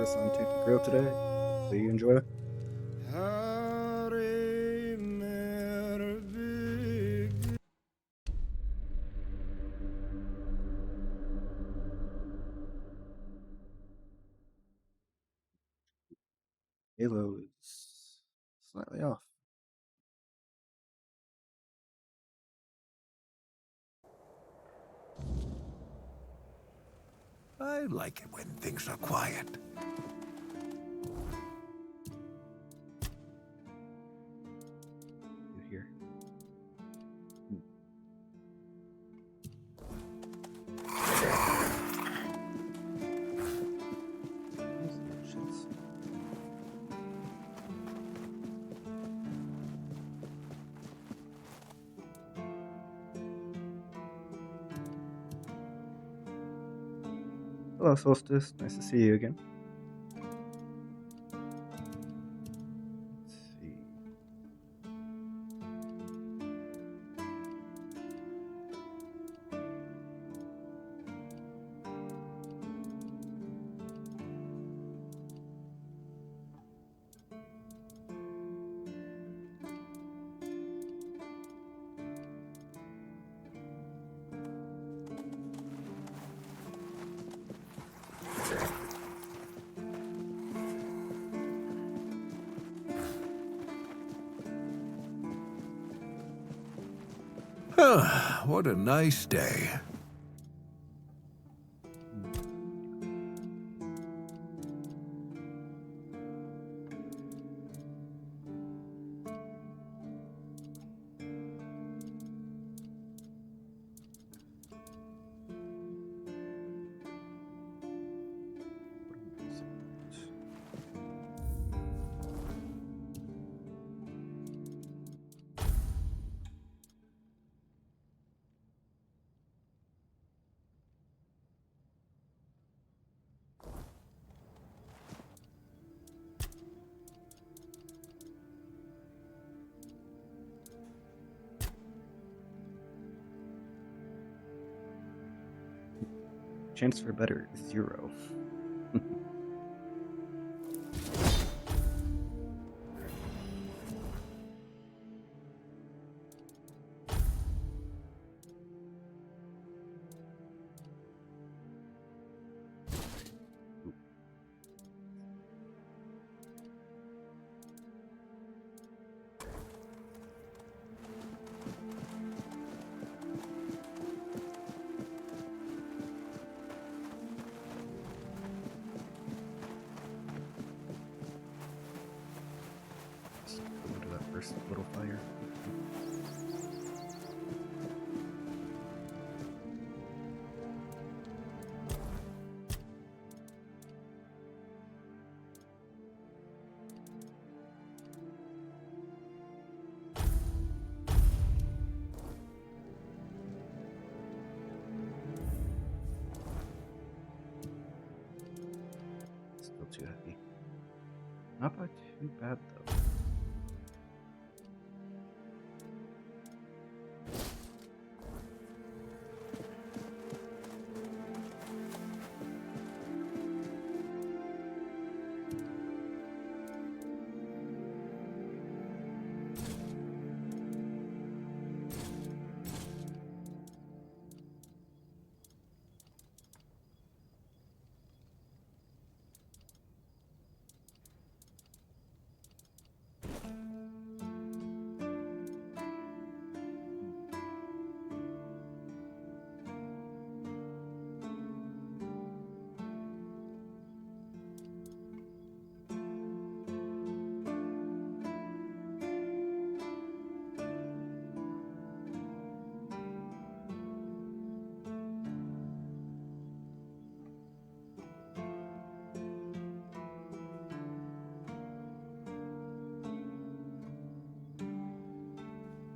progress on Tainted Grail today. So you enjoy. Halo is slightly off. I like it when things are quiet. You hear? Nice options. Hello, Solstice. Nice to see you again. Let's see. What a nice day. Chance for better is 0. Go to that first little fire. Still too heavy. Not by too bad though.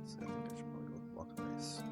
So I think I should probably go with block of ice.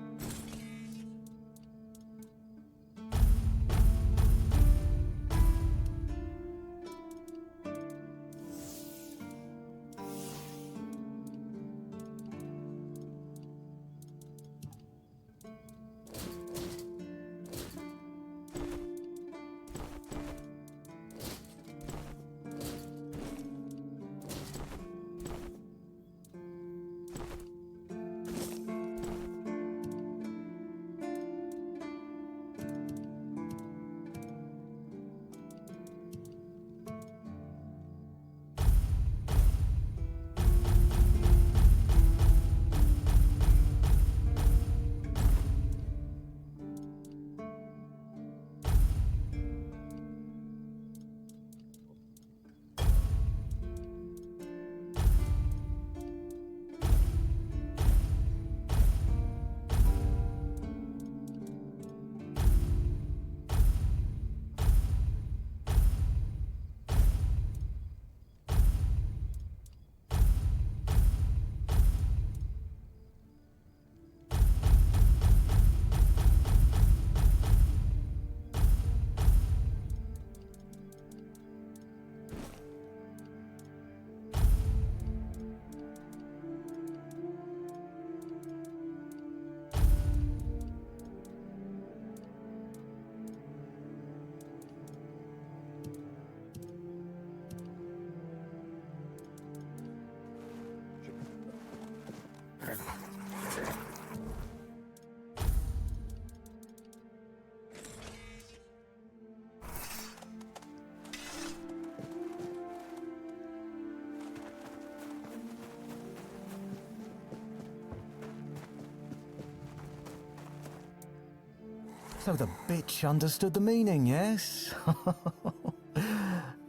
So the bitch understood the meaning, yes?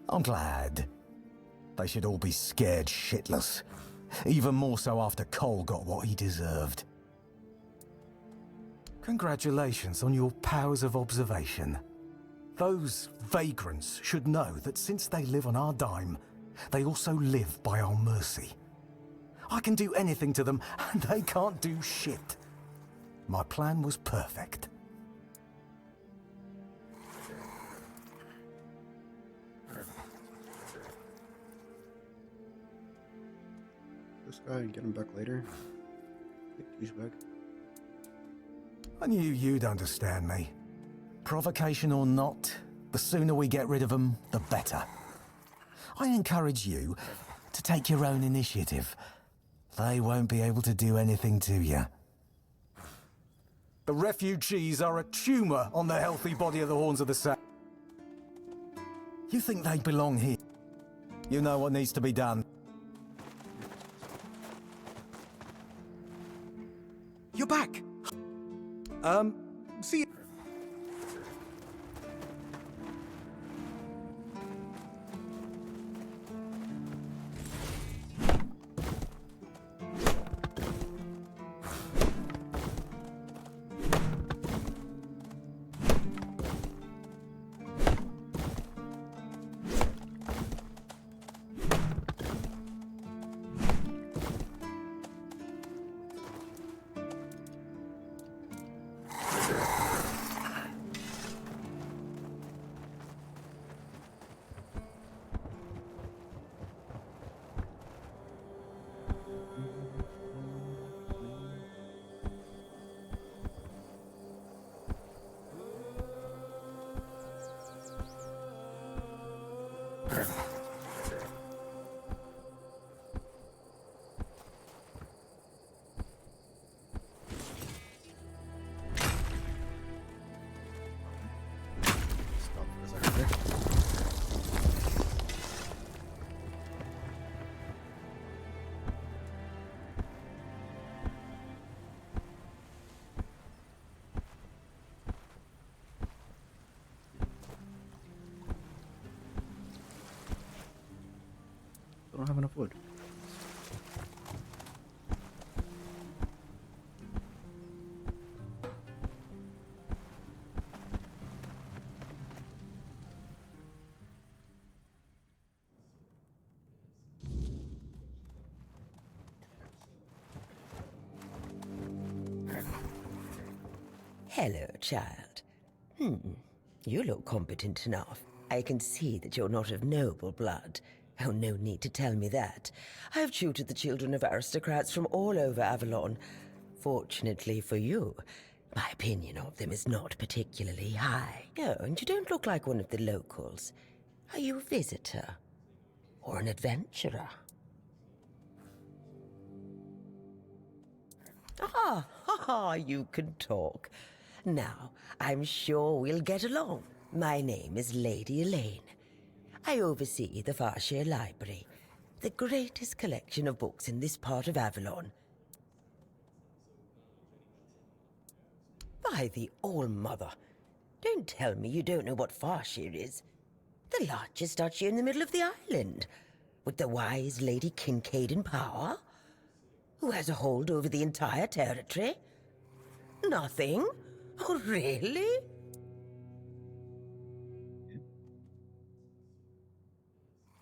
I'm glad. They should all be scared shitless. Even more so after Cole got what he deserved. Congratulations on your powers of observation. Those vagrants should know that since they live on our dime, they also live by our mercy. I can do anything to them, and they can't do shit. My plan was perfect. This guy and get him back later. Big douchebag. I knew you'd understand me. Provocation or not, the sooner we get rid of them, the better. I encourage you to take your own initiative. They won't be able to do anything to you. The refugees are a tumour on the healthy body of the Horns of the South. You think they belong here? You know what needs to be done. You're back! See you. Stop for a second there. I don't have enough wood. Hello, child. You look competent enough. I can see that you're not of noble blood. Oh, no need to tell me that. I have tutored the children of aristocrats from all over Avalon. Fortunately for you, my opinion of them is not particularly high. Oh, and you don't look like one of the locals. Are you a visitor? Or an adventurer? You can talk. Now, I'm sure we'll get along. My name is Lady Elaine. I oversee the Farshire Library, the greatest collection of books in this part of Avalon. By the All-Mother, don't tell me you don't know what Farshire is. The largest duchy in the middle of the island, with the wise Lady Kincaid in power, who has a hold over the entire territory. Nothing? Oh, really?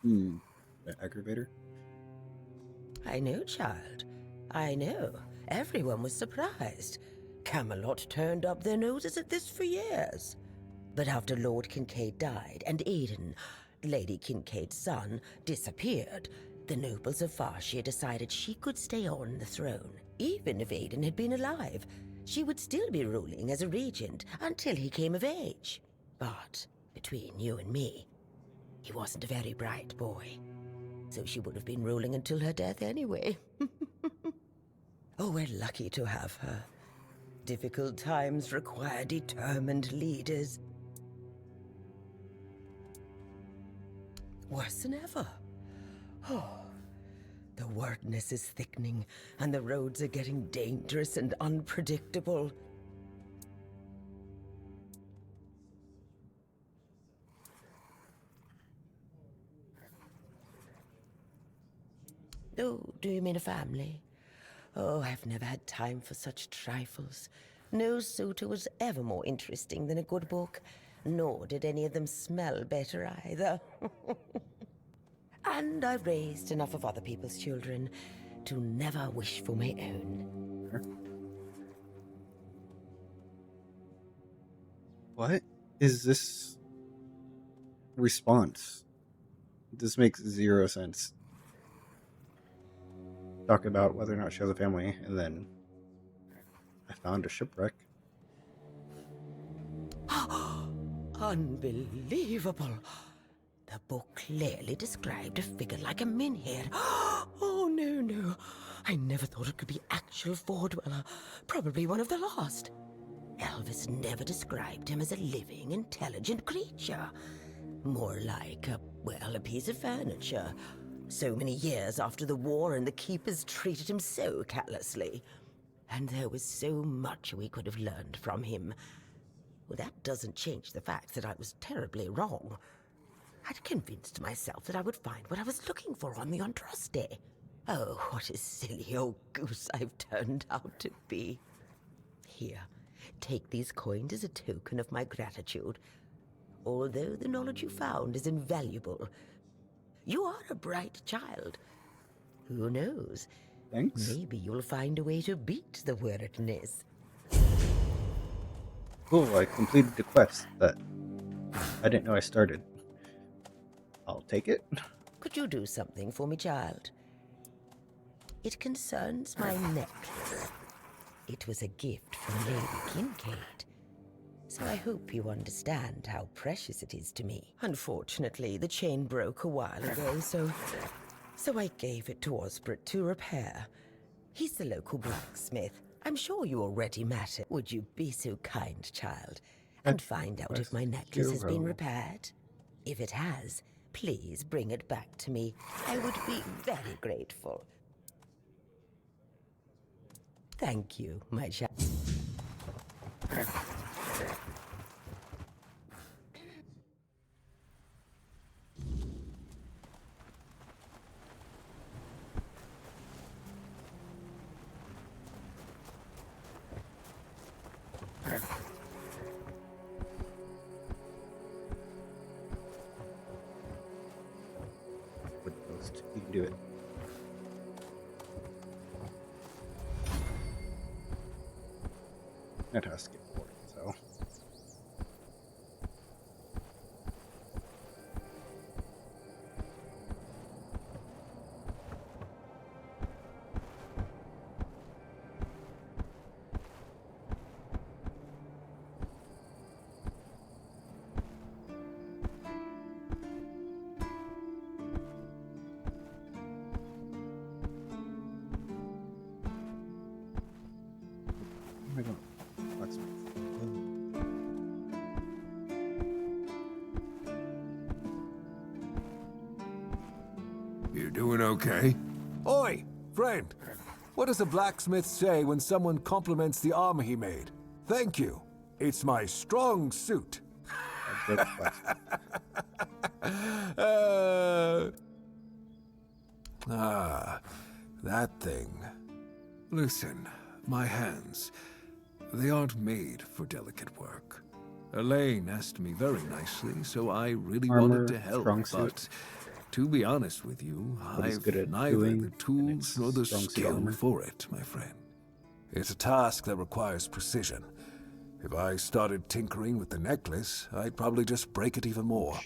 An aggravator? I know, child. I know. Everyone was surprised. Camelot turned up their noses at this for years. But after Lord Kincaid died and Aidan, Lady Kincaid's son, disappeared, the nobles of Farshire decided she could stay on the throne. Even if Aidan had been alive, she would still be ruling as a regent until he came of age. But between you and me, he wasn't a very bright boy. So she would have been ruling until her death anyway. Oh, we're lucky to have her. Difficult times require determined leaders. Worse than ever. Oh, the wordness is thickening, and the roads are getting dangerous and unpredictable. Oh, do you mean a family? Oh, I've never had time for such trifles. No suitor was ever more interesting than a good book, nor did any of them smell better either. And I've raised enough of other people's children to never wish for my own. What is this response? This makes zero sense. Talk about whether or not she has a family, and then I found a shipwreck. Unbelievable. The book clearly described a figure like a Minhead. Oh, no, no. I never thought it could be actual Fordweller. Probably one of the lost. Elvis never described him as a living, intelligent creature. More like a piece of furniture. So many years after the war, and the keepers treated him so callously. And there was so much we could have learned from him. Well, that doesn't change the fact that I was terribly wrong. I'd convinced myself that I would find what I was looking for on the Andraste. Oh, what a silly old goose I've turned out to be. Here, take these coins as a token of my gratitude. Although the knowledge you found is invaluable, you are a bright child. Who knows? Thanks. Maybe you'll find a way to beat the weirdness. Cool, I completed the quest that I didn't know I started. I'll take it. Could you do something for me, child? It concerns my necklace. It was a gift from Lady Kincaid. So I hope you understand how precious it is to me. Unfortunately, the chain broke a while ago, so I gave it to Osbert to repair. He's the local blacksmith. I'm sure you already met him. Would you be so kind, child, and find out if my necklace has been repaired? If it has, please bring it back to me. I would be very grateful. Thank you, my child. With Ghost, you can do it. That has to get bored, so. Oh my god. Blacksmith. You doing okay? Oi, friend! What does a blacksmith say when someone compliments the armor he made? Thank you. It's my strong suit. That thing. Listen, my hands, they aren't made for delicate work. Elaine asked me very nicely, so I really wanted to help, but to be honest with you, I've neither the tools nor the skill for it, my friend. It's a task that requires precision. If I started tinkering with the necklace, I'd probably just break it even more.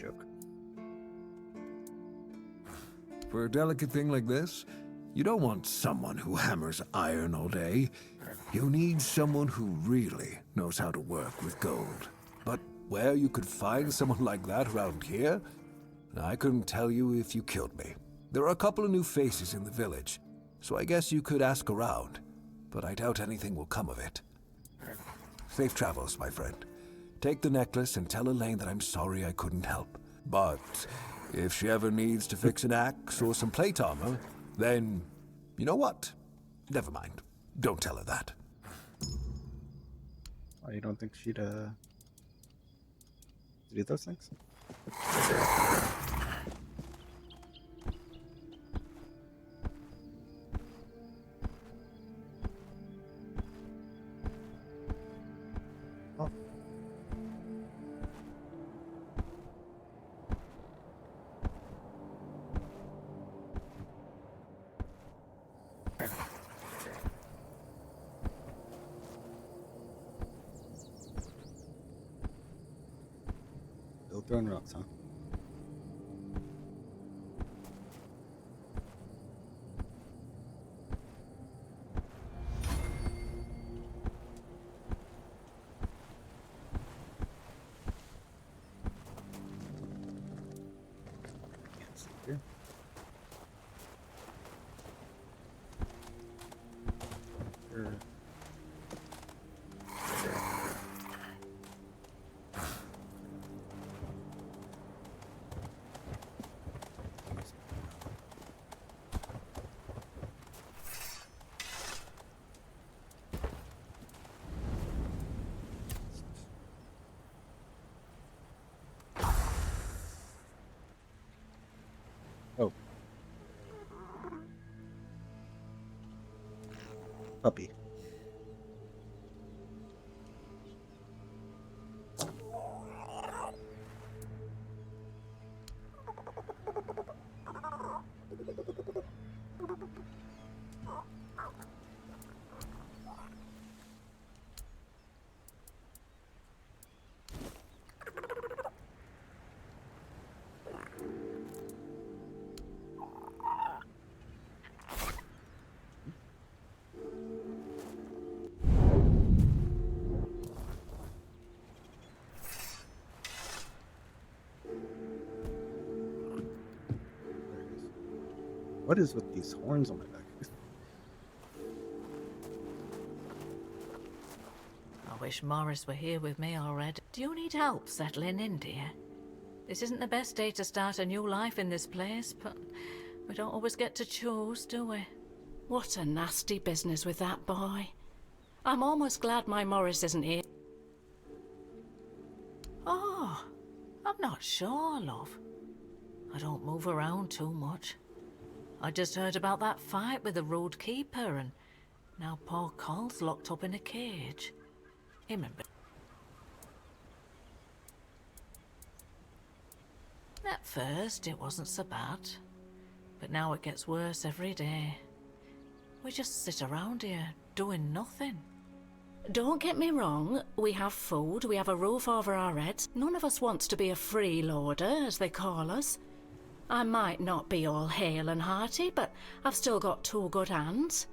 For a delicate thing like this, you don't want someone who hammers iron all day. You need someone who really knows how to work with gold. But where you could find someone like that around here? I couldn't tell you if you killed me. There are a couple of new faces in the village, so I guess you could ask around. But I doubt anything will come of it. Safe travels, my friend. Take the necklace and tell Elaine that I'm sorry I couldn't help. But if she ever needs to fix an axe or some plate armor, then, you know what? Never mind. Don't tell her that. Oh, you don't think she'd do those things? Oh. Still throwing rocks, huh? Can't see here. Sure. Oh. Puppy. There it is. What is with these horns on my back? I wish Morris were here with me already. Do you need help settling in, dear? This isn't the best day to start a new life in this place, but we don't always get to choose, do we? What a nasty business with that boy. I'm almost glad my Morris isn't here. Oh, I'm not sure, love. I don't move around too much. I just heard about that fight with the road keeper, and now poor Cole's locked up in a cage. Remember? At first, it wasn't so bad, but now it gets worse every day. We just sit around here, doing nothing. Don't get me wrong, we have food, we have a roof over our heads. None of us wants to be a freeloader, as they call us. I might not be all hale and hearty, but I've still got two good hands.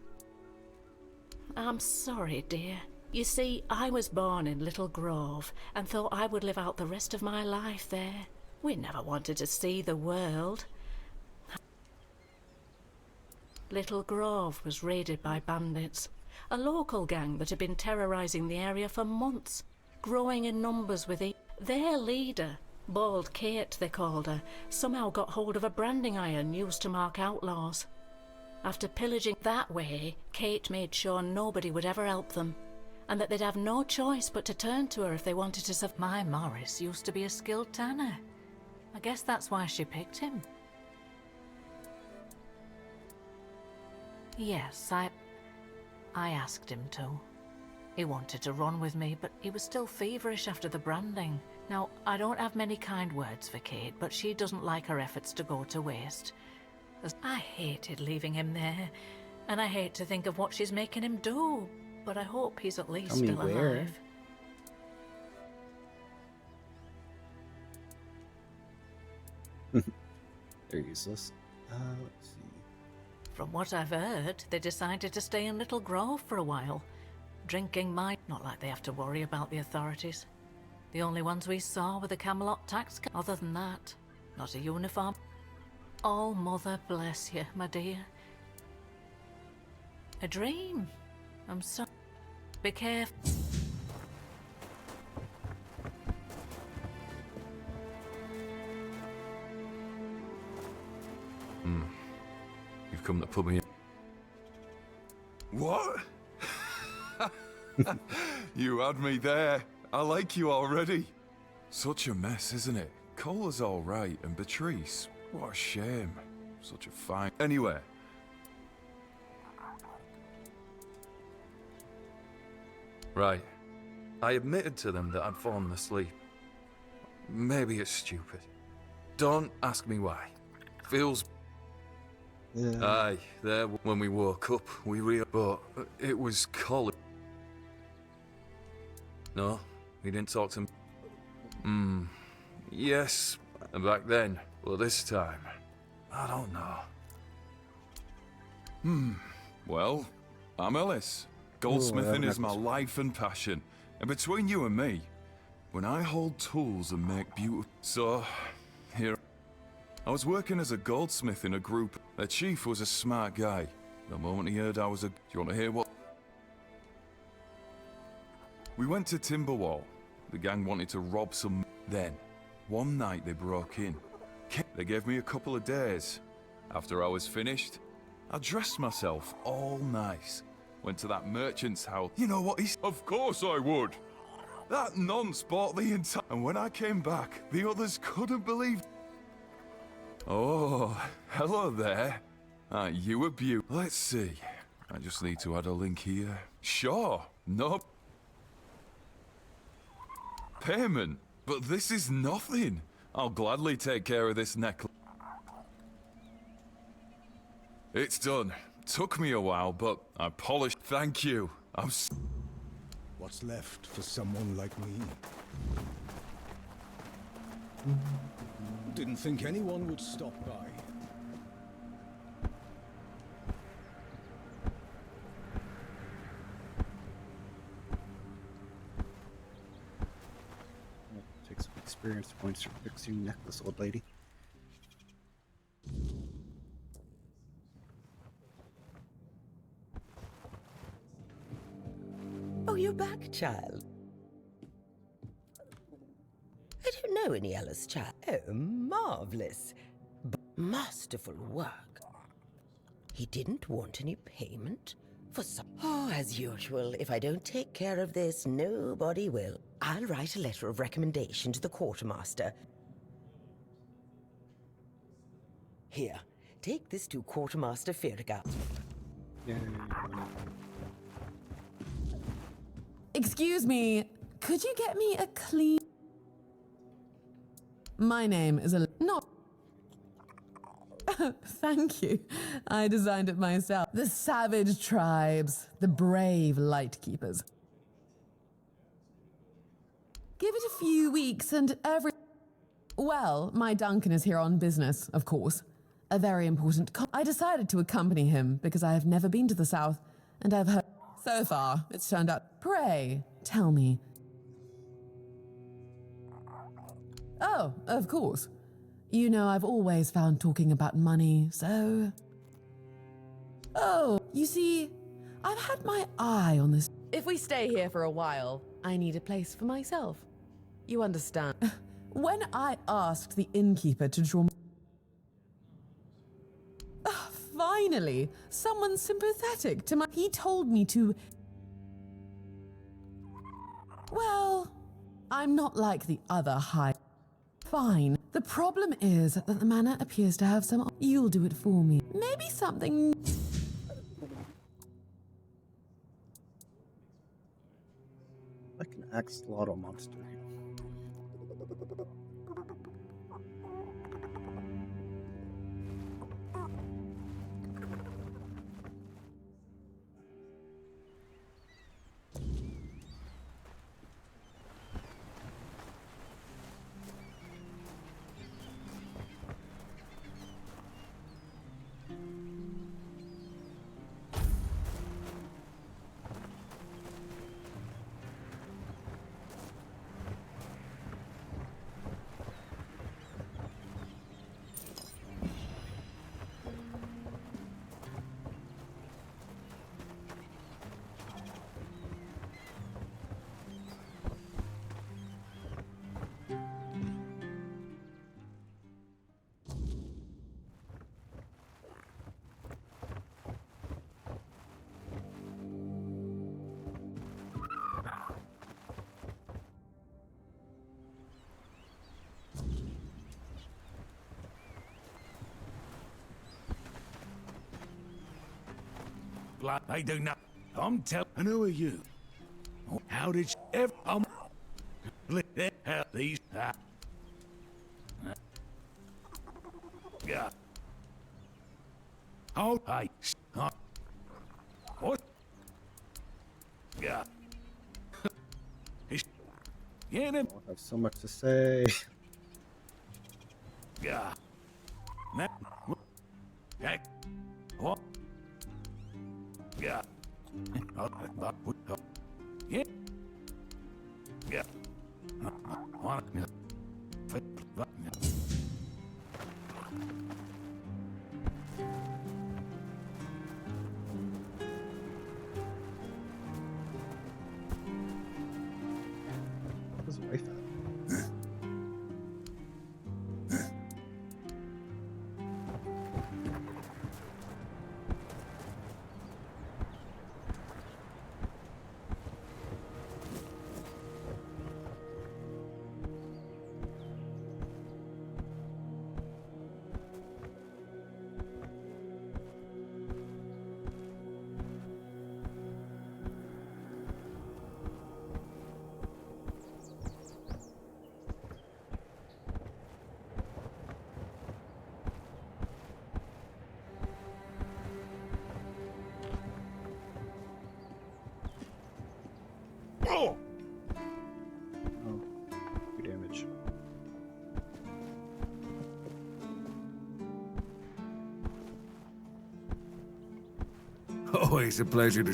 I'm sorry, dear. You see, I was born in Little Grove and thought I would live out the rest of my life there. We never wanted to see the world. Little Grove was raided by bandits, a local gang that had been terrorising the area for months, growing in numbers with their leader, Bald Kate they called her, somehow got hold of a branding iron used to mark outlaws. After pillaging that way, Kate made sure nobody would ever help them, and that they'd have no choice but to turn to her if they wanted to survive. My Morris used to be a skilled tanner. I guess that's why she picked him. Yes, I asked him to. He wanted to run with me, but he was still feverish after the branding. Now, I don't have many kind words for Kate, but she doesn't like her efforts to go to waste. I hated leaving him there, and I hate to think of what she's making him do. But I hope he's at least still alive. They're useless. Let's see. From what I've heard, they decided to stay in Little Grove for a while. Drinking might not like they have to worry about the authorities. The only ones we saw were the Camelot tax. Other than that, not a uniform. Oh, mother bless you, my dear. A dream. I'm sorry. Be careful. You've come to put me in. What? You had me there. I like you already. Such a mess, isn't it? Cola's all right, and Beatrice, what a shame. Such a fine... Anyway. Right. I admitted to them that I'd fallen asleep. Maybe it's stupid. Don't ask me why. Feels... Aye, there when we woke up, we but it was Colin. No, he didn't talk to me. Yes, back then, but this time, I don't know. Well, I'm Ellis. Goldsmithing is my life and passion. And between you and me, when I hold tools and make beautiful... So, here... I was working as a goldsmith in a group. Their chief was a smart guy. The moment he heard I was a... Do you want to hear what... We went to Timberwall. The gang wanted to rob some... Then, one night they broke in. They gave me a couple of days. After I was finished, I dressed myself all nice. Went to that merchant's house. You know what he's... Of course I would. That nonce bought the entire... And when I came back, the others couldn't believe... Oh, hello there. You a beaut. Let's see. I just need to add a link here. Sure. No... Payment. But this is nothing. I'll gladly take care of this necklace. It's done. Took me a while, but I polished. Thank you. What's left for someone like me? Didn't think anyone would stop by. Take some experience points for fixing necklace, old lady. Oh, you're back, child. I don't know any Ellis, child. Oh, marvelous. Masterful work. He didn't want any payment for some... Oh, as usual, if I don't take care of this, nobody will. I'll write a letter of recommendation to the quartermaster. Here, take this to Quartermaster Firgat. Excuse me, could you get me a clean... My name is not... Thank you. I designed it myself. The savage tribes, the brave lightkeepers. Give it a few weeks and Well, my Duncan is here on business, of course. A very important I decided to accompany him because I have never been to the south, and I've heard... So far, it's turned out... Pray, tell me. Oh, of course. You know, I've always found talking about money, so... Oh, you see, I've had my eye on this. If we stay here for a while, I need a place for myself. You understand? When I asked the innkeeper to draw... Finally, someone sympathetic to my... He told me to... Well, I'm not like the other high... Fine. The problem is that the manor appears to have some... You'll do it for me. Maybe something... Like an axolotl monster. I do not. And who are you? How did you... If I'm these yeah. All right. What? Yeah. Yeah. I have so much to say. Yeah. What? Yeah. Yeah. Yeah. Where's his wife at? Oh. Oh, 2 damage. Always a pleasure to.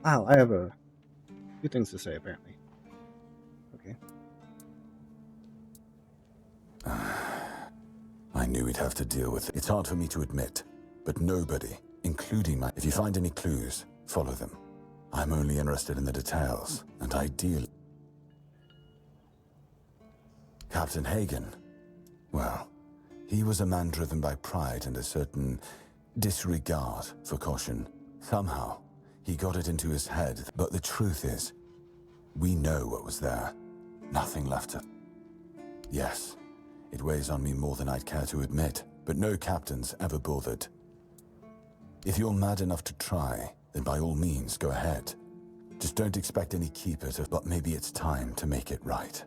Wow, I have a few things to say apparently. Okay. I knew we'd have to deal with it. It's hard for me to admit, but nobody, including my... If you find any clues, follow them. I'm only interested in the details, and ideally... Captain Hagen, well, he was a man driven by pride and a certain disregard for caution. Somehow, he got it into his head, but the truth is, we know what was there. Nothing left to... Yes, it weighs on me more than I'd care to admit, but no captain's ever bothered. If you're mad enough to try, then by all means, go ahead. Just don't expect any keeper to... But maybe it's time to make it right.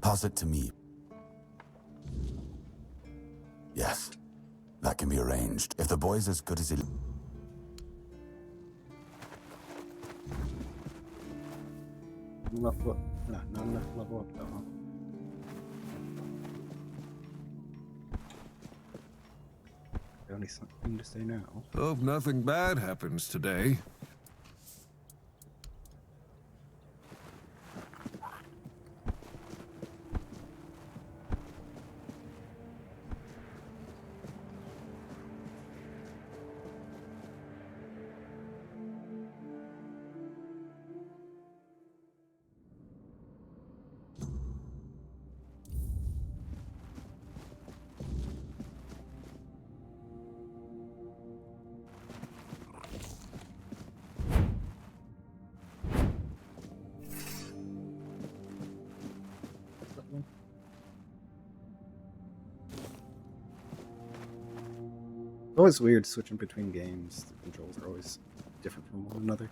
Pass it to me. Yes, that can be arranged. If the boy's as good as he... Not enough level up though. Only something to say now. Hope nothing bad happens today. It's always weird switching between games. The controls are always different from one another.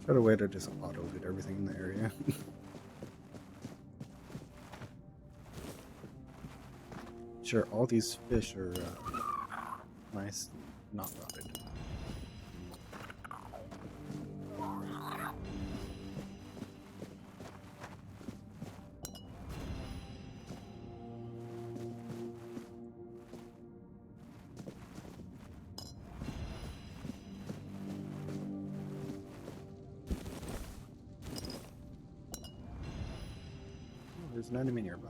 Got a way to just auto loot everything in the area. Sure, all these fish are nice, not rotted. there's an enemy nearby.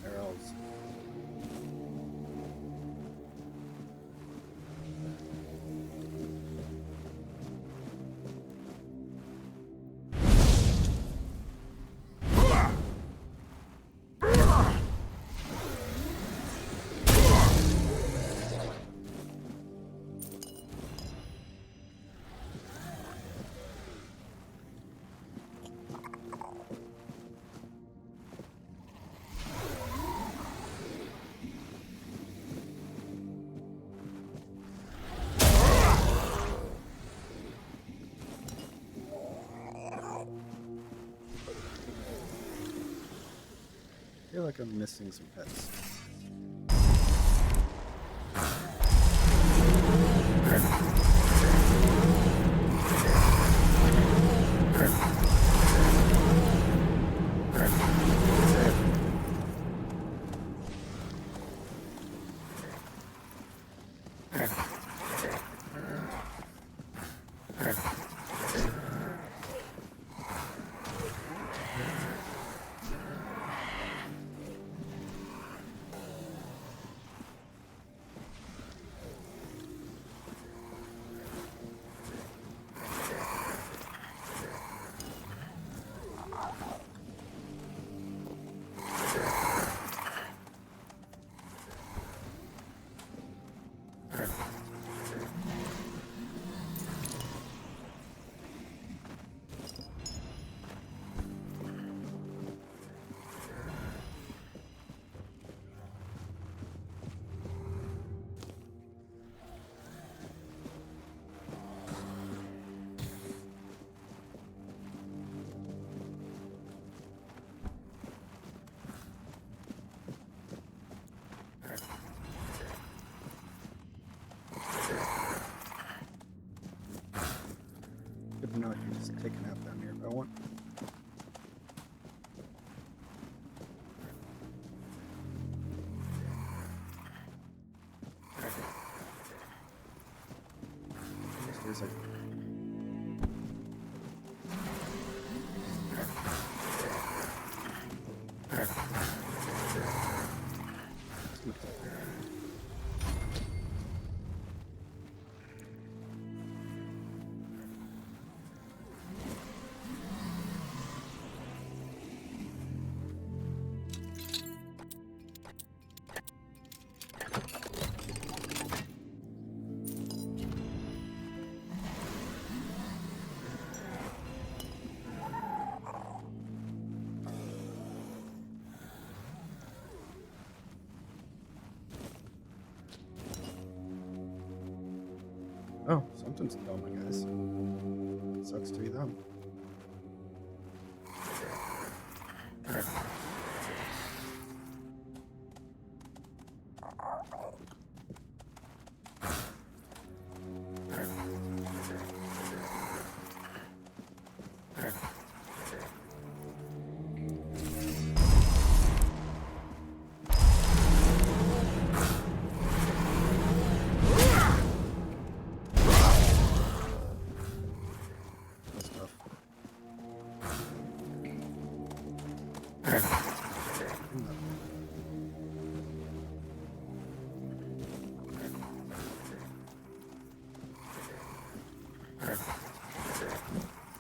Arrows. I feel like I'm missing some pets. Good to know I can just take a nap down here if I want. There's a Oh, something's dumbing, guys. Sucks to be them.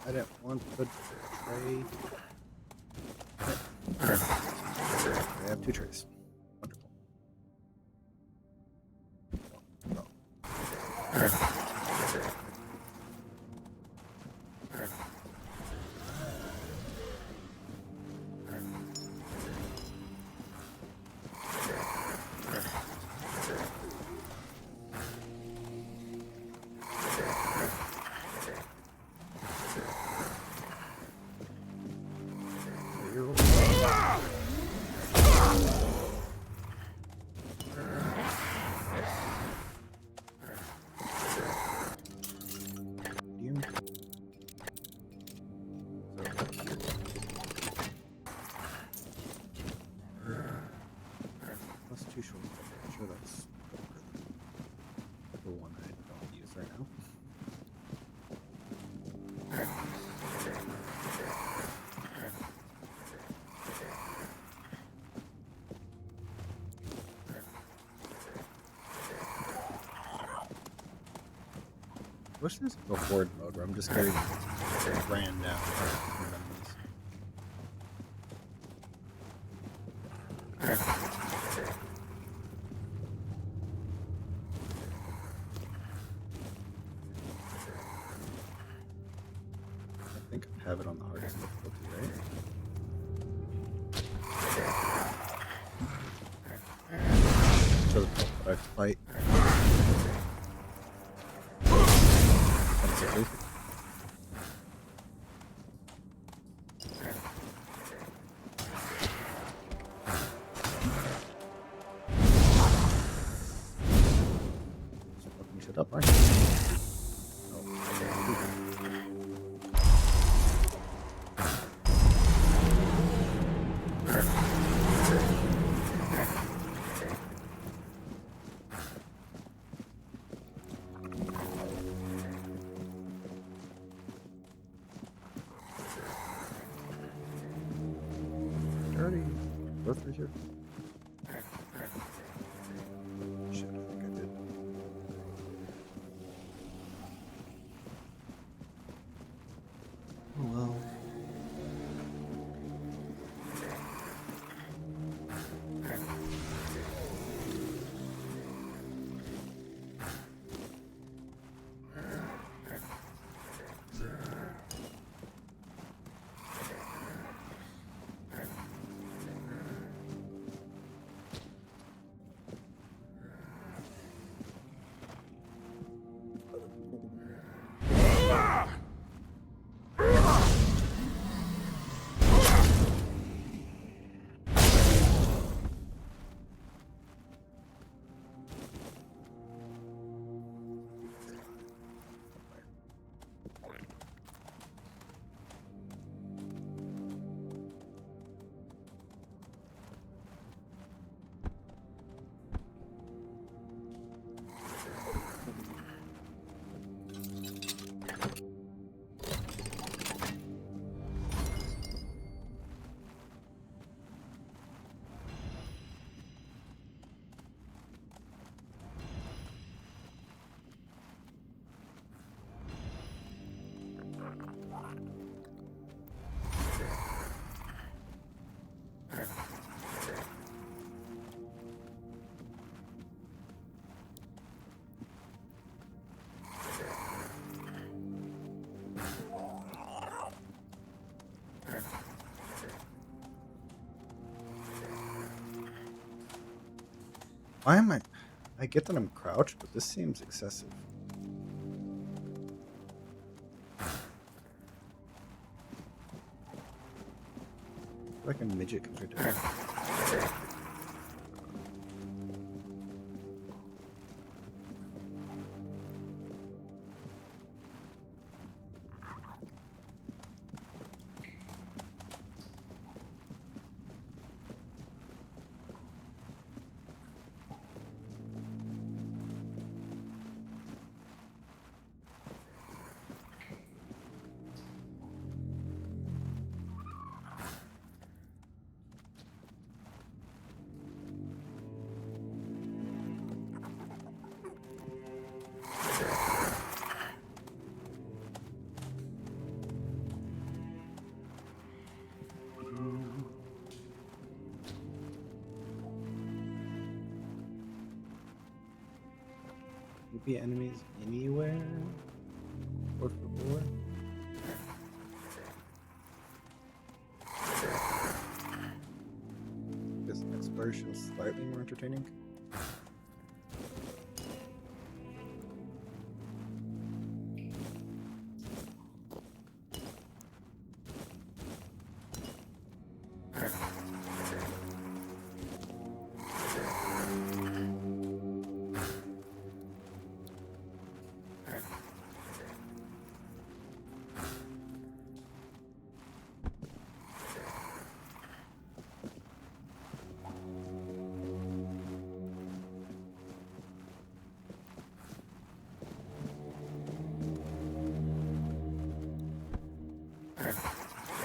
I didn't want to tray. I have 2 trays. Wonderful. Plus 2 short. I'm sure that's the one I don't use right now. I wish there's a horde mode where I'm just getting ran down from enemies. I think I have it on the hardest difficulty, right? So I fight. Defensively. So fucking shut up, aren't you? Already go through here. Shit, I think I did. Oh well. Why am I get that I'm crouched, but this seems excessive. Like a midget compared to Maybe enemies anywhere? Por favor. This exploration is slightly more entertaining.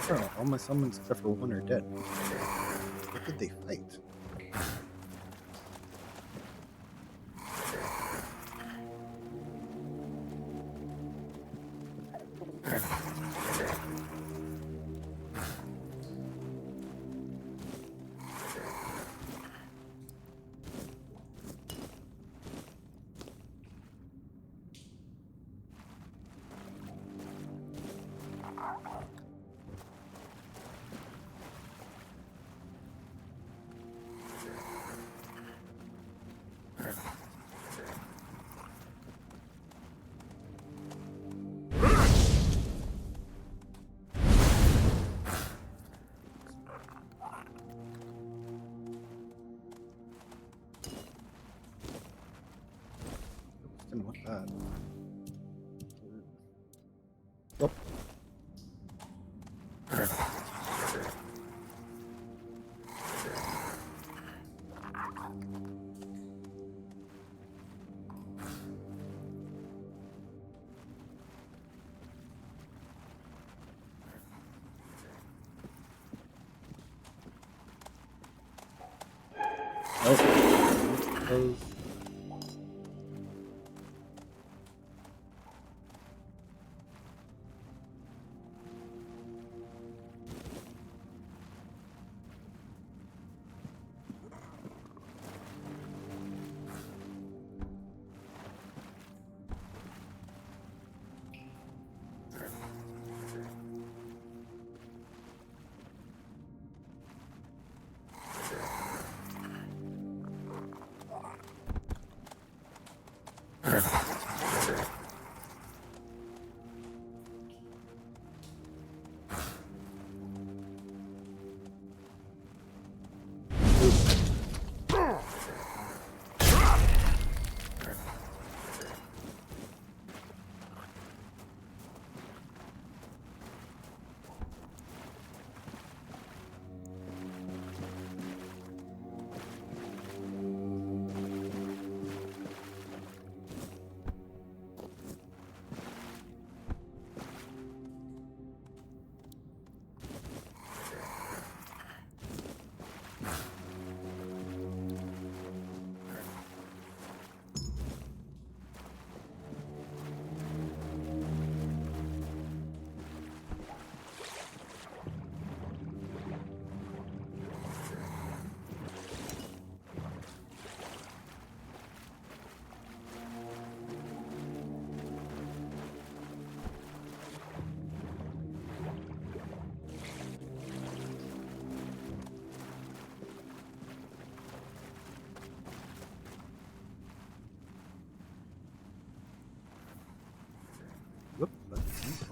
Oh, all my summons except for one are dead. What did they fight? Didn't want that. Oh. Nope. Whoop, that's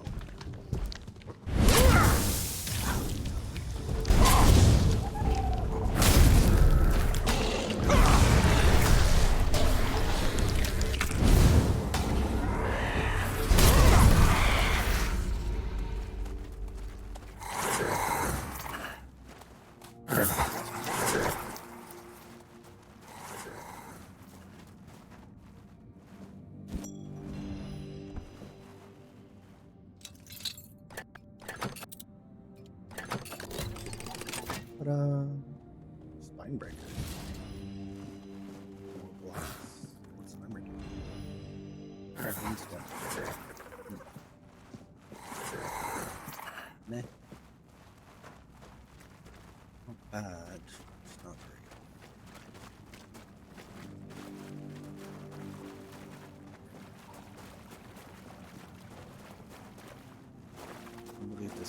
Ta-da! Spine breaker. Blocks. What's spine breaker? Step. Meh. Not bad. It's not great.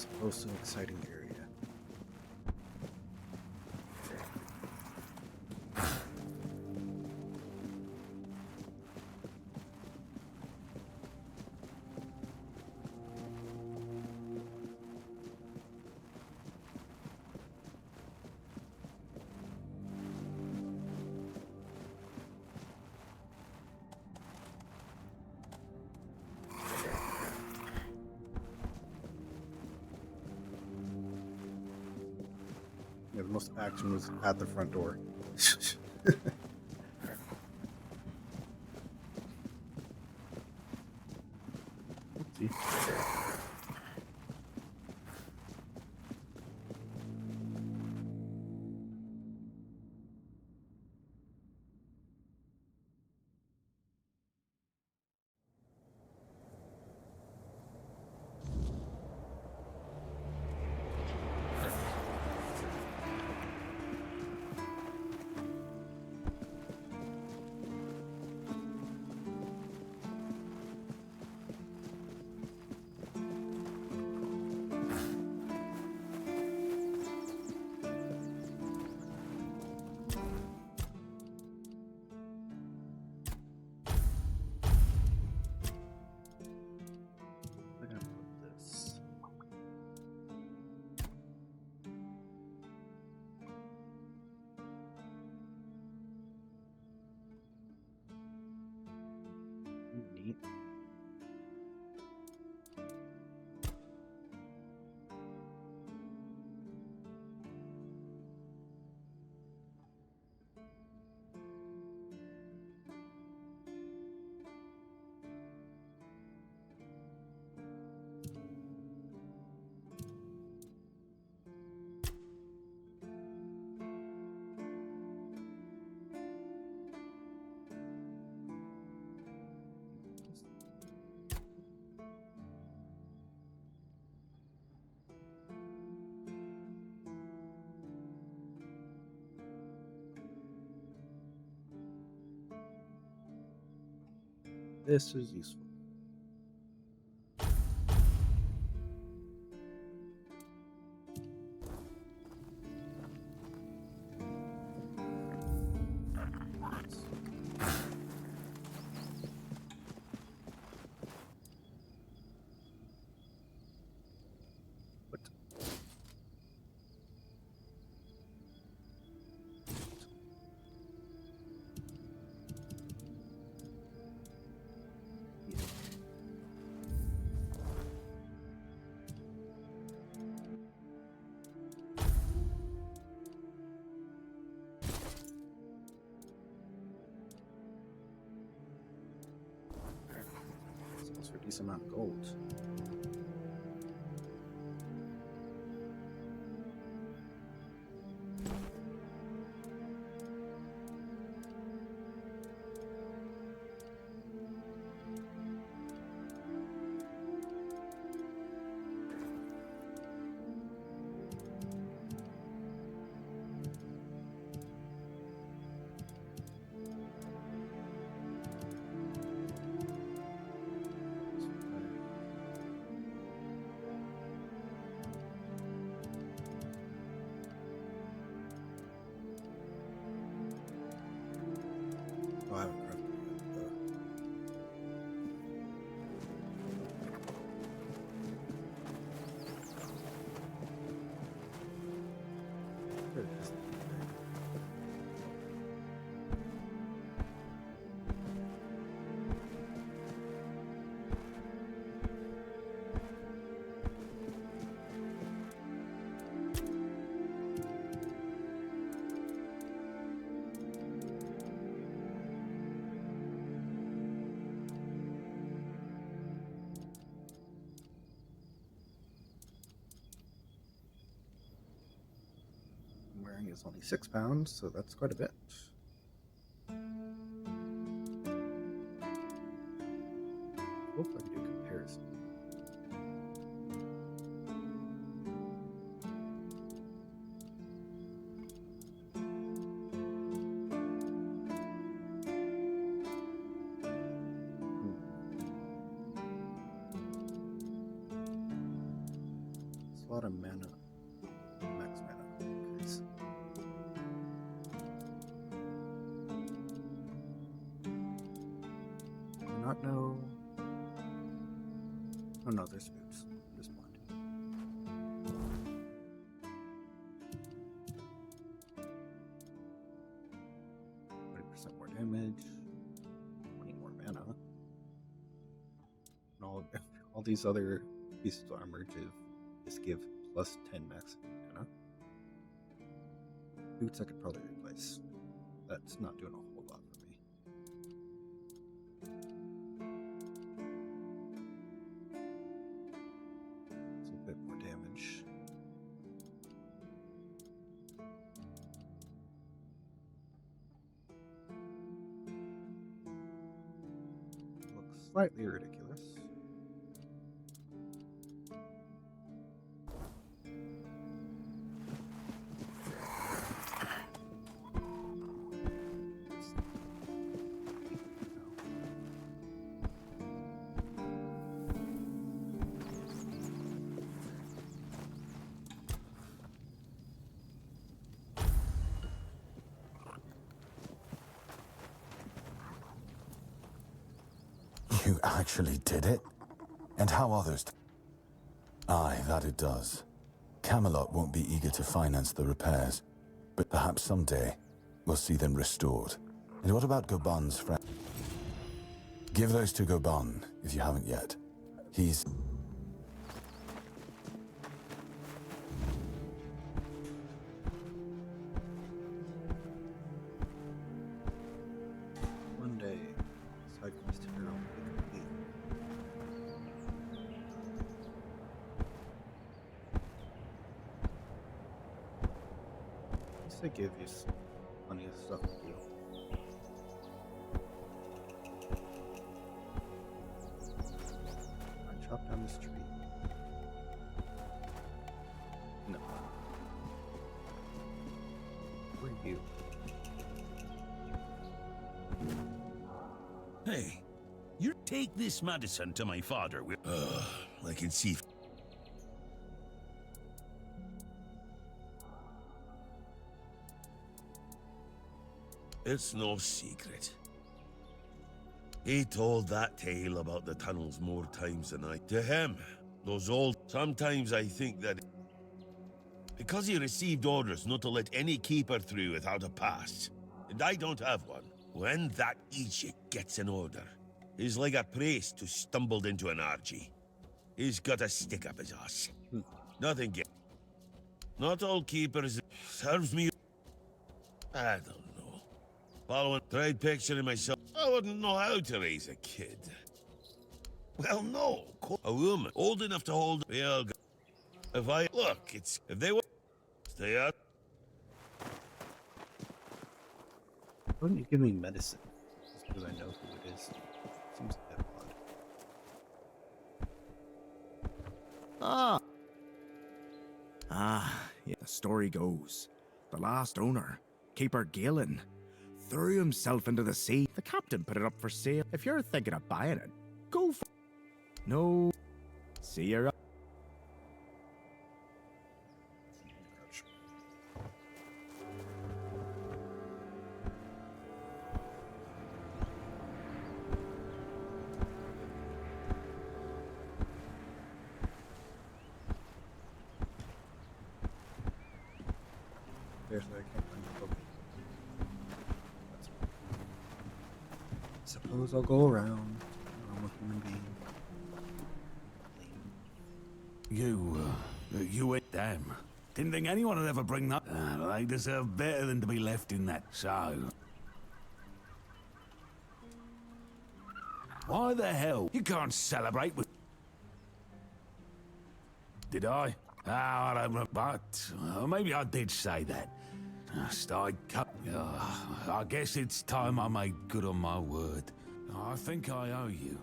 this oh so exciting area. Yeah, the most action was at the front door. Oopsie. I'm gonna put this. Neat. This is useful. What? Sells for a decent amount of gold. Oh, I haven't crafted it yet, though. There it is. I'm wearing is only 6 pounds, so that's quite a bit. Hope I can do a comparison. lot of mana, max mana increase. Do not know. Oh no, there's boots. Just blind. 20% more damage. 20 more mana. And all these other pieces of armor just give plus 10 max mana. Boots I could probably replace. That's not doing a whole lot for me. It's a bit more damage. Looks slightly ridiculous. You actually did it? And how others? Aye, that it does. Camelot won't be eager to finance the repairs, but perhaps someday we'll see them restored. And what about Goban's friend? Give those to Goban, if you haven't yet. He's... One day, side quest hero will be complete. At least they give you plenty of stuff to do. I chopped down this tree. No. Who are you? Hey, you take this medicine to my father. I can see. It's no secret. He told that tale about the tunnels more times than I. To him, those old. Sometimes I think that because he received orders not to let any keeper through without a pass, and I don't have one. When that Egypt gets an order, he's like a priest who stumbled into an orgy. He's got a stick up his ass. Nothing get. Not all keepers serves me. I don't know. Following, tried picturing myself. I wouldn't know how to raise a kid. Well, no, a woman old enough to hold. Well, if I look, it's if they were stay out. Why don't you give me medicine? Just because I know who it is. Seems a bit odd. Yeah, the story goes. The last owner, Keeper Galen, threw himself into the sea. The captain put it up for sale. If you're thinking of buying it, go for it. No. See you. Seriously, I can't find the book. That's fine. Suppose I'll go around. I'm a human being. You ate damn. Didn't think anyone would ever bring that. They deserve better than to be left in that. So. Why the hell? You can't celebrate with. Did I? I don't know, but maybe I did say that. I guess it's time I made good on my word. I think I owe you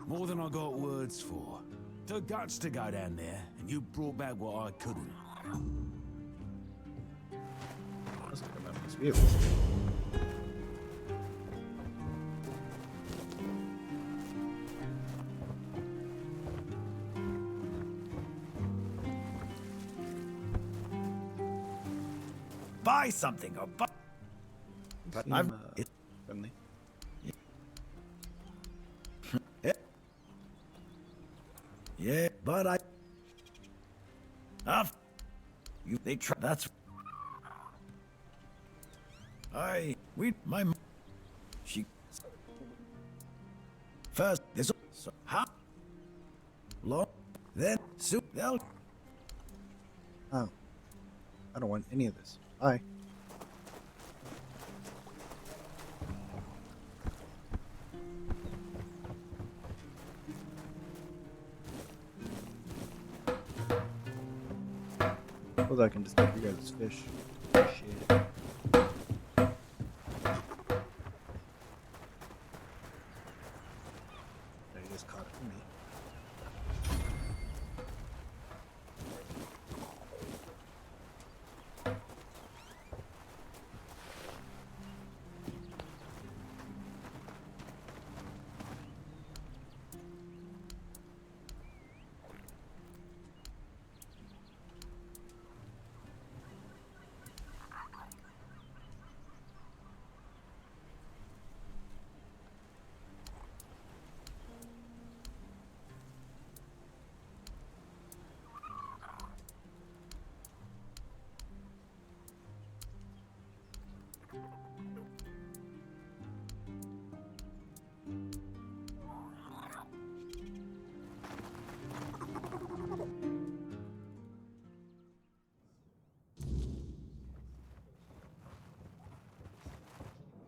more than I got words for. Took guts to go down there, and you brought back what I couldn't. Let's talk about this view. buy something or buy. But Seem, I'm friendly. yeah. Yeah, but they try. That's she first. This so how long then soon they'll. Oh. I don't want any of this. Bye. Well, I can just take you guys' fish. Shit. They just caught it for me.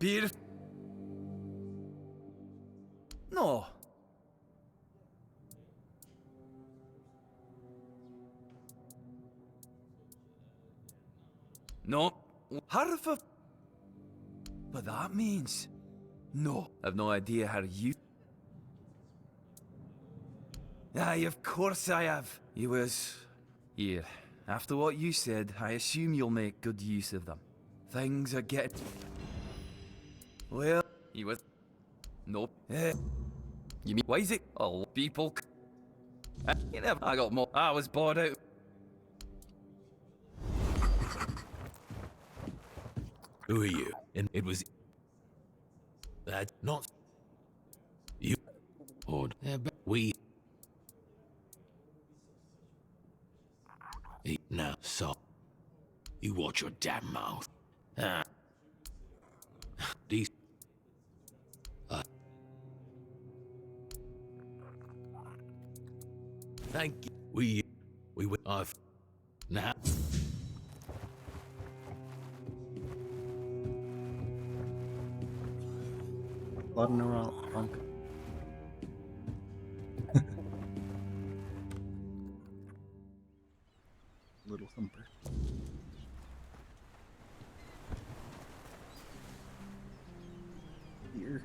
Beautiful. No. No. Harfa. But that means. No. I've no idea how you. Aye, of course I have. He was. Here. After what you said, I assume you'll make good use of them. Things are getting. Well, he was. Nope. You mean, why is it? Oh, people. You know, I got more. I was bored out. Who are you? And it was that not you. Or we. Now, so you watch your damn mouth. These. Thank you. We will. I've now. Plodding around, punk. Little thumper. Here.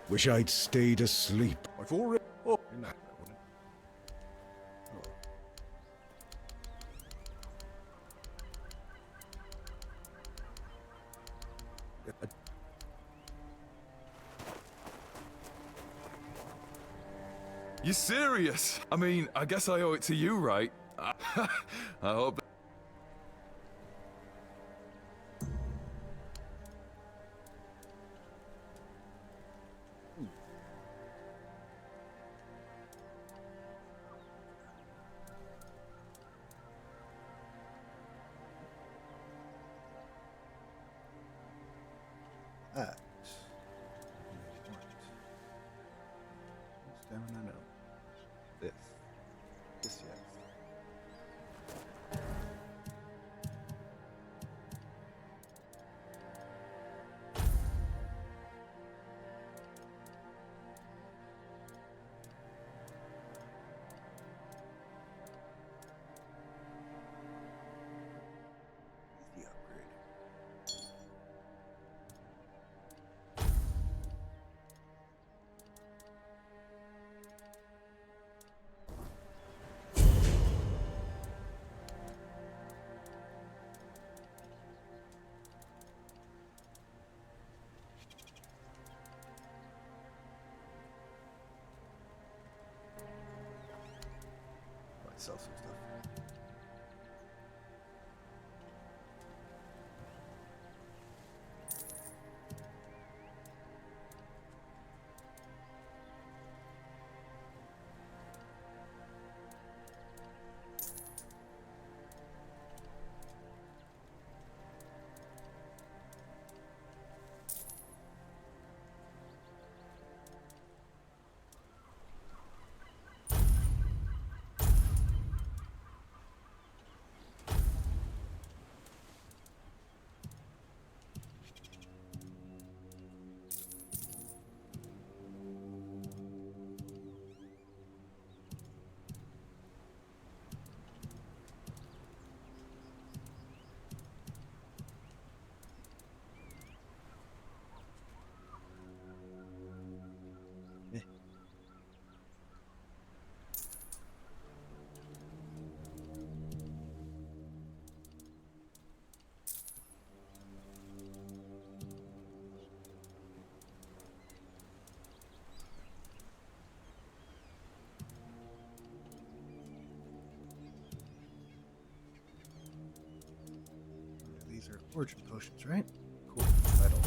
Wish I'd stayed asleep. I've already. Oh, You're not. You serious? I mean, I guess I owe it to you, right? I hope. That. We want. Stamina, no. This. This, yes. Easy upgrade. Might sell some stuff. Eh. These are origin potions, right? Cool. Vital.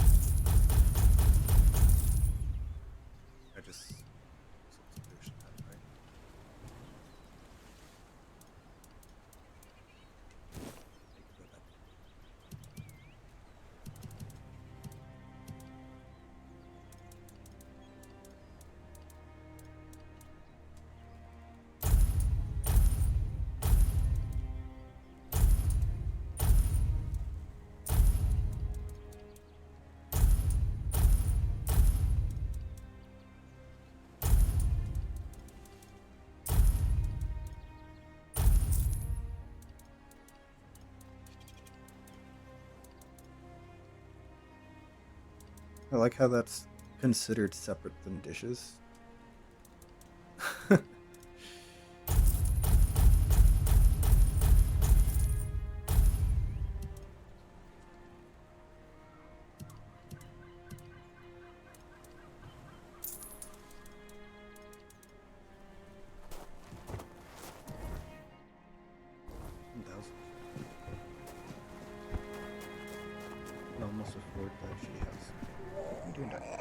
I just sold some potion then, right? Take it with it. I like how that's considered separate than dishes. Can almost afford that shitty house. What are you doing down here?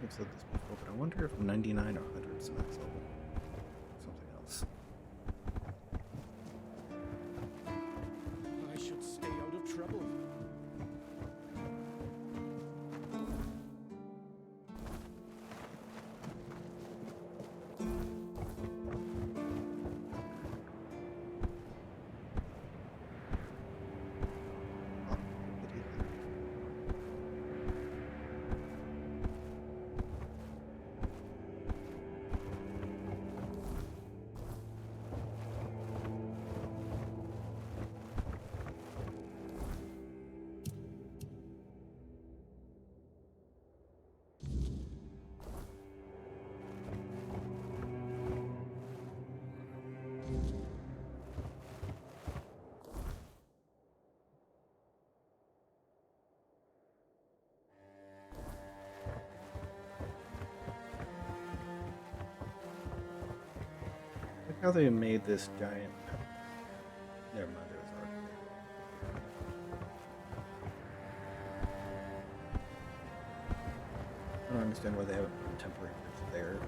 I've said this before, but I wonder if 99 or 100 is max level. Something else. I should stay out of trouble. Look how they made this giant. Never mind, it was hard. I don't understand why they haven't put a temporary bridge there.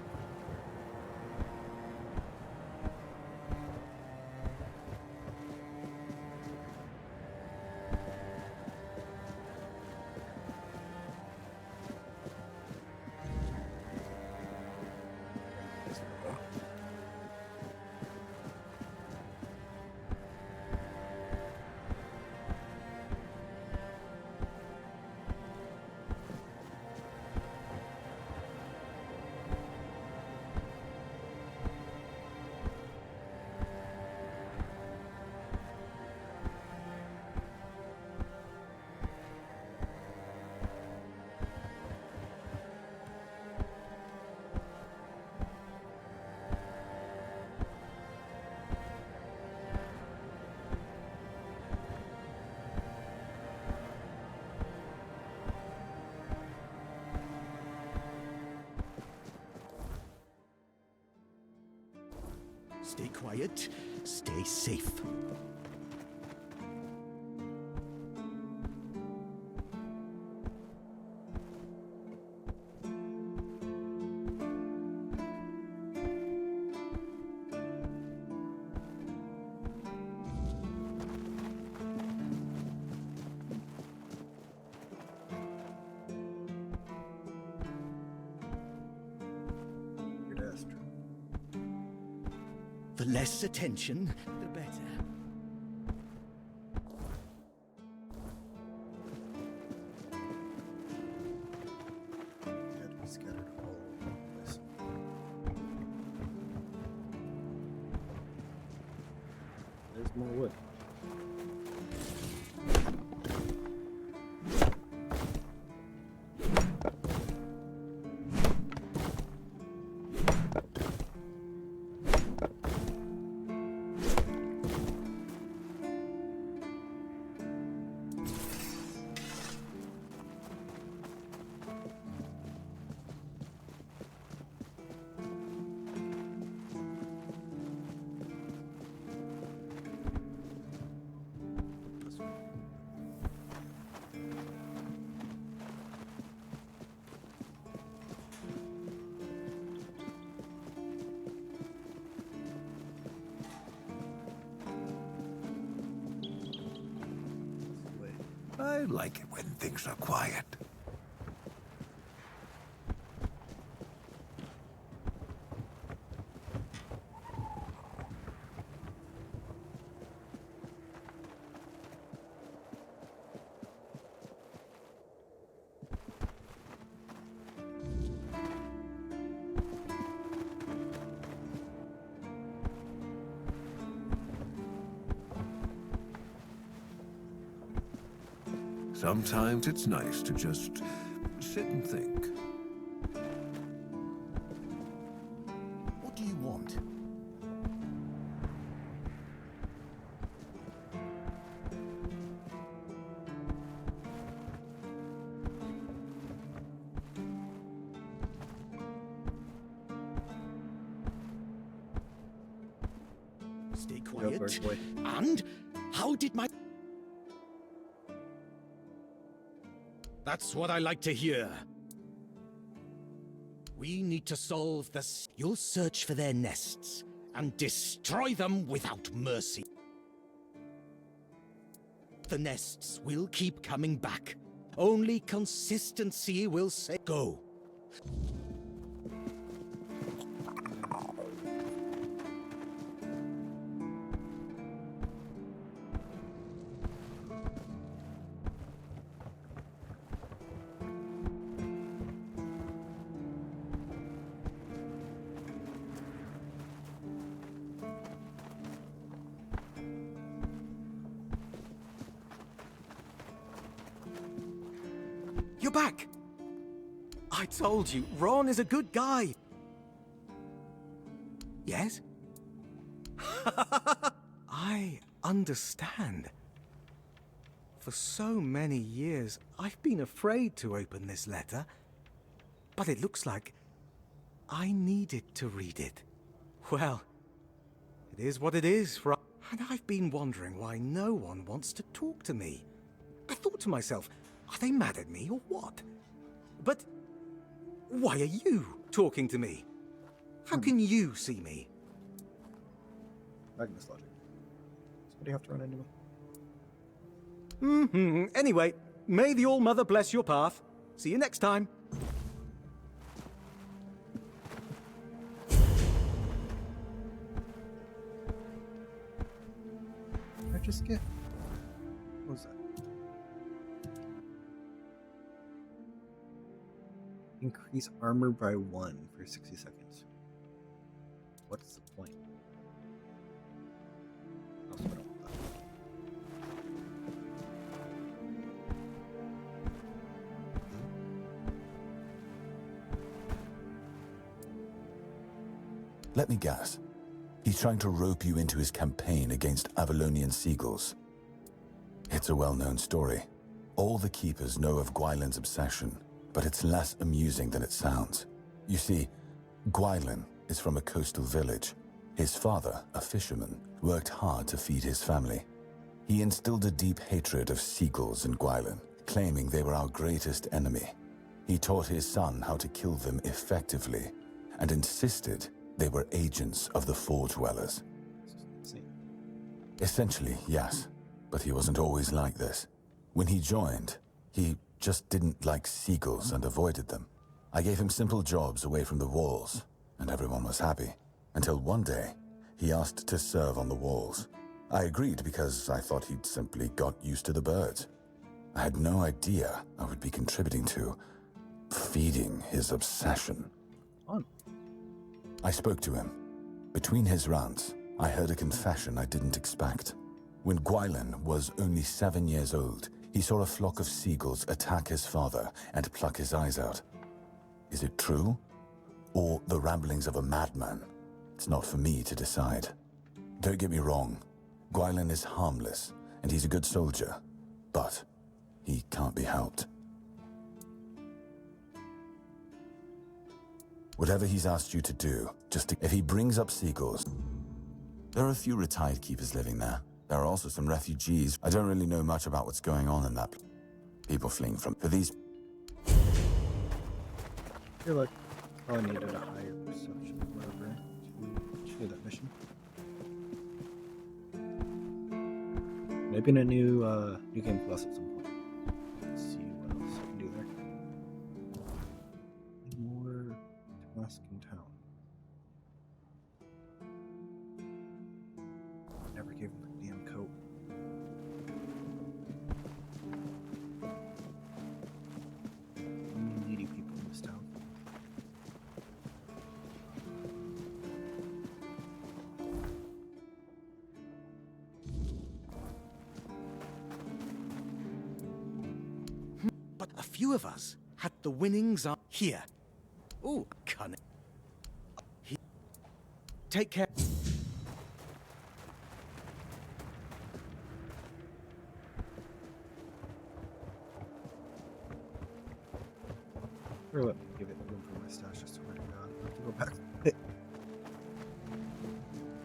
Stay quiet, stay safe. The less attention, the better. Had to be scattered all over the place. There's more wood. I like it when things are quiet. Sometimes it's nice to just sit and think. What do you want? Stay Go, quiet. bird boy. And how did my... That's what I like to hear. We need to solve this. You'll search for their nests and destroy them without mercy. The nests will keep coming back. Only consistency will say go. You're back! I told you, Ron is a good guy. Yes? I understand. For so many years, I've been afraid to open this letter. But it looks like I needed to read it. Well, it is what it is, and I've been wondering why no one wants to talk to me. I thought to myself, are they mad at me or what? But why are you talking to me? How can you see me? Magnus logic. Somebody have to run into me. Anyway, may the All-Mother bless your path. See you next time. I just get. What was that? Increase armor by 1 for 60 seconds. What's the point? Also, I don't want that. Let me guess. He's trying to rope you into his campaign against Avalonian seagulls. It's a well-known story. All the keepers know of Gwylin's obsession, but it's less amusing than it sounds. You see, Gwylin is from a coastal village. His father, a fisherman, worked hard to feed his family. He instilled a deep hatred of seagulls in Gwylin, claiming they were our greatest enemy. He taught his son how to kill them effectively, and insisted they were agents of the Forge Dwellers. Essentially, yes, but he wasn't always like this. When he joined, he just didn't like seagulls and avoided them. I gave him simple jobs away from the walls, and everyone was happy. Until one day, he asked to serve on the walls. I agreed because I thought he'd simply got used to the birds. I had no idea I would be contributing to feeding his obsession. I spoke to him. Between his rants, I heard a confession I didn't expect. When Gwylin was only 7 years old, he saw a flock of seagulls attack his father and pluck his eyes out. Is it true? Or the ramblings of a madman? It's not for me to decide. Don't get me wrong. Gwylin is harmless, and he's a good soldier. But he can't be helped. Whatever he's asked you to do, if he brings up seagulls... There are a few retired keepers living there. There are also some refugees. I don't really know much about what's going on in that. People fleeing from... For these... I feel like I needed a higher perception or whatever to do that mission. Maybe in a new game plus at some point. Let's see what else I can do there. More task in town. Never gave him the damn coat. Only needy people in this town. But a few of us had the winnings up here. Ooh, cunning. Take care. Or let me give it room for my stash just to where to go. I have to go back.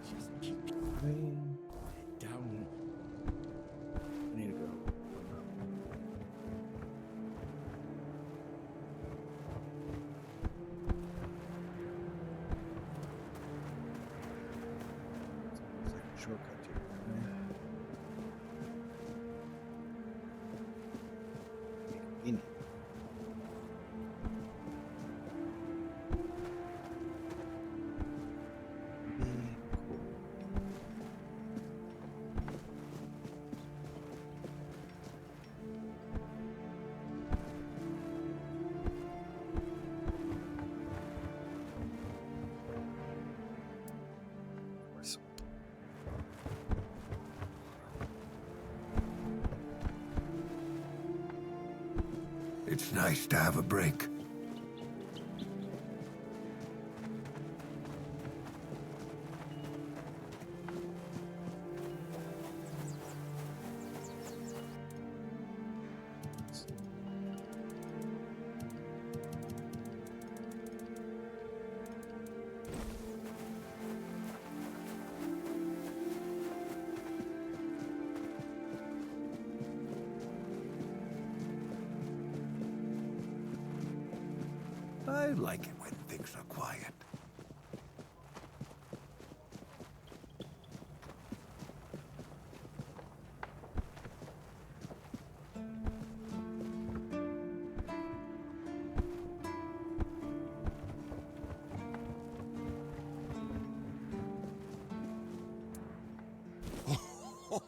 Just keep Rain. down. I need to go. shortcut to it, right? Convenient. It's nice to have a break. I like it when things are quiet.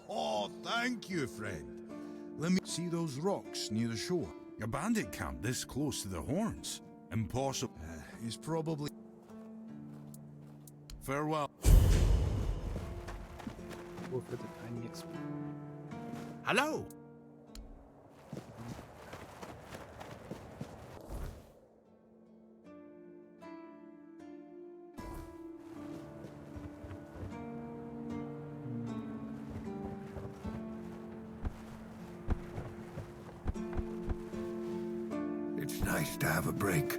Oh, thank you, friend. Let me see those rocks near the shore. A bandit camp this close to the horns. Impossible. He's probably... Farewell. Go for the tiny Hello! It's nice to have a break.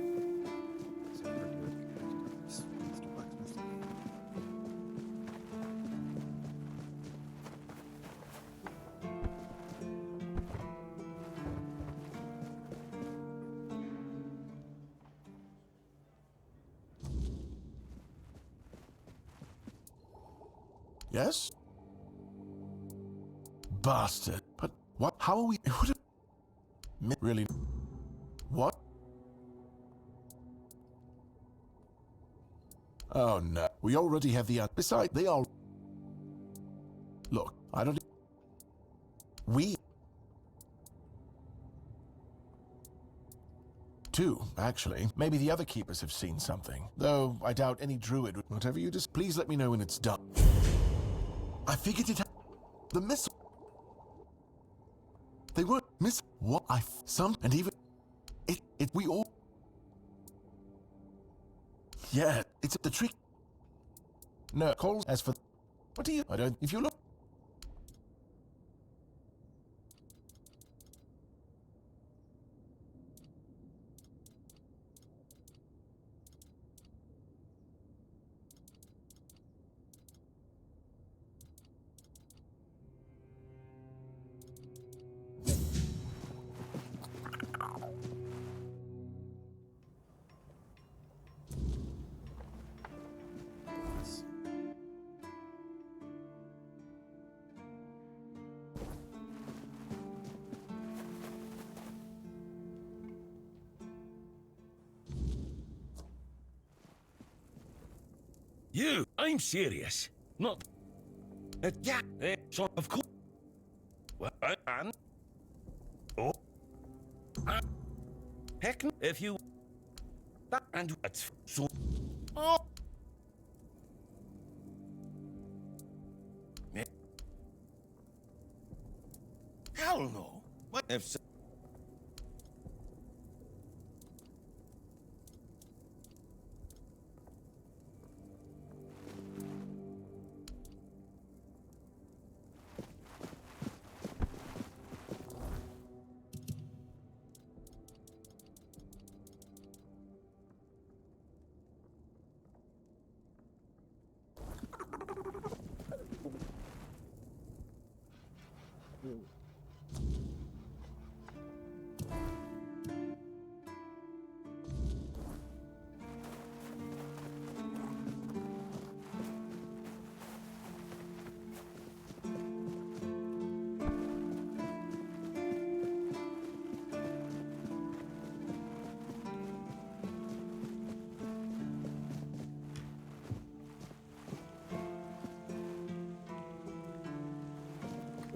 Yes? Bastard. But what? How are we? It would have... Really? What? Oh no. We already have the... Besides, they are... Look, I don't... We... Two, actually. Maybe the other keepers have seen something. Though, I doubt any druid would... Whatever you just... Please let me know when it's done. I figured it... The missile... They weren't miss... What? Some... And even... We all... Yeah, it's the trick. No, calls as for... What do you... I don't... If you look... You, I'm serious. Not... yeah, so of course... Well, and... Oh... heck, if you... That and that's so... Oh... Hell no. What if...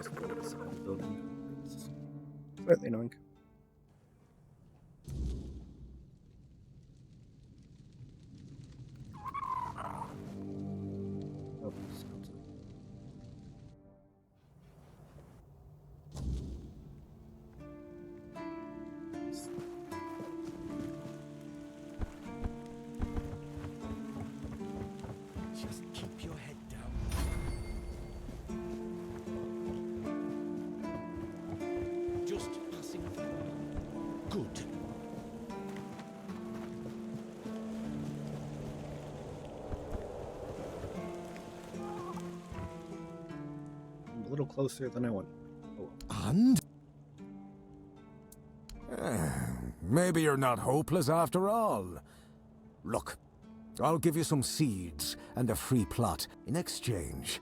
just build a small building. It's slightly annoying. Oh, skeleton. Just keep your head down. Just passing through. Good. I'm a little closer than I want. Oh, And? Maybe you're not hopeless after all. Look, I'll give you some seeds and a free plot in exchange.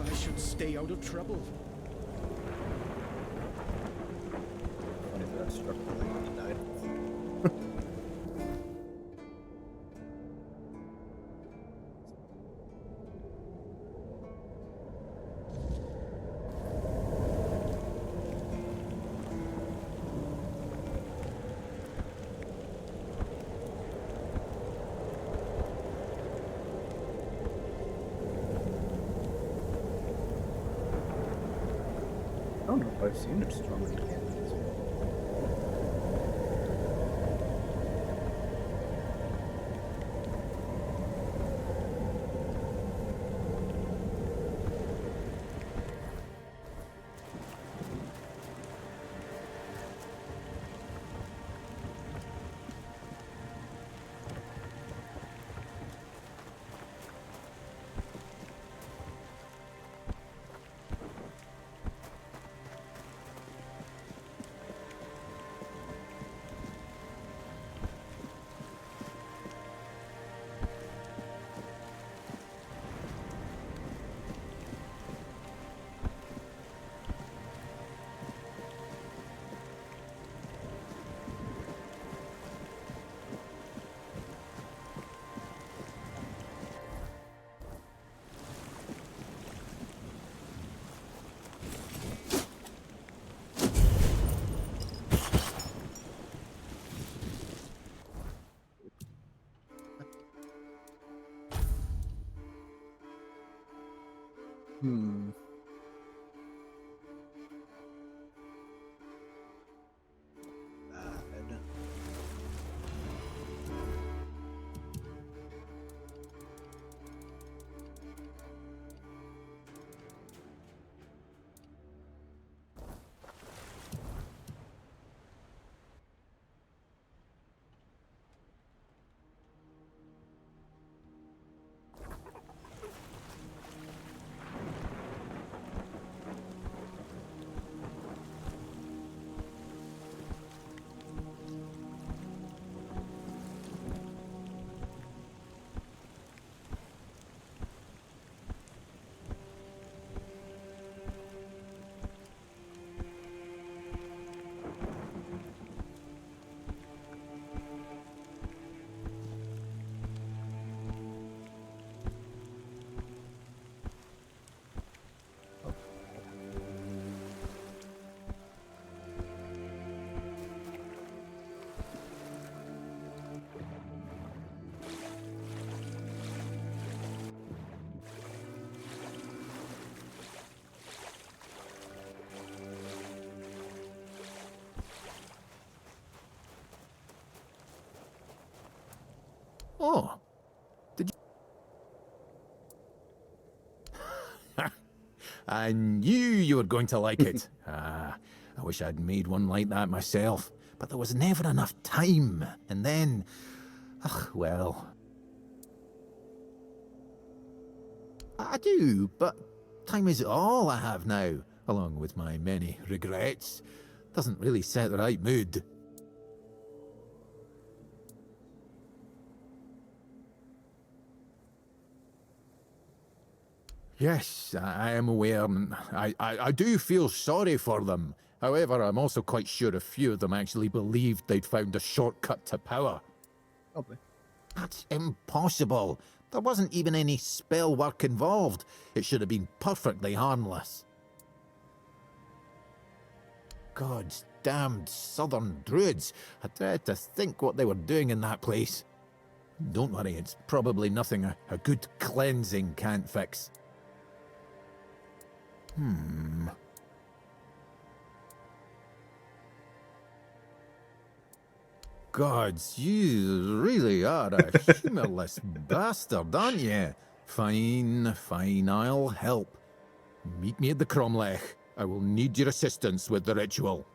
I should stay out of trouble. funny that I struck the thing and died. I don't know if I've seen it strong in cannons. Hmm. Bad. Oh, did you? I knew you were going to like it. I wish I'd made one like that myself, but there was never enough time. And then, well. I do, but time is all I have now, along with my many regrets. Doesn't really set the right mood. Yes, I am aware. I do feel sorry for them. However, I'm also quite sure a few of them actually believed they'd found a shortcut to power. Probably. That's impossible. There wasn't even any spell work involved. It should have been perfectly harmless. God's damned southern druids. I dread to think what they were doing in that place. Don't worry, it's probably nothing a good cleansing can't fix. Gods, you really are a humorless bastard, aren't you? Fine, fine, I'll help. Meet me at the Cromlech. I will need your assistance with the ritual.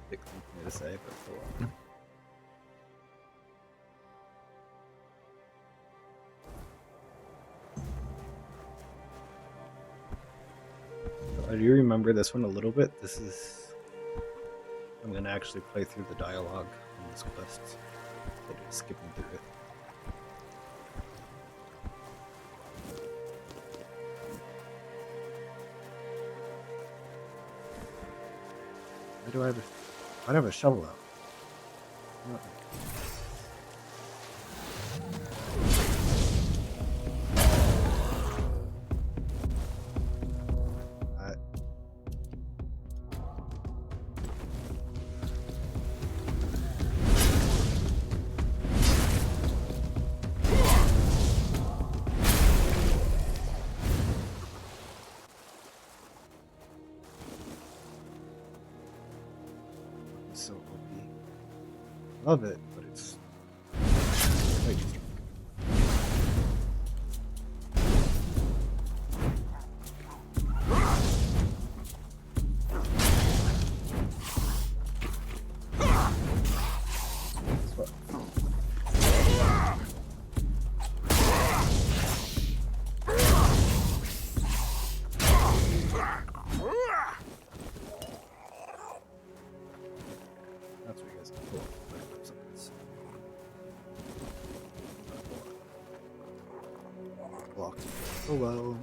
Big thing for me to say, but go on. I do remember this one a little bit. I'm gonna actually play through the dialogue on this quest. Instead of skipping through it. Why do I have a shovel out? What? So OP. Love it, but it's way too strong. That's what. That's what you guys can pull. Blocked. Oh well.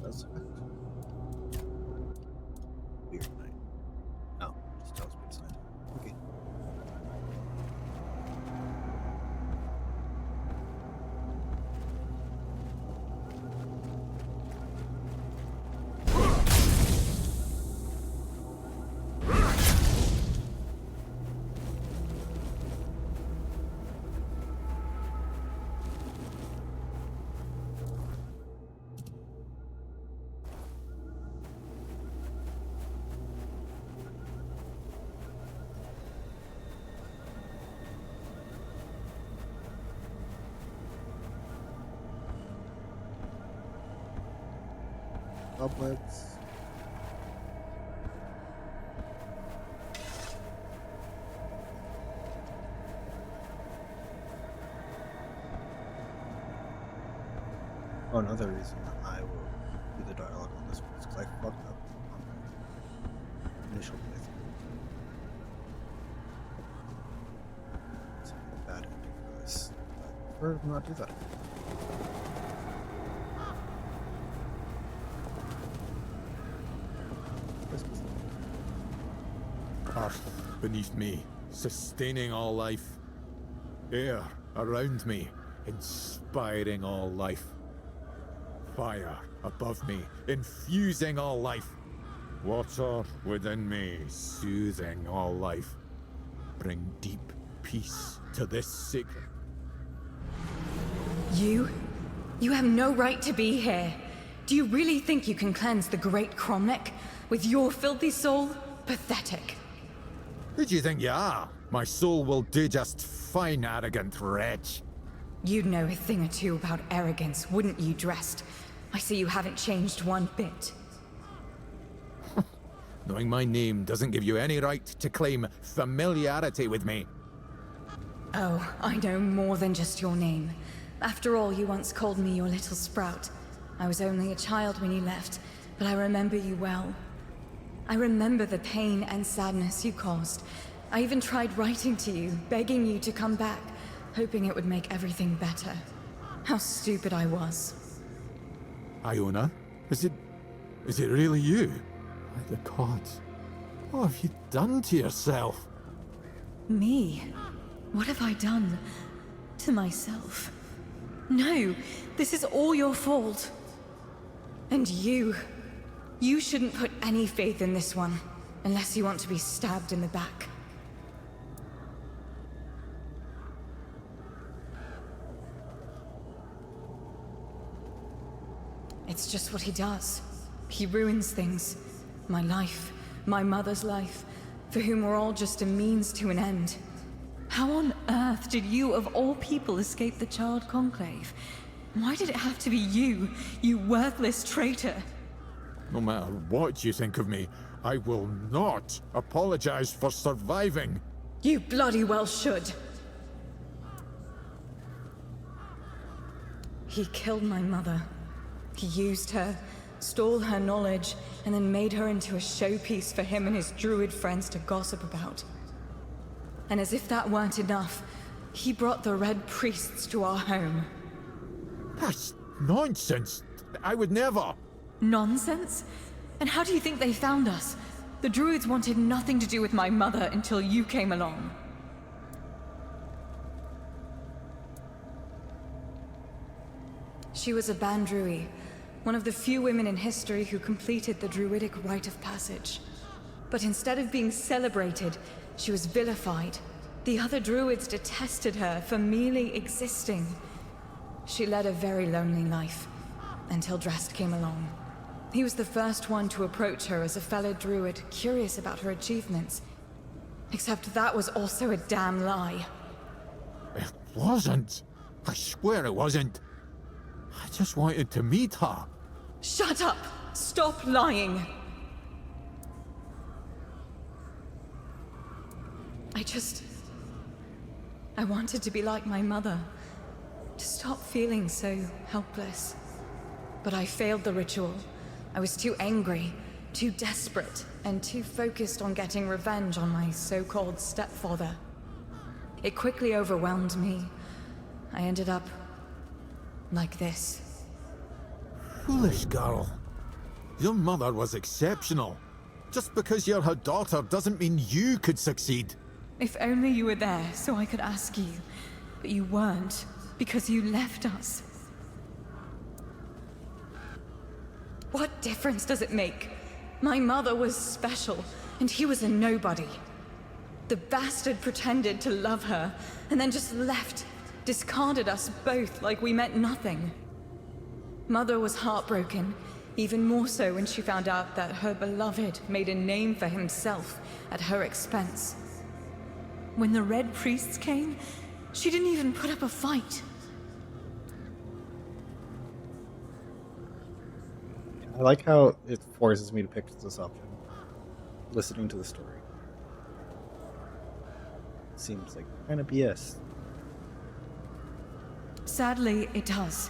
That's it. Weird night. Oh, just tells me it's night. Okay. Goblets. Oh, another reason I will do the dialogue on this one is because I fucked up on my initial playthrough. It's a bad ending for this. I prefer to not do that. Earth beneath me, sustaining all life. Air around me, inspiring all life. Fire above me, infusing all life. Water within me, soothing all life. Bring deep peace to this secret. You have no right to be here. Do you really think you can cleanse the great Cromlech with your filthy soul? Pathetic. Who do you think you are? My soul will do just fine, arrogant wretch. You'd know a thing or two about arrogance, wouldn't you, Dressed? I see you haven't changed one bit. Knowing my name doesn't give you any right to claim familiarity with me. Oh, I know more than just your name. After all, you once called me your little sprout. I was only a child when you left, but I remember you well. I remember the pain and sadness you caused. I even tried writing to you, begging you to come back, hoping it would make everything better. How stupid I was. Iona? Is it really you? By the gods. What have you done to yourself? Me? What have I done to myself? No, this is all your fault. And you shouldn't put any faith in this one, unless you want to be stabbed in the back. It's just what he does. He ruins things. My life, my mother's life, for whom we're all just a means to an end. How on earth did you, of all people, escape the Child Conclave? Why did it have to be you, you worthless traitor? No matter what you think of me, I will not apologize for surviving. You bloody well should. He killed my mother. He used her, stole her knowledge, and then made her into a showpiece for him and his druid friends to gossip about. And as if that weren't enough, he brought the Red Priests to our home. That's nonsense. I would never. Nonsense? And how do you think they found us? The druids wanted nothing to do with my mother until you came along. She was a Bandrui, one of the few women in history who completed the druidic rite of passage. But instead of being celebrated, she was vilified. The other druids detested her for merely existing. She led a very lonely life, until Drast came along. He was the first one to approach her as a fellow druid, curious about her achievements. Except that was also a damn lie. It wasn't. I swear it wasn't. I just wanted to meet her. Shut up! Stop lying! I wanted to be like my mother. To stop feeling so helpless. But I failed the ritual. I was too angry, too desperate, and too focused on getting revenge on my so-called stepfather. It quickly overwhelmed me. I ended up like this. Foolish girl. Your mother was exceptional. Just because you're her daughter doesn't mean you could succeed. If only you were there so I could ask you. But you weren't, because you left us. What difference does it make? My mother was special, and he was a nobody. The bastard pretended to love her, and then just left, discarded us both like we meant nothing. Mother was heartbroken, even more so when she found out that her beloved made a name for himself at her expense. When the Red Priests came, she didn't even put up a fight. I like how it forces me to pick this option, listening to the story. Seems like kind of BS. Sadly, it does.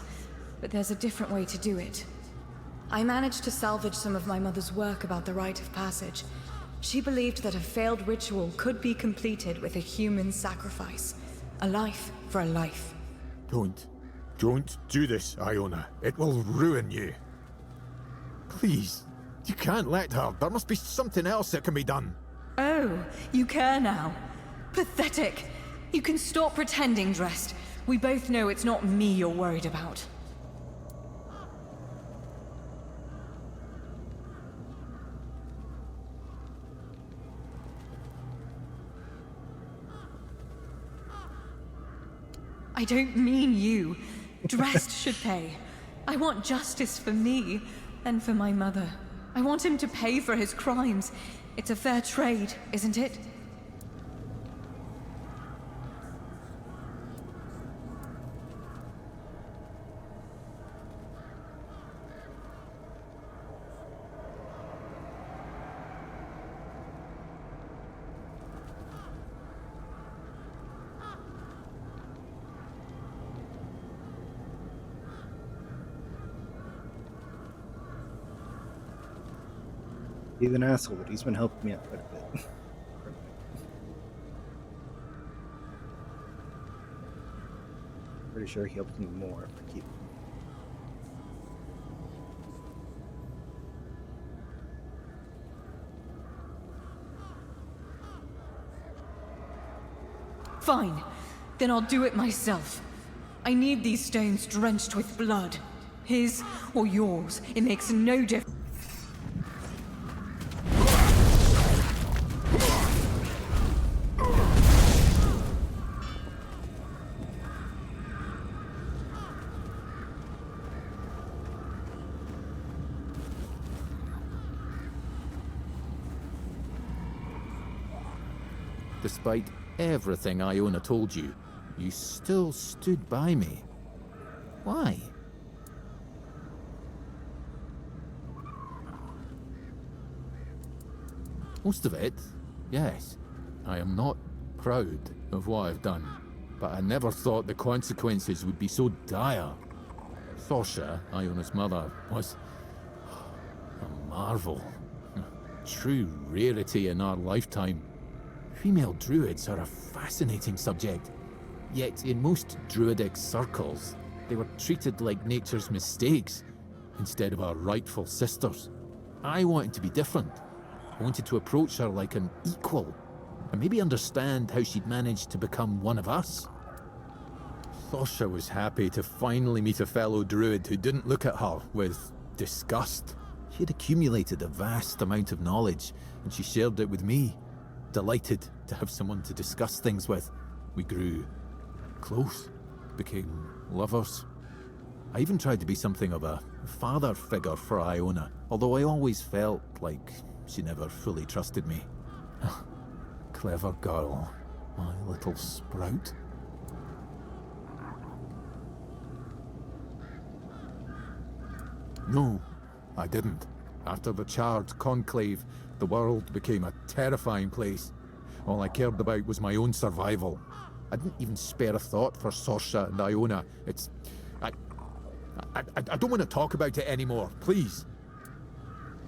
but there's a different way to do it. I managed to salvage some of my mother's work about the rite of passage. She believed that a failed ritual could be completed with a human sacrifice. A life for a life. Don't do this, Iona. It will ruin you. Please, you can't let her. There must be something else that can be done. Oh, you care now? Pathetic. You can stop pretending, Drest. We both know it's not me you're worried about. I don't mean you. Drest should pay. I want justice for me, and for my mother. I want him to pay for his crimes. It's a fair trade, isn't it? He's an asshole, but he's been helping me out quite a bit. Pretty sure he helps me more if I keep him. Fine. Then I'll do it myself. I need these stones drenched with blood. His or yours, it makes no difference. Despite everything Iona told you, you still stood by me. Why? Most of it, yes. I am not proud of what I've done, but I never thought the consequences would be so dire. Thorsha, Iona's mother, was a marvel. A true rarity in our lifetime. Female druids are a fascinating subject. Yet in most druidic circles, they were treated like nature's mistakes instead of our rightful sisters. I wanted to be different. I wanted to approach her like an equal, and maybe understand how she'd managed to become one of us. Thorsha was happy to finally meet a fellow druid who didn't look at her with disgust. She had accumulated a vast amount of knowledge, and she shared it with me. Delighted to have someone to discuss things with. We grew close, became lovers. I even tried to be something of a father figure for Iona, although I always felt like she never fully trusted me. Clever girl, my little sprout. No, I didn't. After the charred conclave, the world became a terrifying place. All I cared about was my own survival. I didn't even spare a thought for Thorsha and Iona. I don't want to talk about it anymore, please.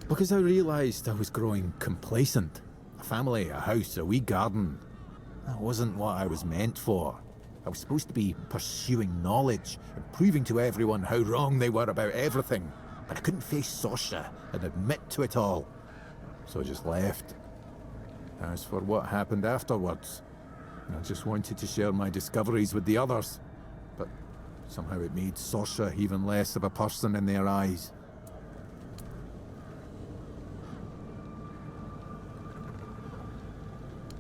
Because I realized I was growing complacent. A family, a house, a wee garden. That wasn't what I was meant for. I was supposed to be pursuing knowledge and proving to everyone how wrong they were about everything. But I couldn't face Thorsha and admit to it all. So I just left. As for what happened afterwards, I just wanted to share my discoveries with the others. But somehow it made Thorsha even less of a person in their eyes.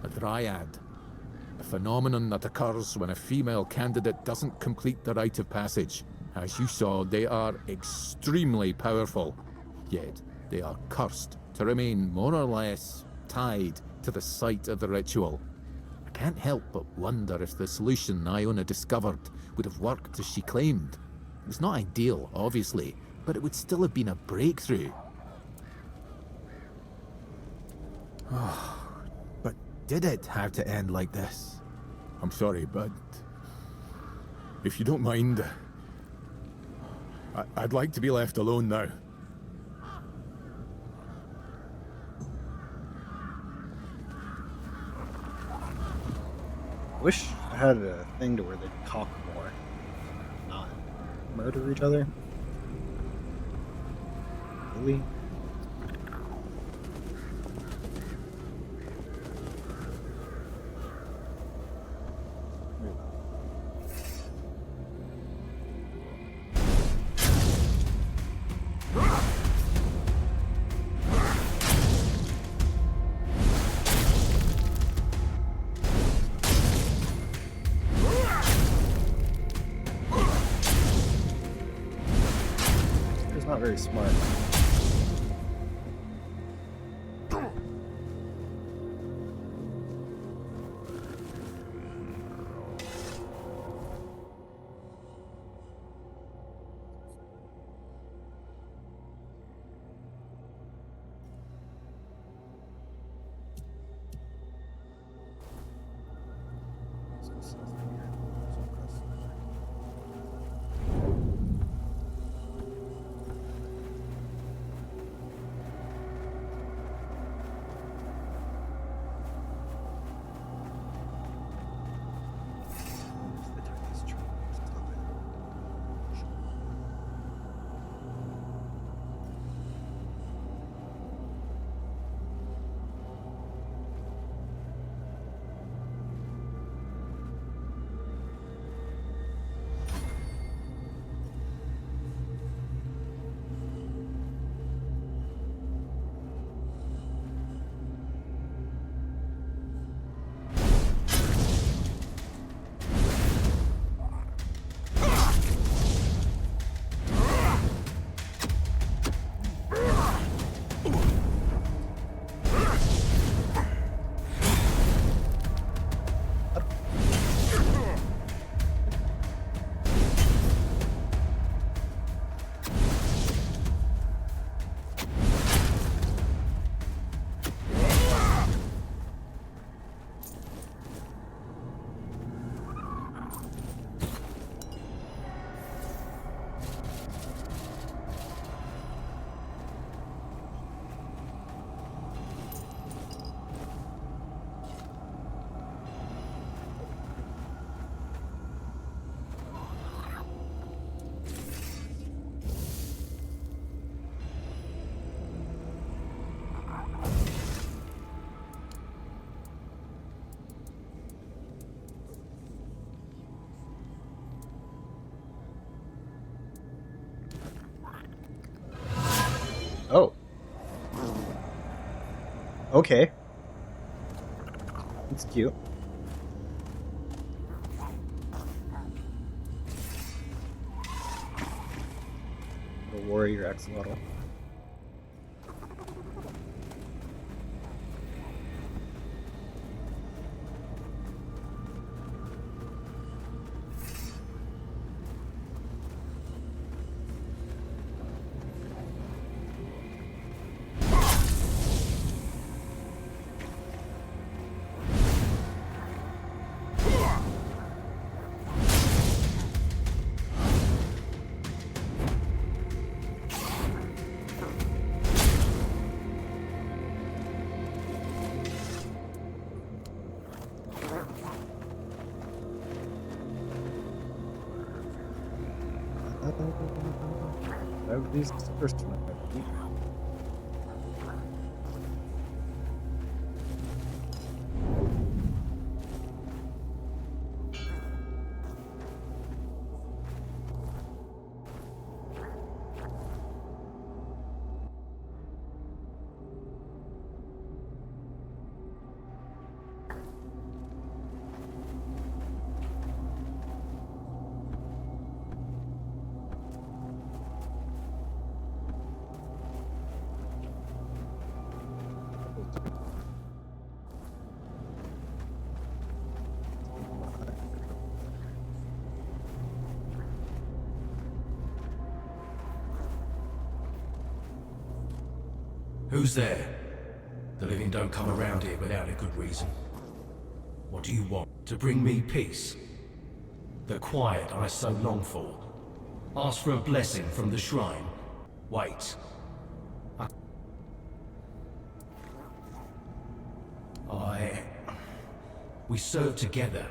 A dryad. A phenomenon that occurs when a female candidate doesn't complete the rite of passage. As you saw, they are extremely powerful. Yet, they are cursed to remain more or less tied to the site of the ritual. I can't help but wonder if the solution Iona discovered would have worked as she claimed. It was not ideal, obviously, but it would still have been a breakthrough. But did it have to end like this? I'm sorry, but if you don't mind, I'd like to be left alone now. I wish I had a thing to where they'd talk more, not murder each other. Really? It's not very smart. Oh. Okay. It's cute. The warrior axolotl. These is the first one. Who's there? The living don't come around here without a good reason. What do you want? To bring me peace? The quiet I so long for? Ask for a blessing from the shrine. Wait. We served together.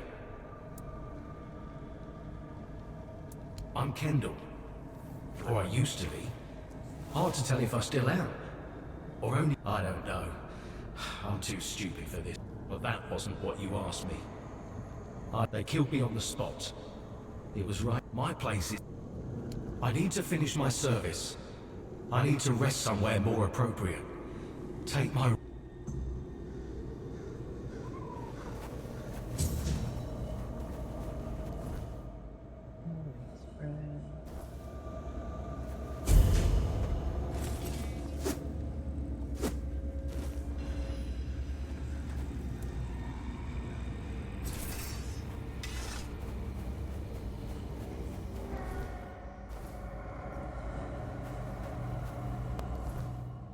I'm Kendall. Or I used to be. Hard to tell if I still am. Or only... I don't know. I'm too stupid for this. But that wasn't what you asked me. They killed me on the spot. It was right. My place is... I need to finish my service. I need to rest somewhere more appropriate. Take my...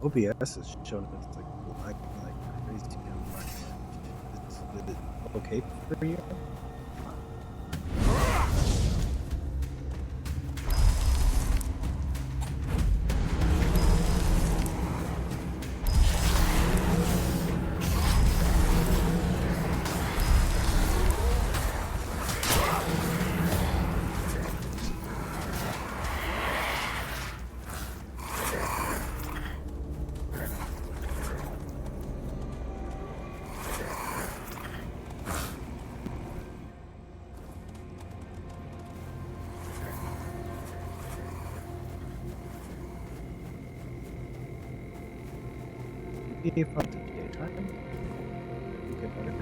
OBS is showing it's like lagging like crazy. Is it okay for you? If I did daytime, you get better.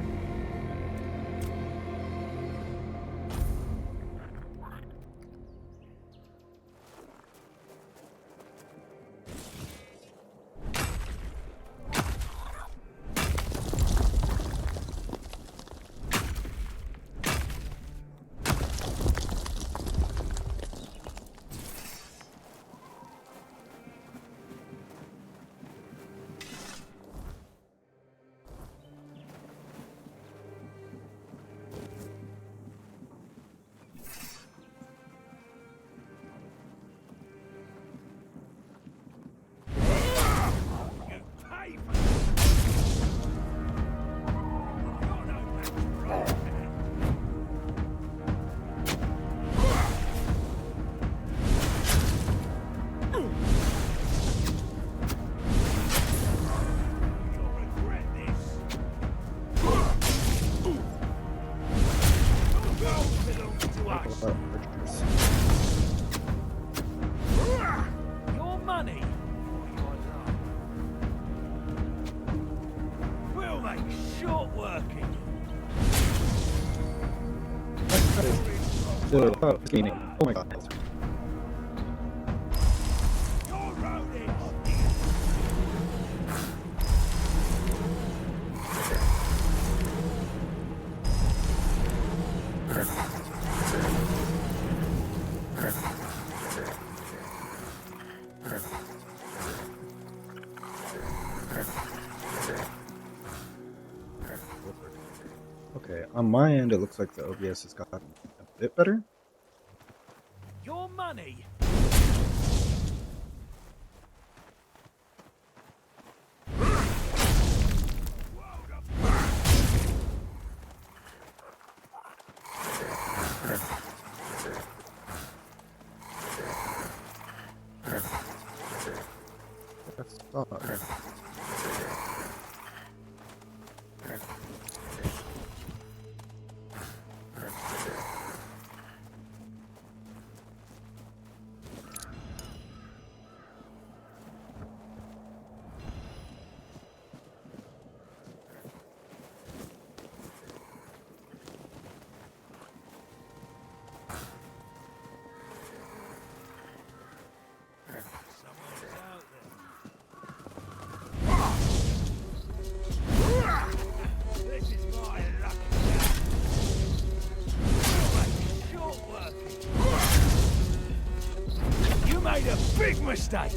Your money. We'll make short working. Oh my god. Your road is. Okay, on my end, it looks like the OBS has gotten a bit better. Your money. Let's stop. This is my lucky day. We'll make short working. You made a big mistake.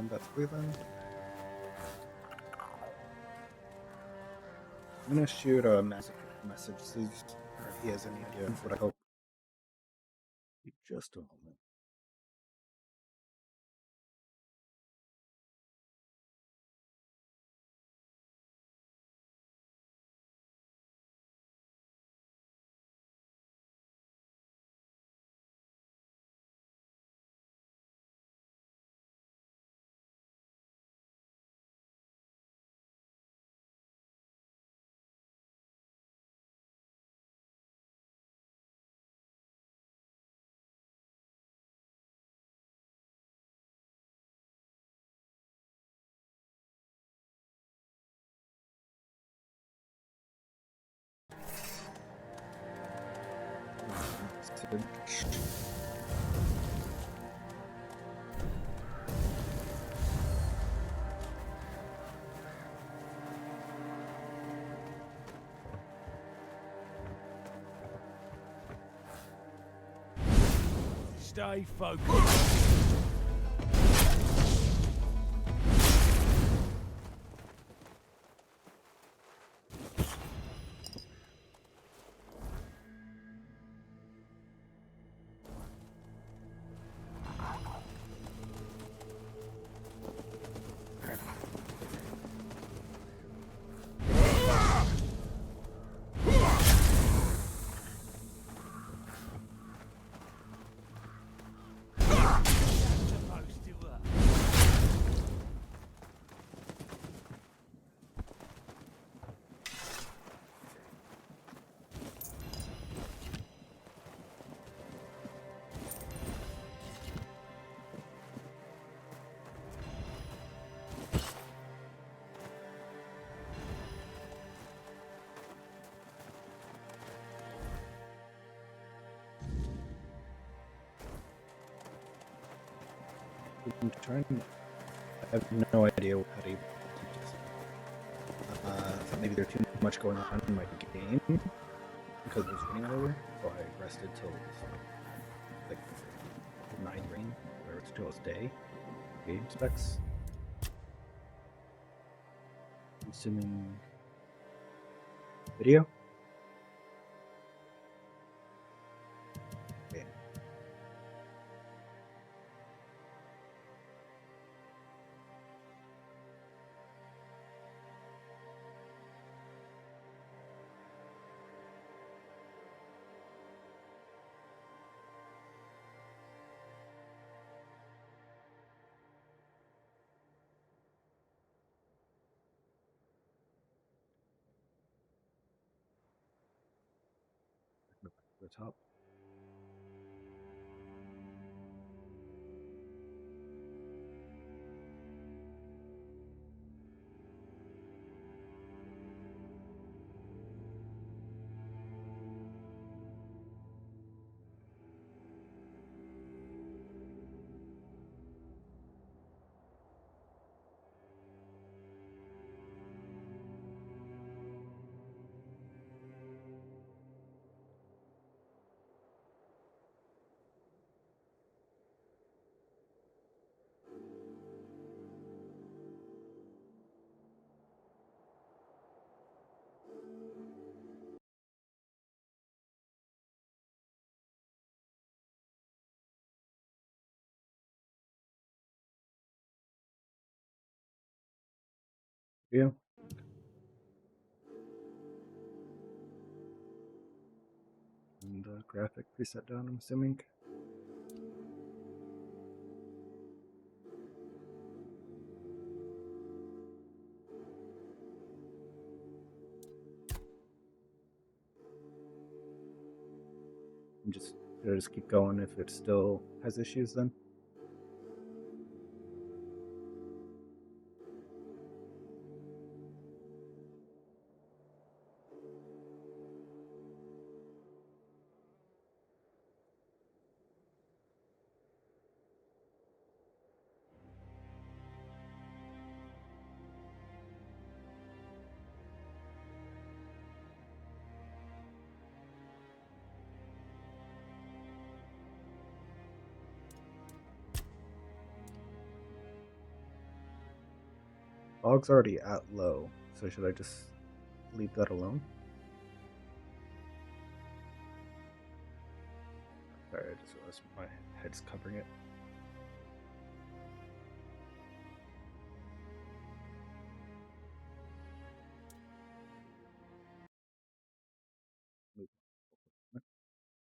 combat through them. I'm gonna shoot a message see if he has any idea of what I hope. Just a moment. Stay focused. I'm trying. I have no idea how to do this. Maybe there's too much going on in my game because it was raining earlier, so I rested till it was like 9 rain, where it's still day. Game specs. I'm assuming video. Okay. Go back to the top. Yeah. And the graphic preset down, I'm assuming. And just keep going if it still has issues then. fog's already at low, so should I just leave that alone? Sorry, I just realized my head's covering it.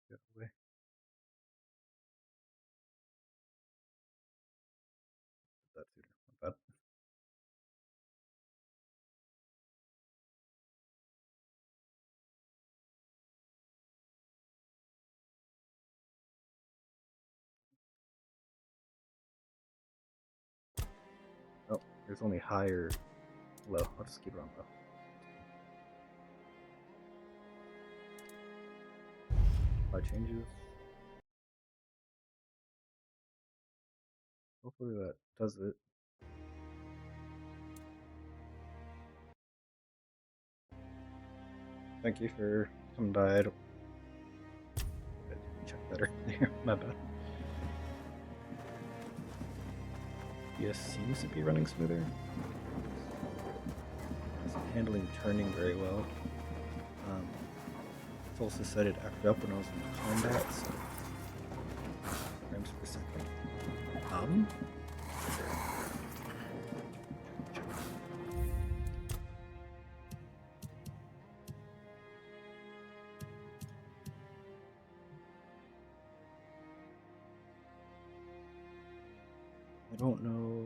Get away. That's sooner. My bad. Oh, there's only higher, low. I'll just keep it on low. Apply changes. Hopefully that does it. Thank you for coming by. I didn't check that earlier. My bad. Yes, seems to be running smoother. It's handling turning very well. It's also set it acted up when I was in combat, so frames per second. I don't know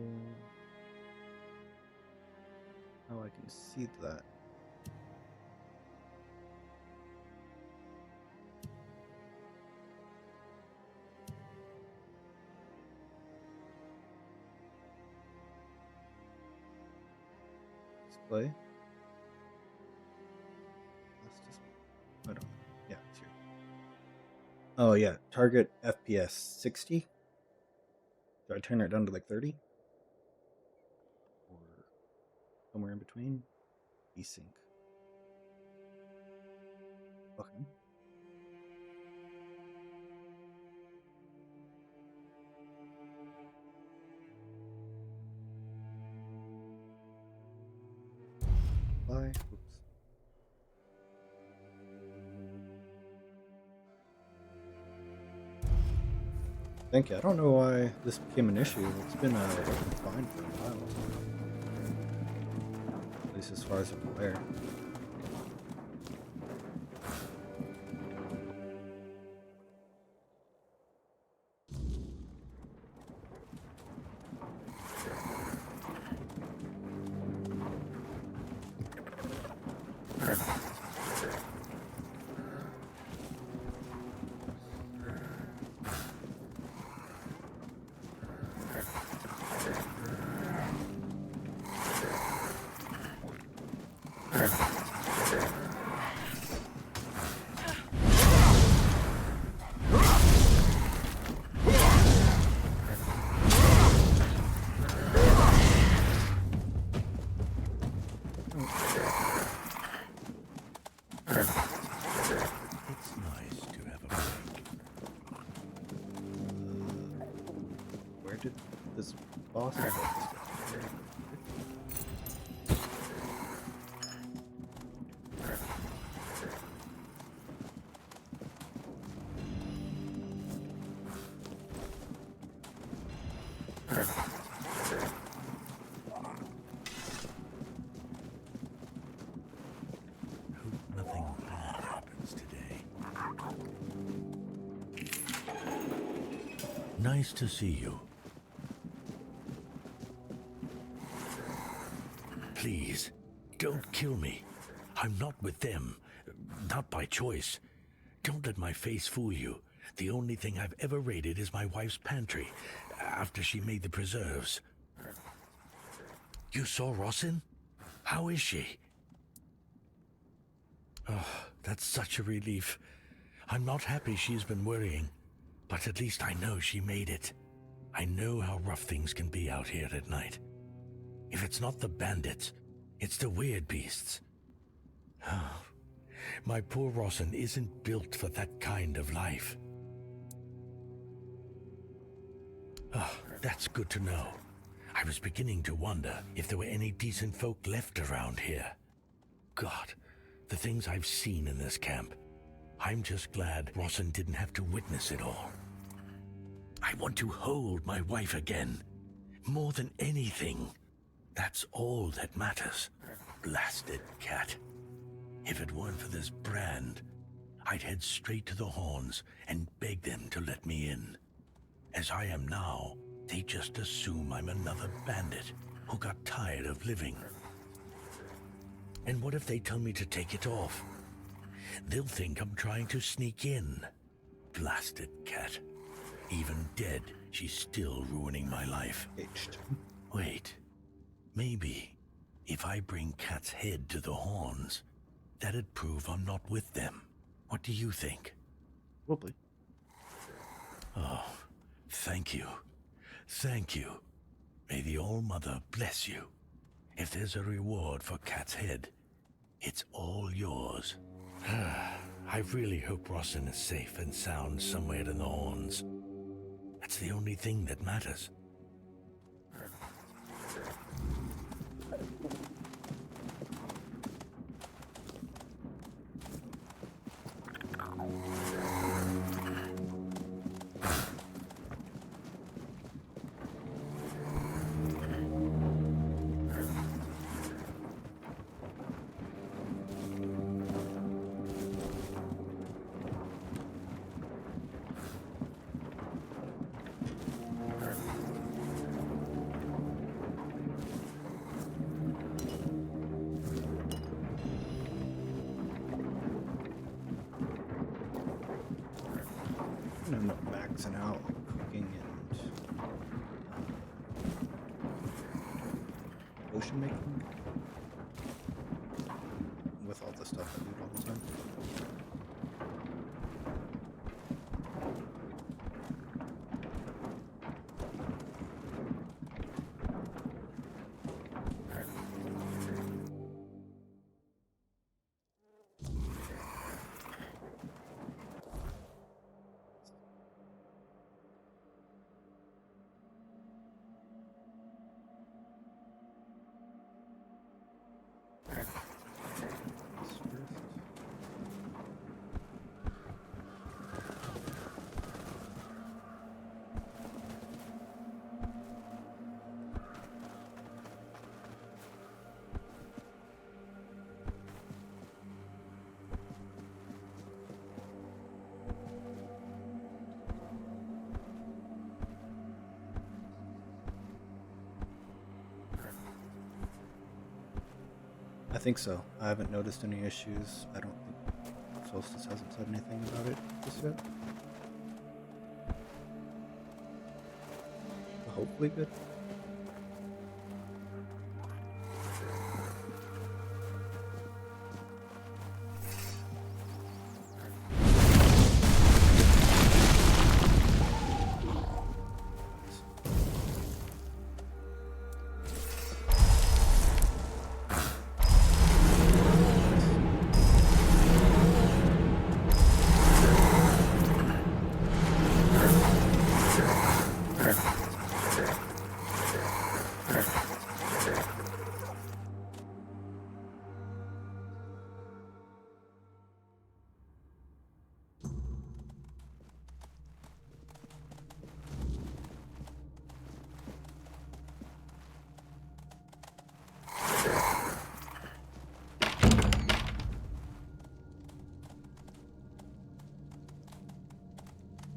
how I can see that. Display. Let's just. I don't know. Yeah, it's here. Oh yeah, target FPS 60. Do I turn it down to like 30? Or somewhere in between? Desync. Okay. Bye. Oops. Thank you. I don't know why this became an issue. It's been working fine for a while. At least as far as I'm aware. Where did this boss go? Nothing bad happens today. Nice to see you. Please, don't kill me. I'm not with them. Not by choice. Don't let my face fool you. The only thing I've ever raided is my wife's pantry, after she made the preserves. You saw Rossin? How is she? Oh, that's such a relief. I'm not happy she's been worrying, but at least I know she made it. I know how rough things can be out here at night. If it's not the bandits, it's the weird beasts. Oh, my poor Rossin isn't built for that kind of life. Oh, that's good to know. I was beginning to wonder if there were any decent folk left around here. God, the things I've seen in this camp. I'm just glad Rossin didn't have to witness it all. I want to hold my wife again. More than anything. That's all that matters. Blasted cat. If it weren't for this brand, I'd head straight to the Horns and beg them to let me in. As I am now, they just assume I'm another bandit who got tired of living. And what if they tell me to take it off? They'll think I'm trying to sneak in. Blasted cat. Even dead, she's still ruining my life. Wait, maybe if I bring Cat's head to the Horns, that'd prove I'm not with them. What do you think? Probably. Oh, thank you. Thank you. May the All-Mother bless you. If there's a reward for Cat's head, it's all yours. I really hope Rossin is safe and sound somewhere in the Horns. That's the only thing that matters. I'm not maxing out cooking and potion making with all the stuff I do all the time. I think so. I haven't noticed any issues. I don't think Solstice hasn't said anything about it just yet. But hopefully good.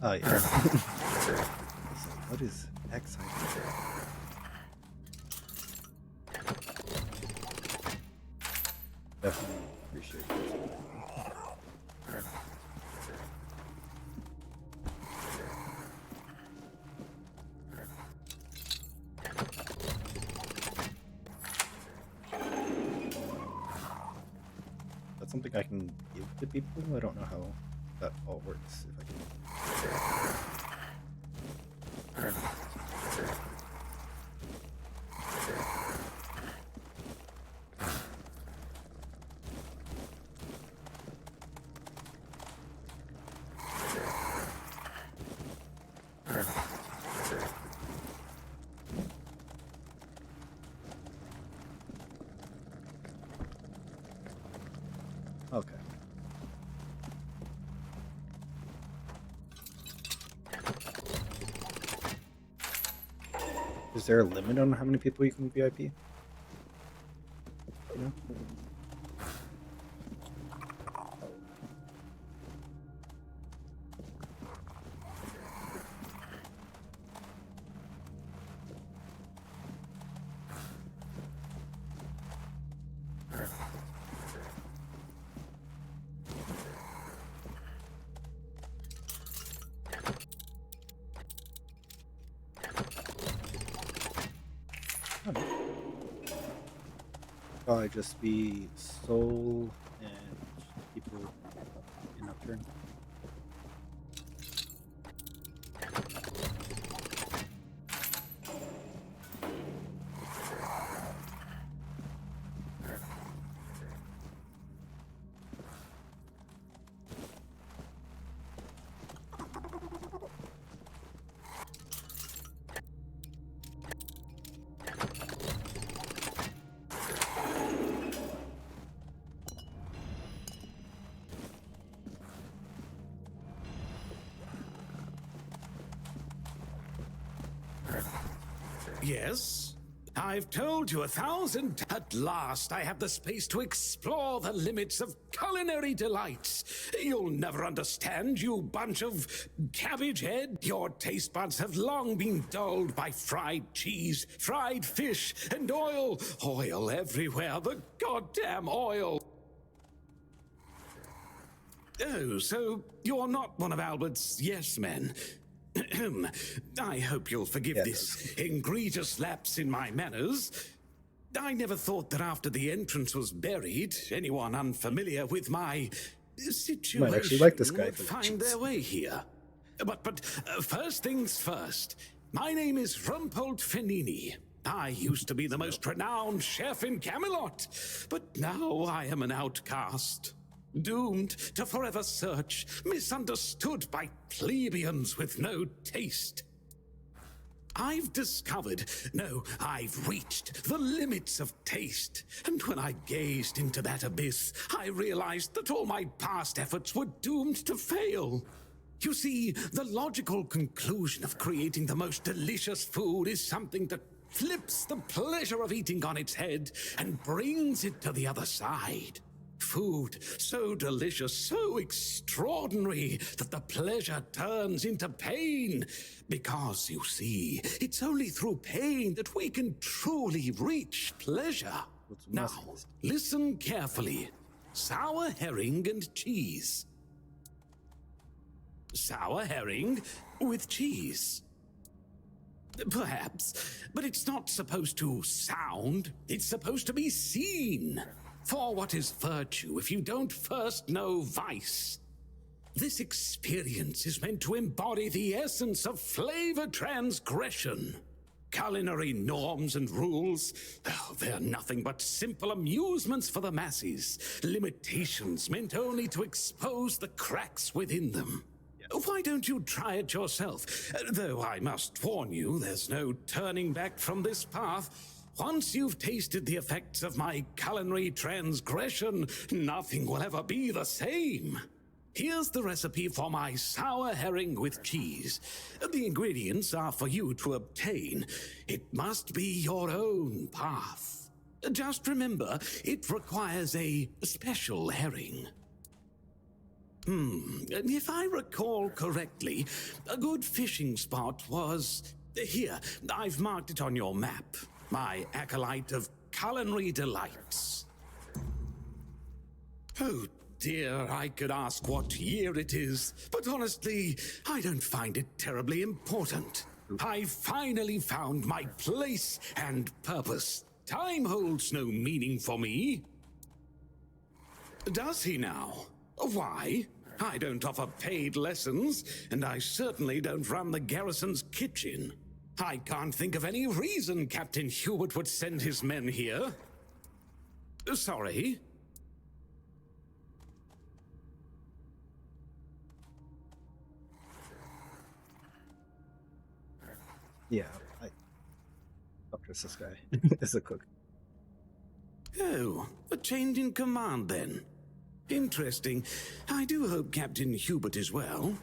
Oh yeah. What is X? Definitely appreciate it. That's something I can give to people. I don't know how that all works. If I can. Is there a limit on how many people you can VIP? You know? Probably just be soul and people in Nocturne. Yes? I've told you 1,000. At last, I have the space to explore the limits of culinary delights. You'll never understand, you bunch of cabbage head. Your taste buds have long been dulled by fried cheese, fried fish, and oil. Oil everywhere, the goddamn oil. Oh, so you're not one of Albert's yes men. I hope you'll forgive this egregious lapse in my manners. I never thought that after the entrance was buried, anyone unfamiliar with my situation Might actually like this guy would for the find their way here. But first things first. My name is Rumpold Fenini. I used to be the most renowned chef in Camelot, but now I am an outcast. Doomed to forever search, misunderstood by plebeians with no taste. I've discovered, no, I've reached the limits of taste. And when I gazed into that abyss, I realized that all my past efforts were doomed to fail. You see, the logical conclusion of creating the most delicious food is something that flips the pleasure of eating on its head and brings it to the other side. Food so delicious, so extraordinary, that the pleasure turns into pain. Because, you see, it's only through pain that we can truly reach pleasure. Now, listen carefully. Sour herring and cheese. Sour herring with cheese. Perhaps, but it's not supposed to sound, it's supposed to be seen. For what is virtue if you don't first know vice? This experience is meant to embody the essence of flavor transgression. Culinary norms and rules, they're nothing but simple amusements for the masses. Limitations meant only to expose the cracks within them. Why don't you try it yourself? Though I must warn you, there's no turning back from this path. Once you've tasted the effects of my culinary transgression, nothing will ever be the same. Here's the recipe for my sour herring with cheese. The ingredients are for you to obtain. It must be your own path. Just remember, it requires a special herring. If I recall correctly, a good fishing spot was... Here, I've marked it on your map. My acolyte of culinary delights. Oh dear, I could ask what year it is, but honestly, I don't find it terribly important. I finally found my place and purpose. Time holds no meaning for me. Does he now? Why? I don't offer paid lessons, and I certainly don't run the garrison's kitchen. I can't think of any reason Captain Hubert would send his men here. Sorry? Yeah, I'll trust this guy as a cook. Oh, a change in command then. Interesting. I do hope Captain Hubert is well.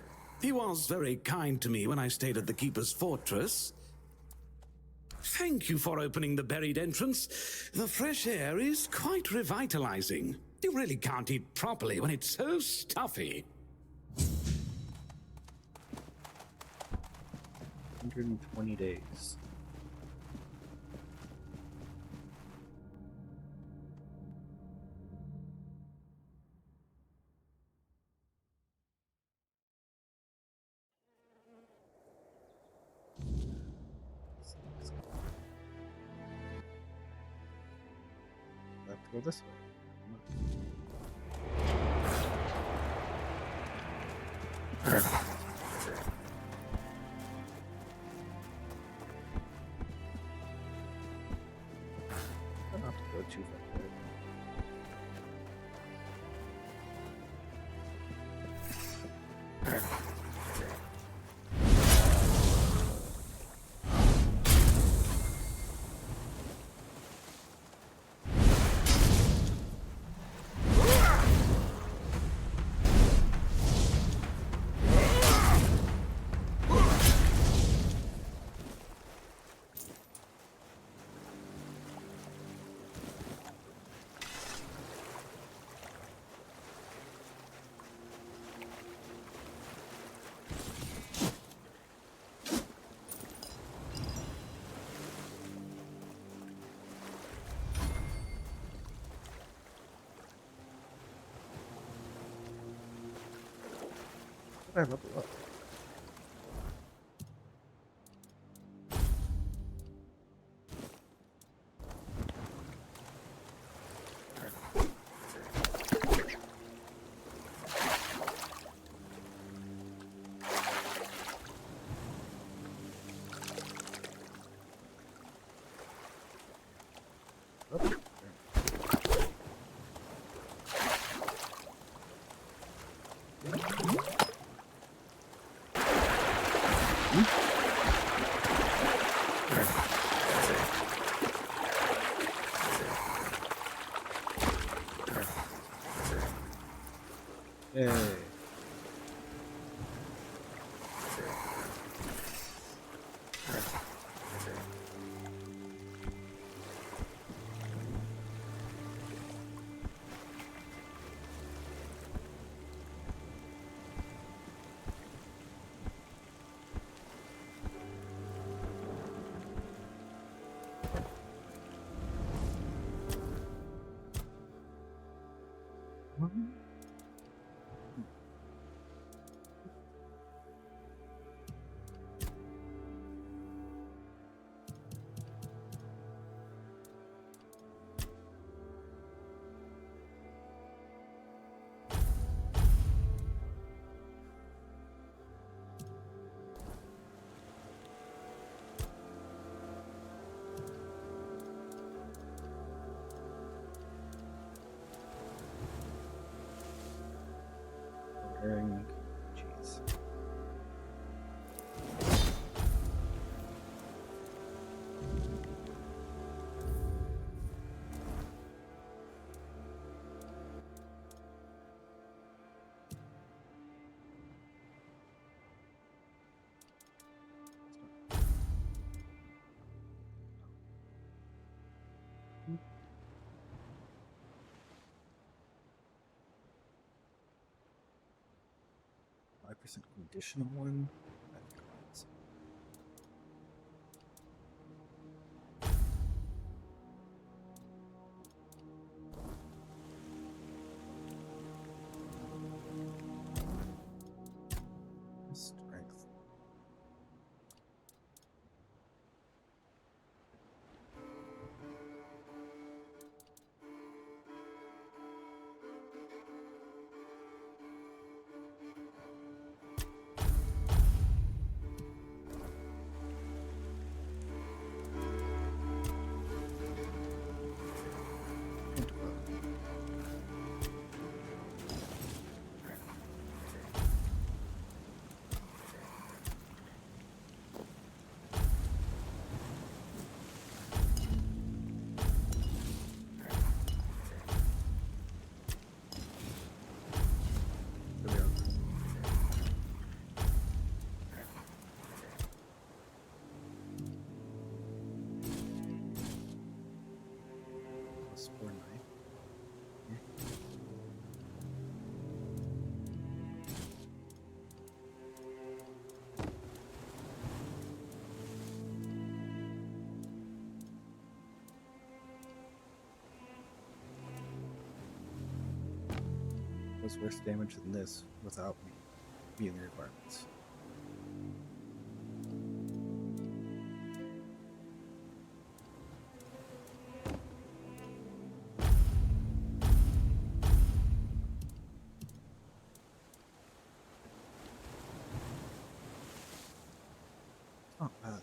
He was very kind to me when I stayed at the Keeper's Fortress. Thank you for opening the buried entrance. The fresh air is quite revitalizing. You really can't eat properly when it's so stuffy. 120 days. I have to go this way. I don't have to go too far. I level up. Yay. Jeez. % conditional one. Strength. was worse damage than this without me meeting the requirements. Not bad.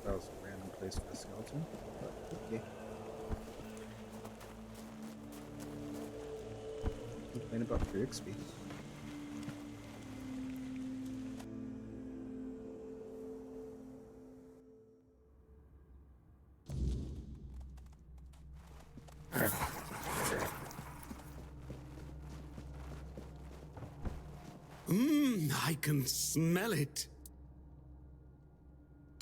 That was a random place for a skeleton, but okay. Complain about free XP. I can smell it.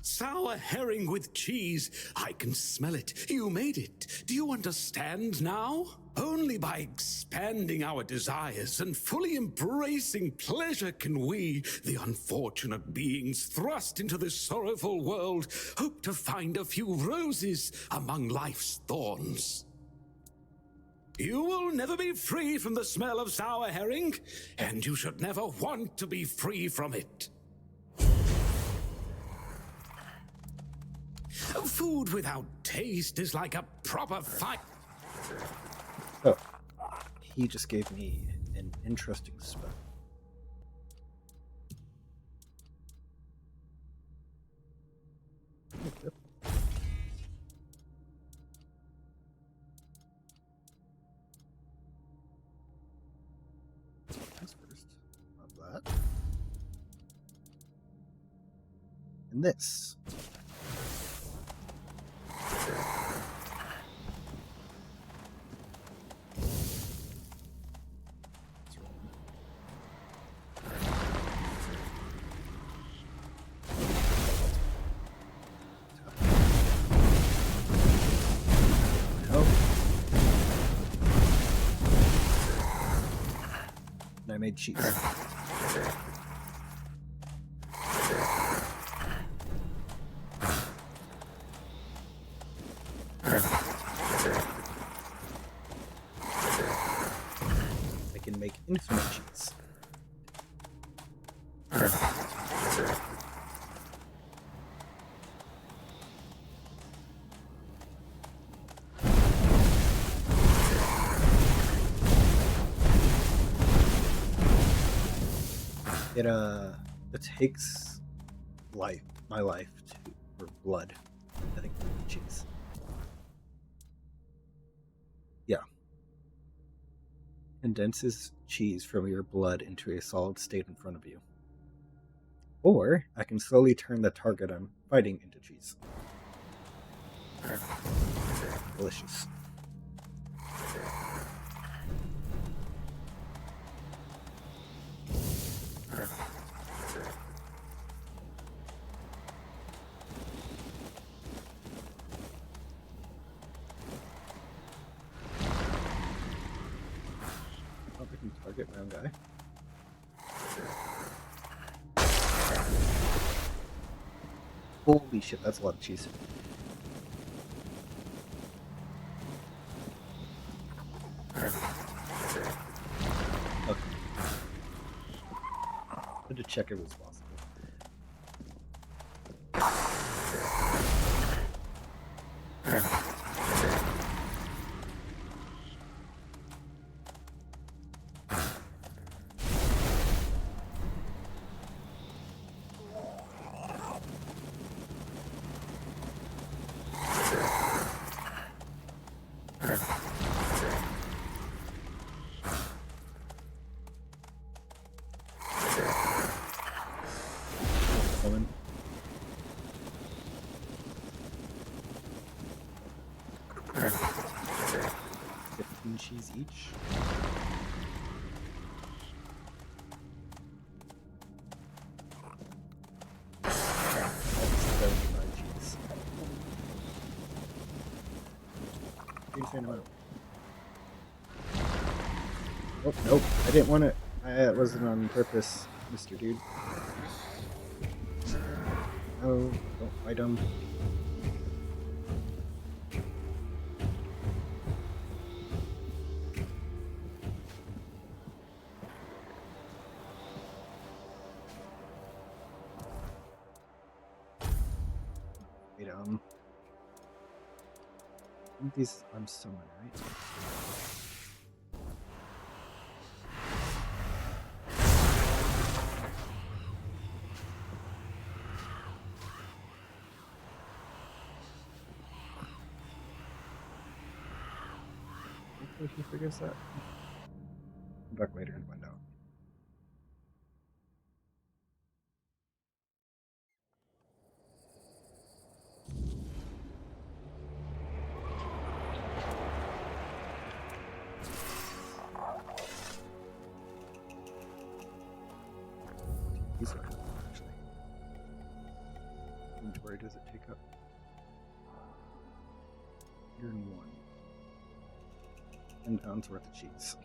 Sour herring with cheese. I can smell it. You made it. Do you understand now? Only by expanding our desires and fully embracing pleasure can we, the unfortunate beings thrust into this sorrowful world, hope to find a few roses among life's thorns. You will never be free from the smell of sour herring, and you should never want to be free from it. Food without taste is like a proper fight. Oh, he just gave me an interesting spell. Okay. Thanks first. Love that. And this. I made cheese. I can make infinite cheese. It takes my life or blood, I think, cheese. Yeah. Condenses cheese from your blood into a solid state in front of you. Or I can slowly turn the target I'm fighting into cheese. Delicious. Target my own guy. Holy shit, that's a lot of cheese. Okay. I had to check it was possible. 15 cheese each. That's 75 cheese. Insane amount. Oh, nope. I didn't want it. It wasn't on purpose, Mr. Dude. No, don't fight him. I think these I'm summon, right? Hopefully he figures that. Come back later and find out. These are actually. Inventory does it take up? 101. 10 pounds worth of cheese.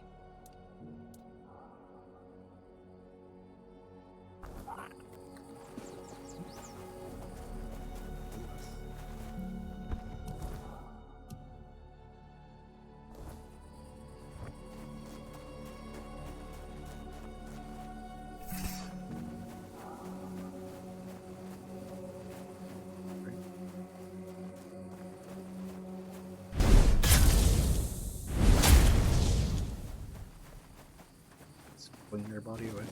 Clean their body away.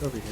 Over here.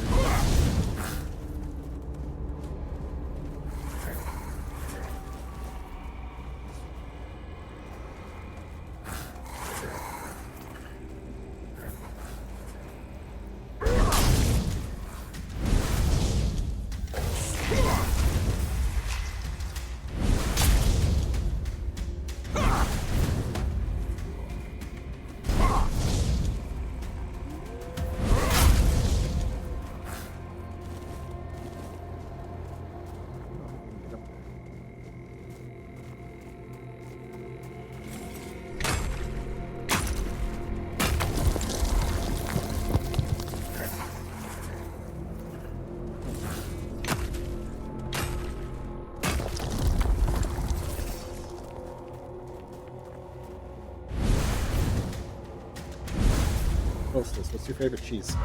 Hostess, what's your favorite cheese?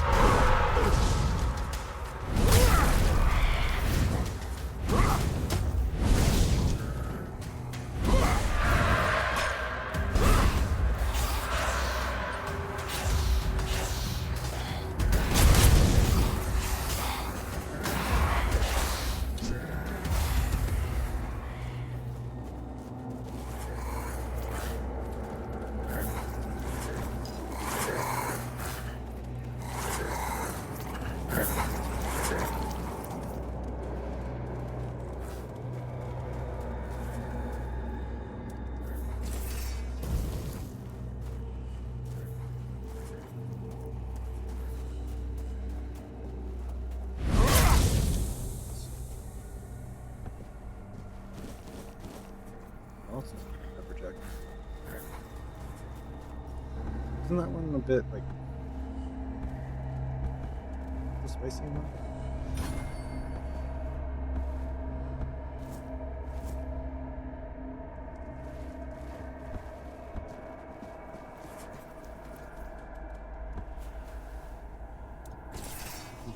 Pepperjack. Isn't that one a bit like the spicy enough?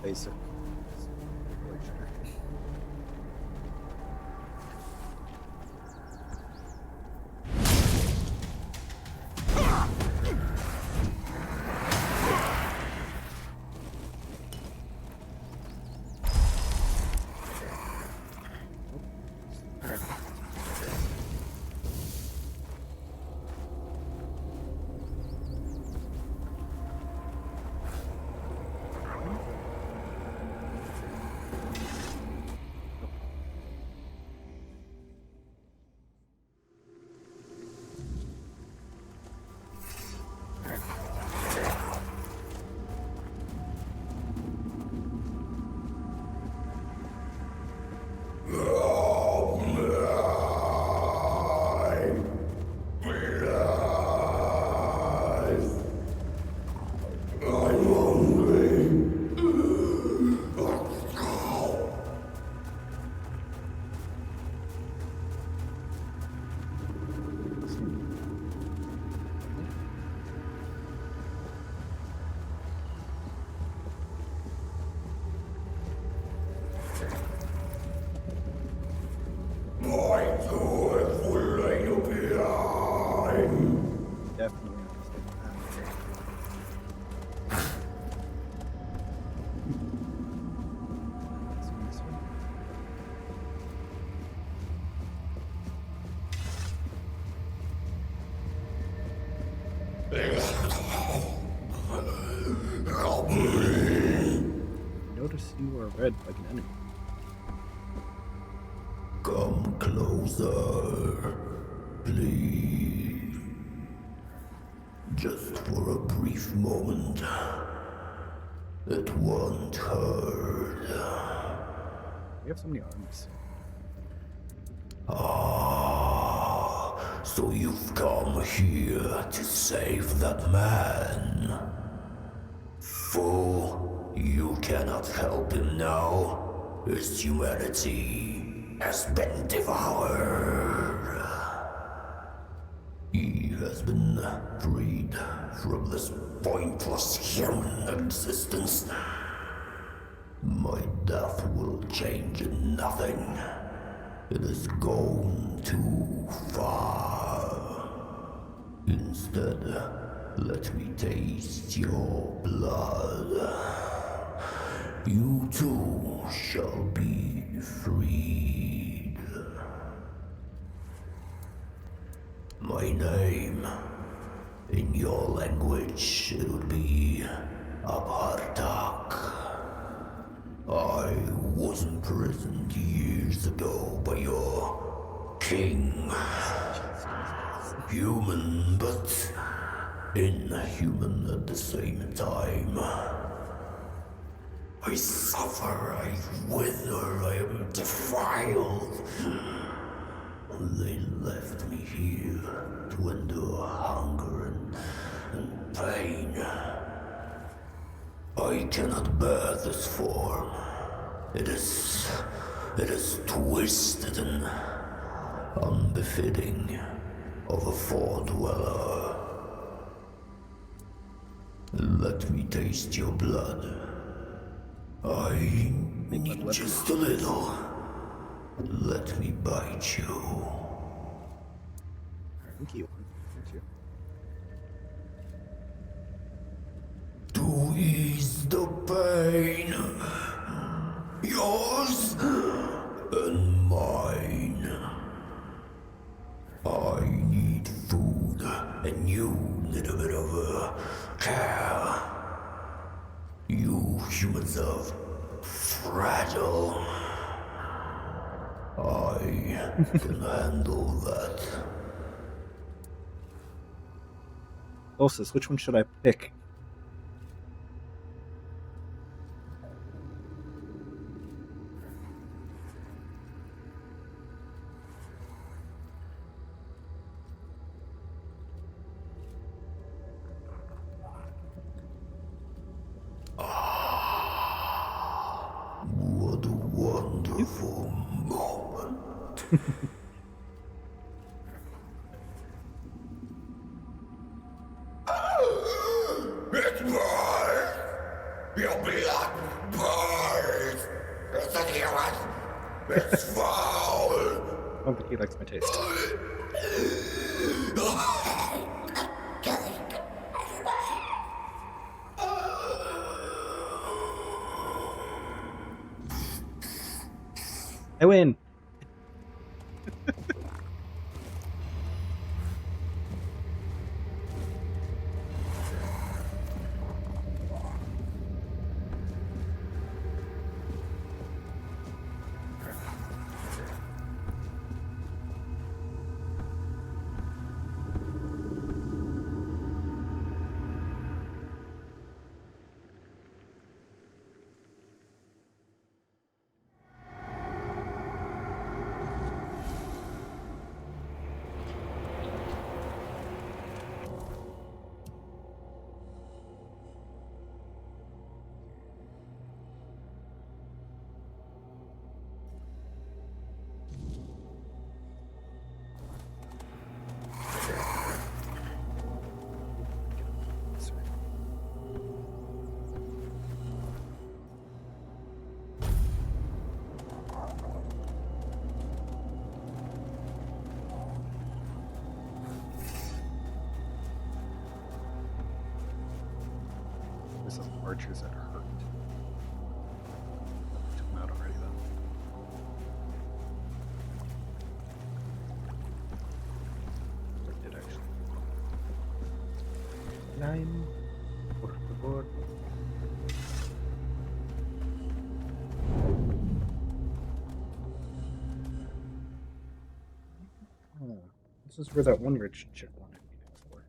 Basic. Like sugar. Definitely notice you are red like an enemy. Come closer, please. Just for a brief moment. It won't hurt. We have so many arms. Ah, so you've come here to save that man. Fool, you cannot help him now. His humanity has been devoured. He has been freed from this pointless human existence. My death will change nothing. It has gone too far. Instead, let me taste your blood. You too shall be freed. My name, in your language, it would be Abhartak. I was imprisoned years ago by your king. Human, but inhuman at the same time. I suffer, I wither, I am defiled. They left me here to endure hunger and pain. I cannot bear this form. It is twisted and unbefitting of a fort dweller. Let me taste your blood. I need just a little. Let me bite you. Thank you. Thank you. To ease the pain. Yours and mine. I need food, and you need a bit of care. You humans are fragile. I can handle that. Ulysses, which one should I pick? What a wonderful moment. It's mine! Your blood burns! It's a human! It's foul! I don't think he likes my taste. I win! This is archers that hurt. I took them out already, though. I did actually. 9. Por favor. Oh, this is where that one rich chick wanted me for.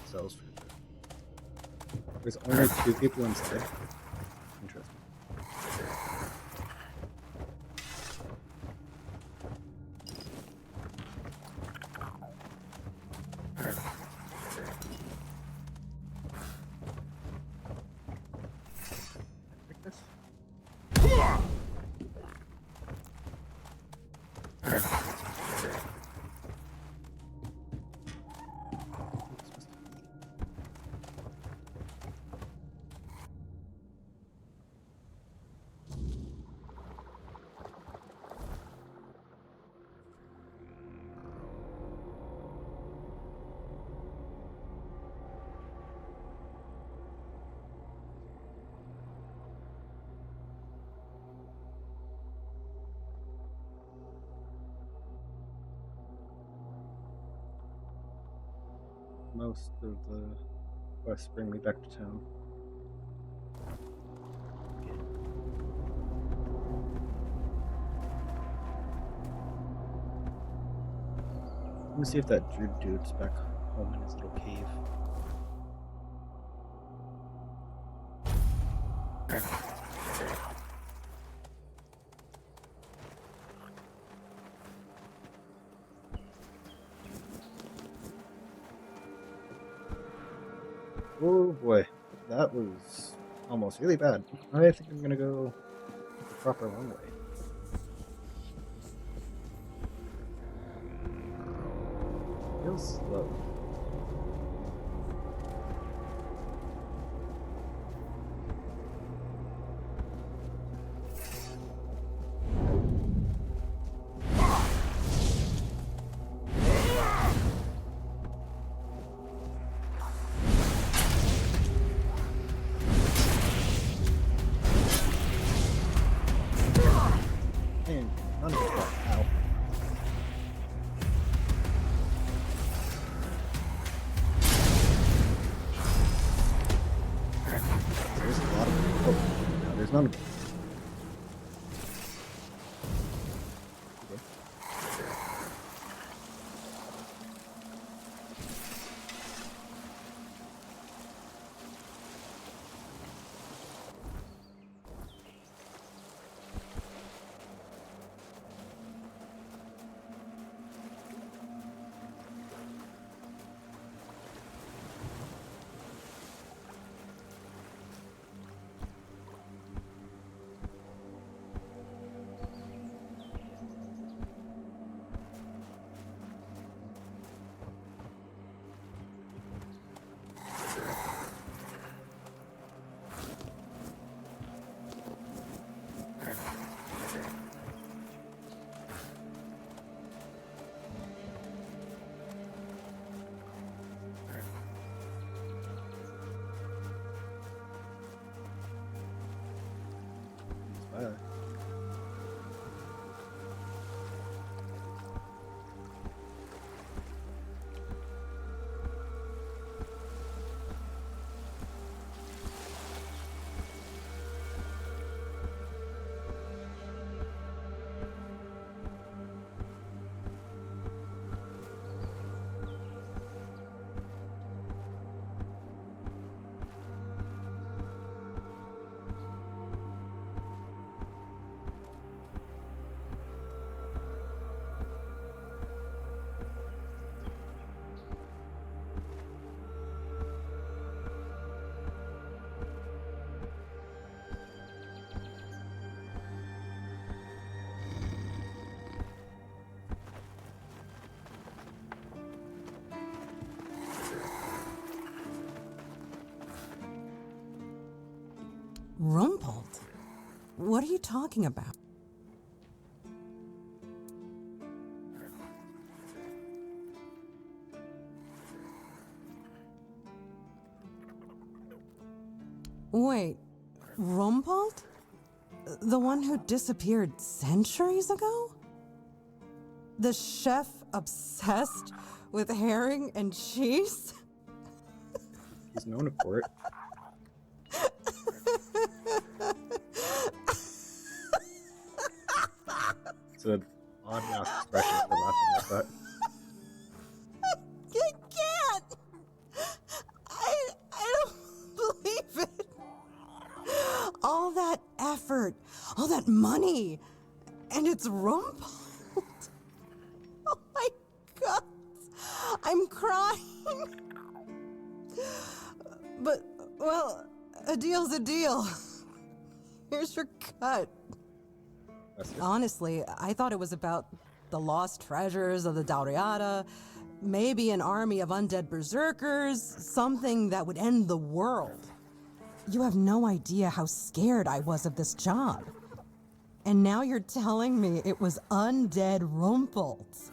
Sells for that. There's only 2 people inside. Interesting. Most of the quests bring me back to town. Let me see if that Druid dude's back home in his little cave. Oh boy, that was almost really bad. I think I'm gonna go the proper long way. Feels slow. Man, none of it's working. Ow. There's a lot of them. Oh, no, there's none of them. Okay. Rumpled? What are you talking about? Wait, Rumpled? The one who disappeared centuries ago? The chef obsessed with herring and cheese? He's known for it. It's an odd mouth expression for laughing like that. I can't! I don't believe it! All that effort, all that money, and it's Rumpled. Oh my god! I'm crying! But, well, a deal's a deal. Here's your cut. Honestly, I thought it was about the lost treasures of the Dauriata, maybe an army of undead berserkers, something that would end the world. You have no idea how scared I was of this job. And now you're telling me it was undead Rumpels.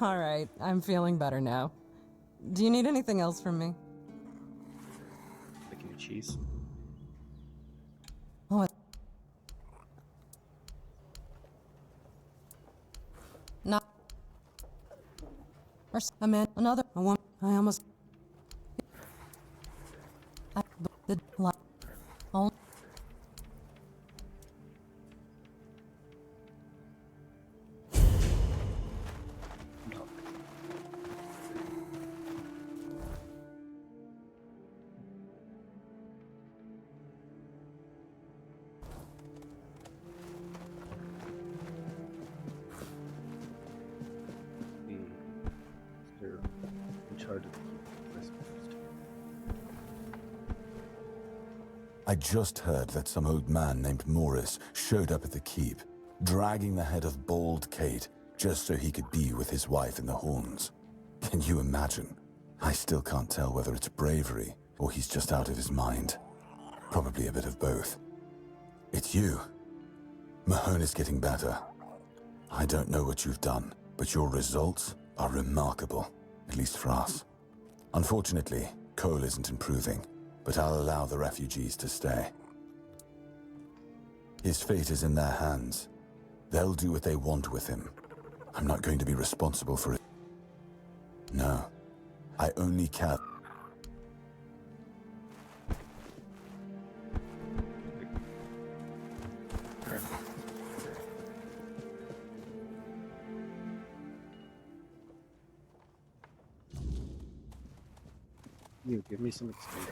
All right, I'm feeling better now. Do you need anything else from me? Like your cheese. Oh, not. Or a man, another, a woman. I almost. The lot. Oh. They're in charge of the keep. I just heard that some old man named Morris showed up at the keep, dragging the head of bald Kate just so he could be with his wife in the Horns. Can you imagine? I still can't tell whether it's bravery or he's just out of his mind. Probably a bit of both. It's you. Mahone is getting better. I don't know what you've done, but your results are remarkable, at least for us. Unfortunately, Cole isn't improving, but I'll allow the refugees to stay. His fate is in their hands. They'll do what they want with him. I'm not going to be responsible for it. No, I only care. You give me some experience.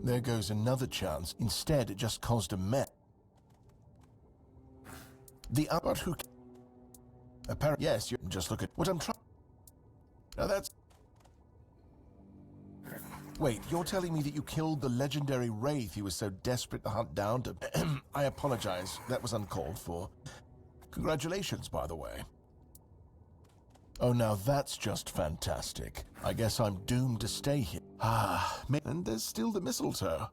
There goes another chance. Instead, it just caused a mess. The other who... Apparently, yes, you just look at what I'm trying... Now that's... Wait, you're telling me that you killed the legendary Wraith you were so desperate to hunt down to... I apologize, that was uncalled for. Congratulations, by the way. Oh, now that's just fantastic. I guess I'm doomed to stay here. And there's still the mistletoe.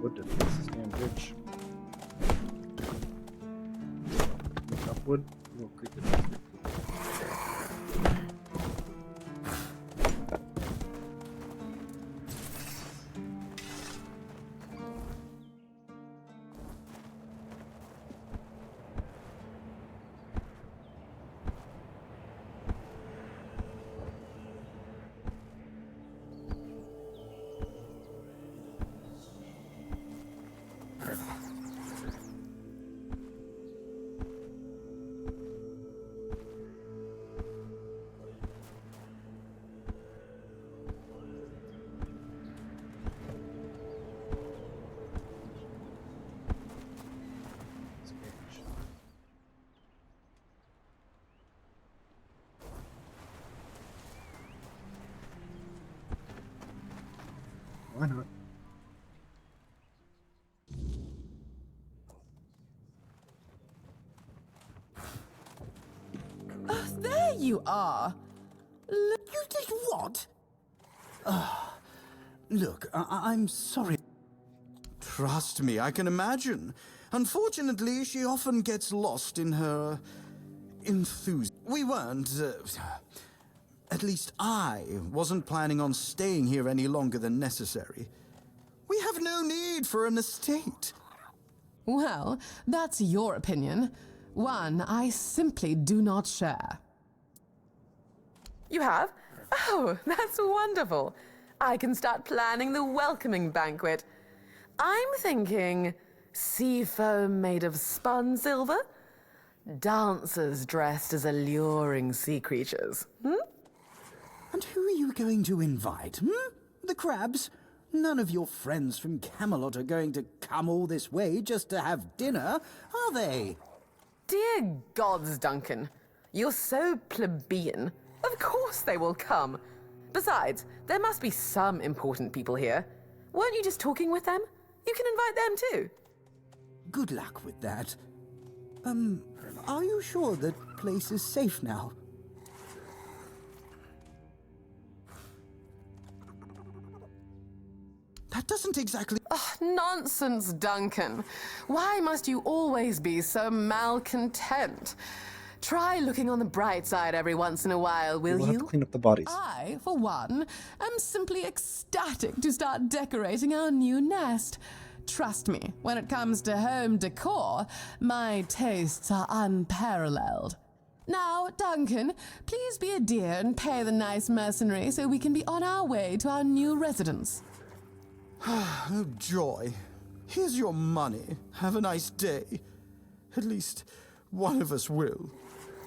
Wood to fix this damn bridge. Enough wood, we'll creep it. Why not? There you are. You did what? Look, I'm sorry. Trust me, I can imagine. Unfortunately, she often gets lost in her enthusiasm. We weren't, at least I wasn't planning on staying here any longer than necessary. We have no need for an estate. Well, that's your opinion. One I simply do not share. You have? Oh, that's wonderful. I can start planning the welcoming banquet. I'm thinking sea foam made of spun silver, dancers dressed as alluring sea creatures. And who are you going to invite, The crabs? None of your friends from Camelot are going to come all this way just to have dinner, are they? Dear gods, Duncan. You're so plebeian. Of course they will come. Besides, there must be some important people here. Weren't you just talking with them? You can invite them too. Good luck with that. Are you sure that place is safe now? That doesn't exactly... Oh, nonsense, Duncan. Why must you always be so malcontent? Try looking on the bright side every once in a while, will We'll you? have to clean up the bodies. I, for one, am simply ecstatic to start decorating our new nest. Trust me, when it comes to home decor, my tastes are unparalleled. Now, Duncan, please be a dear and pay the nice mercenary so we can be on our way to our new residence. Oh, joy. Here's your money. Have a nice day. At least one of us will.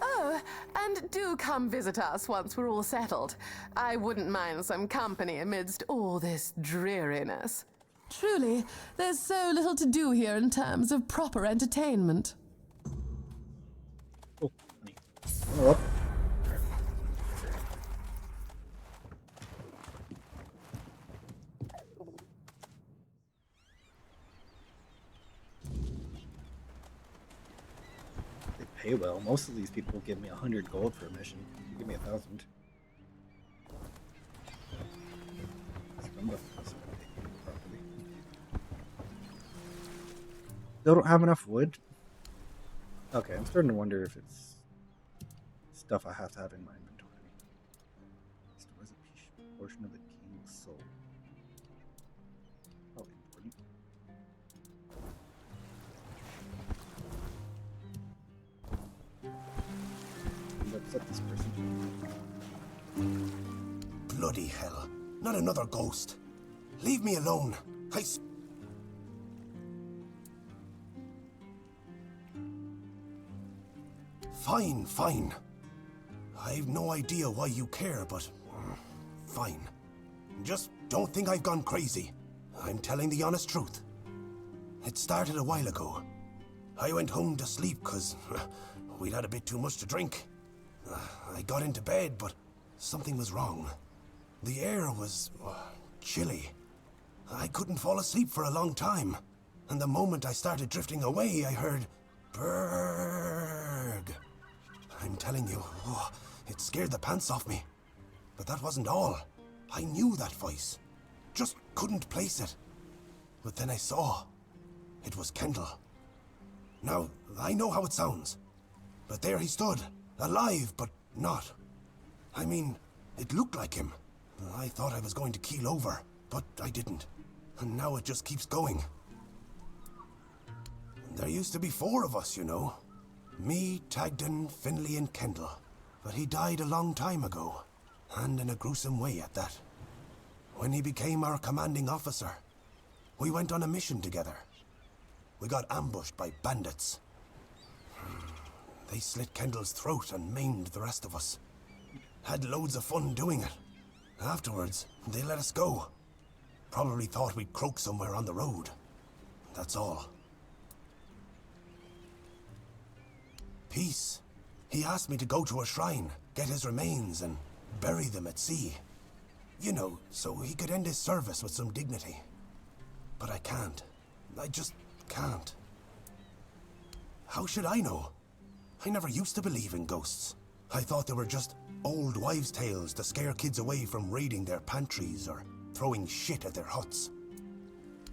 Oh, and do come visit us once we're all settled. I wouldn't mind some company amidst all this dreariness. Truly, there's so little to do here in terms of proper entertainment. Oh, honey. Up. They pay well. Most of these people give me 100 gold for a mission. You give me 1,000. Still don't have enough wood? Okay, I'm starting to wonder if it's stuff I have to have in my inventory. Stores a portion of the king's soul. Probably important. And upset this person. Bloody hell. Not another ghost. Leave me alone. Fine, fine. I've no idea why you care, but fine. Just don't think I've gone crazy. I'm telling the honest truth. It started a while ago. I went home to sleep because we'd had a bit too much to drink. I got into bed, but something was wrong. The air was chilly. I couldn't fall asleep for a long time. And the moment I started drifting away, I heard Berg. I'm telling you, it scared the pants off me. But that wasn't all. I knew that voice. Just couldn't place it. But then I saw. It was Kendall. Now, I know how it sounds. But there he stood, alive, but not. I mean, it looked like him. I thought I was going to keel over, but I didn't. And now it just keeps going. There used to be 4 of us, you know. Me, Tagden, Finley, and Kendall. But he died a long time ago, and in a gruesome way at that. When he became our commanding officer, we went on a mission together. We got ambushed by bandits. They slit Kendall's throat and maimed the rest of us. Had loads of fun doing it. Afterwards, they let us go. Probably thought we'd croak somewhere on the road. That's all. Peace. He asked me to go to a shrine, get his remains, and bury them at sea. You know, so he could end his service with some dignity. But I can't. I just can't. How should I know? I never used to believe in ghosts. I thought they were just old wives' tales to scare kids away from raiding their pantries or throwing shit at their huts.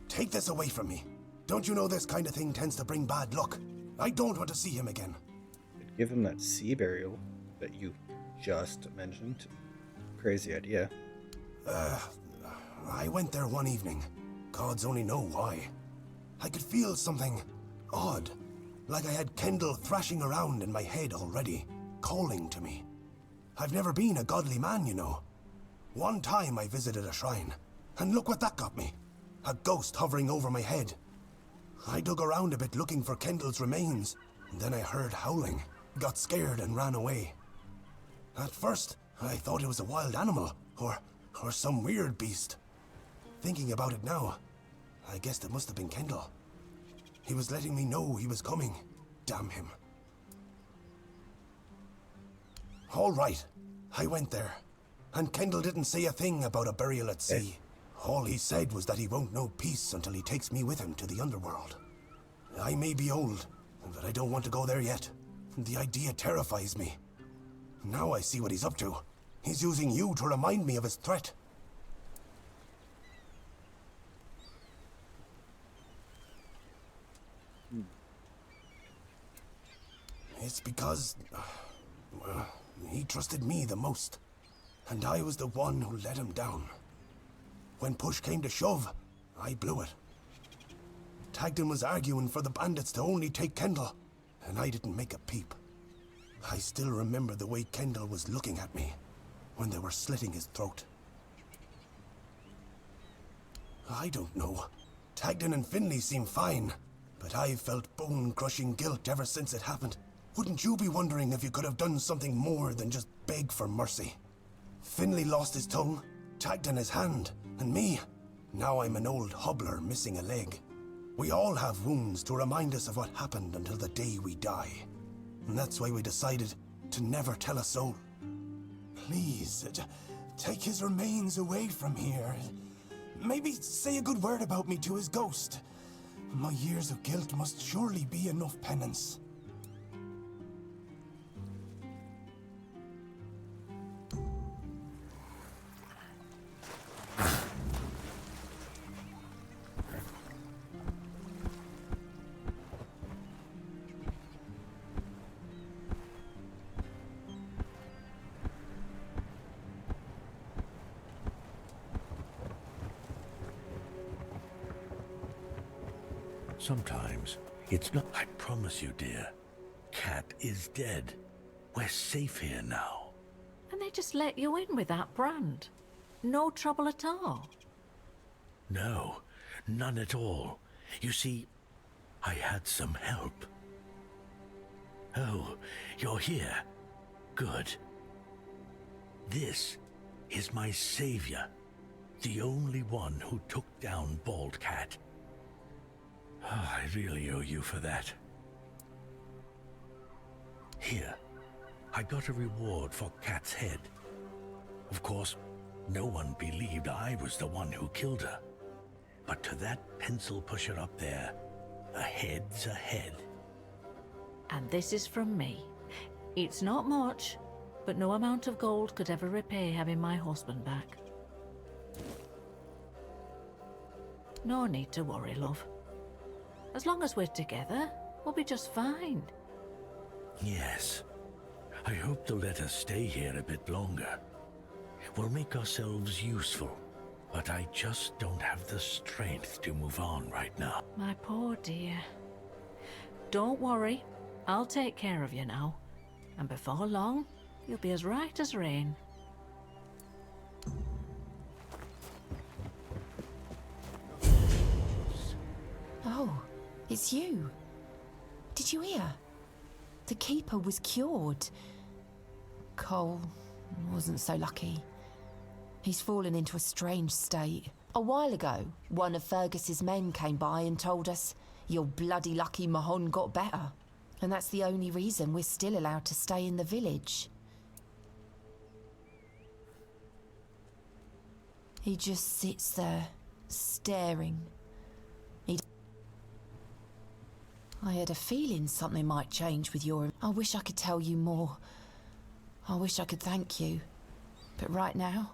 Take this away from me. Don't you know this kind of thing tends to bring bad luck? I don't want to see him again. Give him that sea burial that you just mentioned. Crazy idea. I went there one evening. Gods only know why. I could feel something odd. Like I had Kendall thrashing around in my head already, calling to me. I've never been a godly man, you know. One time I visited a shrine, and look what that got me. A ghost hovering over my head. I dug around a bit looking for Kendall's remains, and then I heard howling, got scared and ran away. At first, I thought it was a wild animal, or some weird beast. Thinking about it now, I guessed it must have been Kendall. He was letting me know he was coming. Damn him. All right, I went there, and Kendall didn't say a thing about a burial at sea. All he said was that he won't know peace until he takes me with him to the underworld. I may be old, but I don't want to go there yet. The idea terrifies me. Now I see what he's up to. He's using you to remind me of his threat. It's because he trusted me the most, and I was the one who let him down. When push came to shove, I blew it. Tagden was arguing for the bandits to only take Kendall, and I didn't make a peep. I still remember the way Kendall was looking at me when they were slitting his throat. I don't know. Tagden and Finley seem fine, but I've felt bone-crushing guilt ever since it happened. Wouldn't you be wondering if you could have done something more than just beg for mercy? Finley lost his tongue, Tagden his hand, and me, now I'm an old hobbler missing a leg. We all have wounds to remind us of what happened until the day we die. And that's why we decided to never tell a soul. Please, take his remains away from here. Maybe say a good word about me to his ghost. My years of guilt must surely be enough penance. Sometimes it's not. I promise you, dear. Cat is dead. We're safe here now. And they just let you in with that brand? No trouble at all? No, none at all. You see, I had some help. Oh, you're here. Good. This is my savior. The only one who took down Bald Cat. Oh, I really owe you for that. Here, I got a reward for Cat's head. Of course, no one believed I was the one who killed her. But to that pencil pusher up there, a head's a head. And this is from me. It's not much, but no amount of gold could ever repay having my husband back. No need to worry, love. As long as we're together, we'll be just fine. Yes. I hope they'll let us stay here a bit longer. We'll make ourselves useful, but I just don't have the strength to move on right now. My poor dear. Don't worry, I'll take care of you now. And before long, you'll be as right as rain. Oh, it's you. Did you hear? The keeper was cured. Cole wasn't so lucky. He's fallen into a strange state. A while ago, one of Fergus's men came by and told us, "You're bloody lucky Mahon got better." And that's the only reason we're still allowed to stay in the village. He just sits there, staring. I had a feeling something might change with your... I wish I could tell you more. I wish I could thank you. But right now,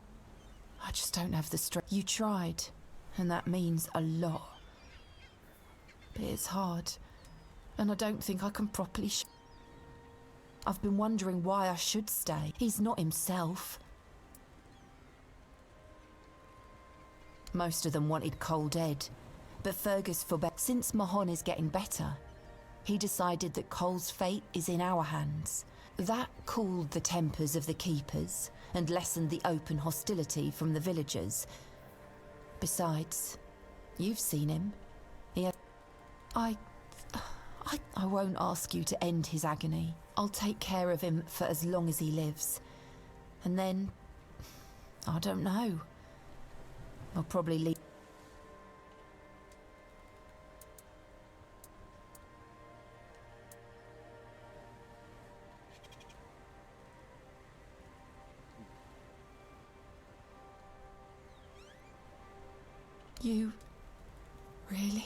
I just don't have the strength. You tried, and that means a lot. But it's hard, and I don't think I can properly... I've been wondering why I should stay. He's not himself. Most of them wanted Cole dead, but Fergus forbade. Since Mahon is getting better, he decided that Cole's fate is in our hands. That cooled the tempers of the keepers and lessened the open hostility from the villagers. Besides, you've seen him. I won't ask you to end his agony. I'll take care of him for as long as he lives. And then, I don't know. I'll probably leave. You... really?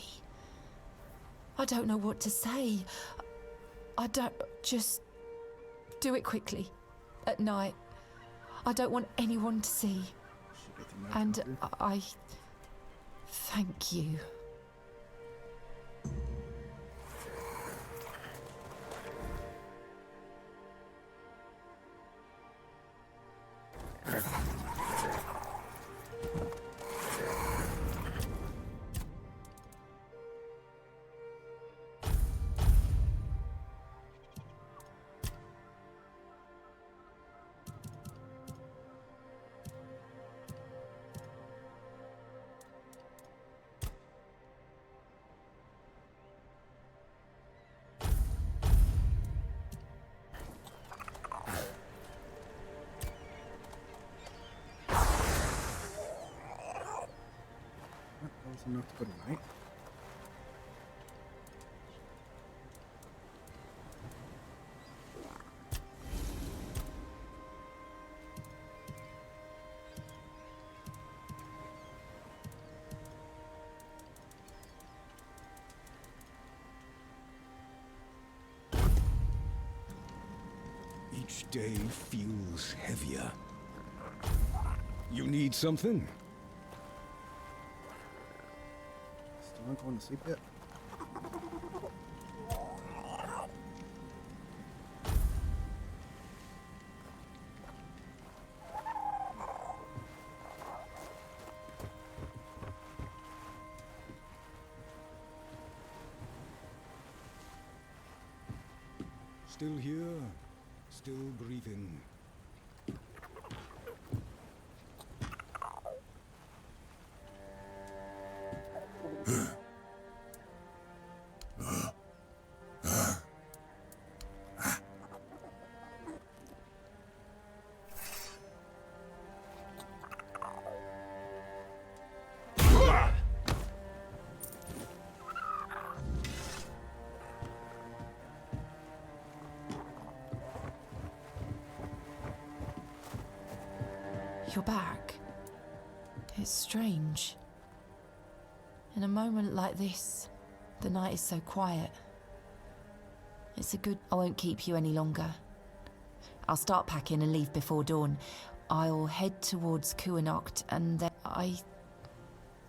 I don't know what to say. I don't... just... do it quickly. At night. I don't want anyone to see. And I... thank you. enough to go tonight? Each day feels heavier. You need something? Still not going to sleep yet? Still here, still breathing. You're back. It's strange. In a moment like this, the night is so quiet. It's a good... I won't keep you any longer. I'll start packing and leave before dawn. I'll head towards Kuanocht and then I...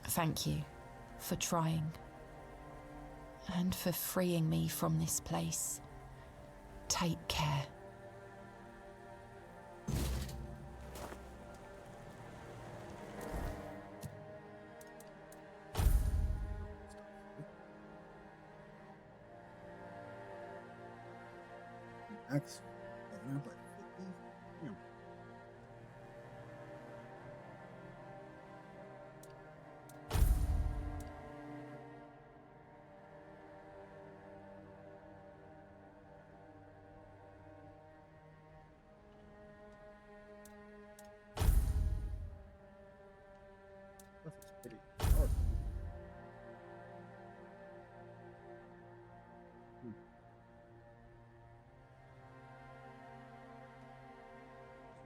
Thank you for trying. And for freeing me from this place. Take care. Max, like 50? Yeah. Stuff is pretty powerful.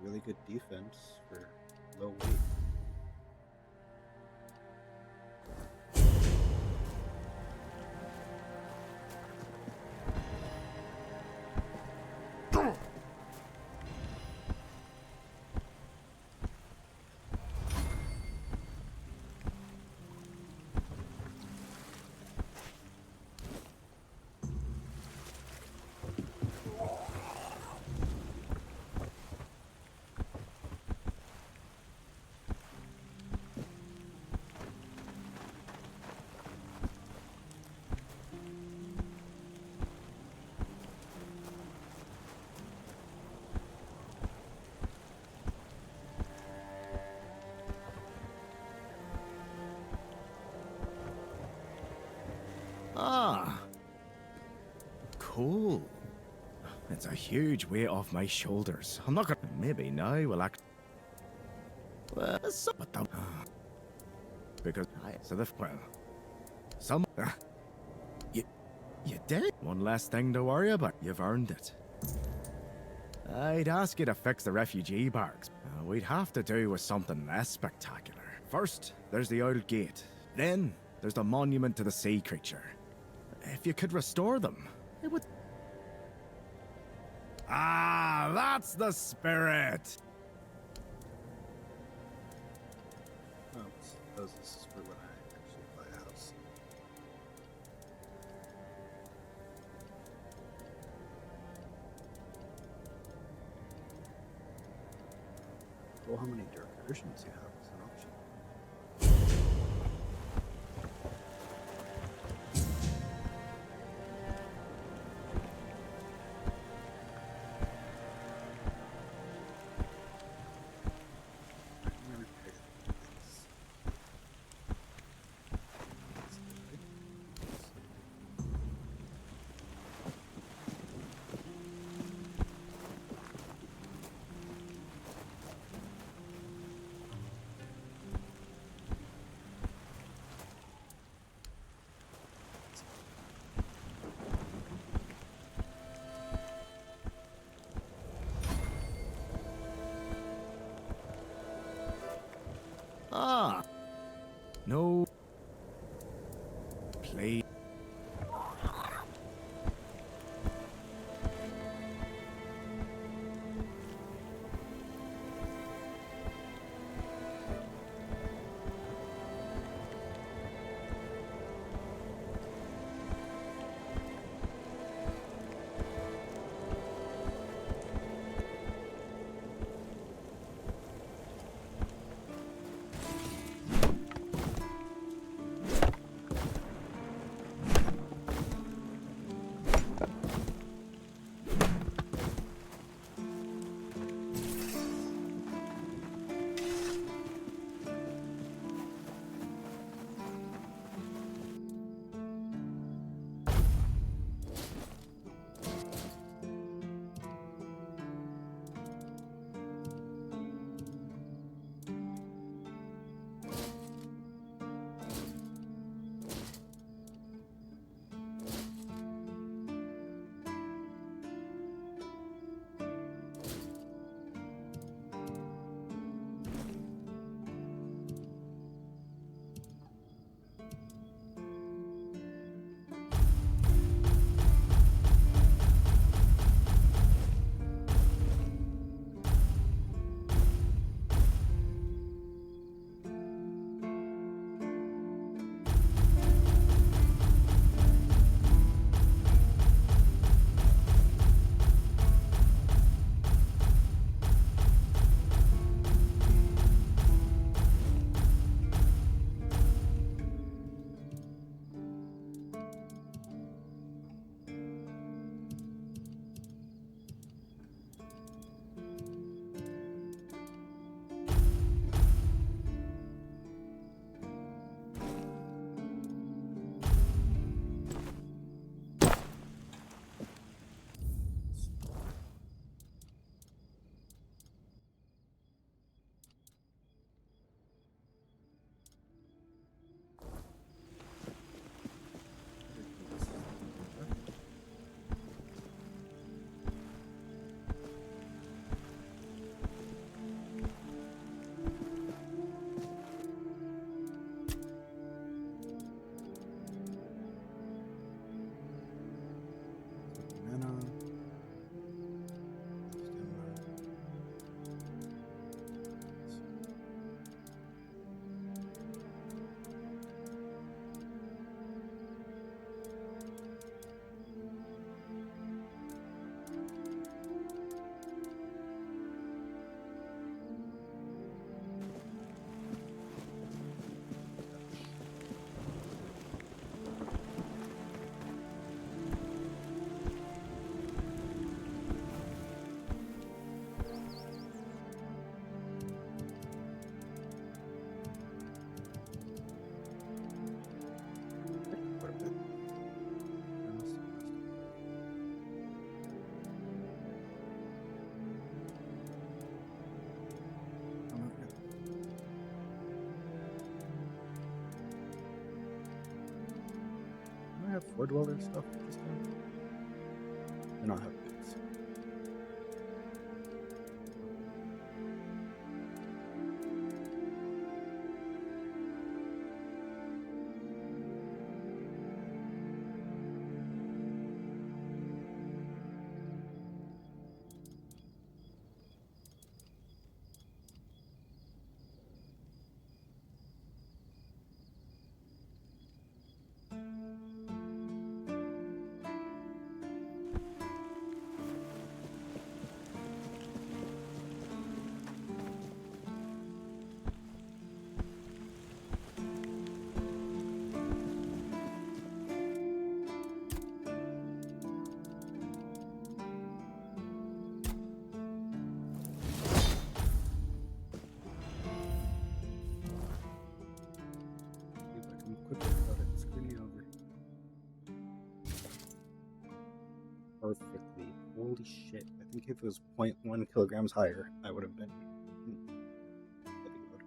Really good defense for low weight. Ah. Cool. It's a huge weight off my shoulders. I'm not gonna... Maybe now we'll act... Well, so... What the... Because I... So the... Well... Some... You did? One less thing to worry about. You've earned it. I'd ask you to fix the refugee barracks. We'd have to do with something less spectacular. First, there's the old gate. Then, there's the monument to the sea creature. If you could restore them, it would... Ah, that's the spirit! Oh, suppose this is for when I actually buy a house. Well, how many dark versions you have is an option. Floor Dweller stuff this time. And I'll have boots. Quickly without it screwing me over. Perfectly. Holy shit. I think if it was 0.1 kilograms higher, I would have been heavy load.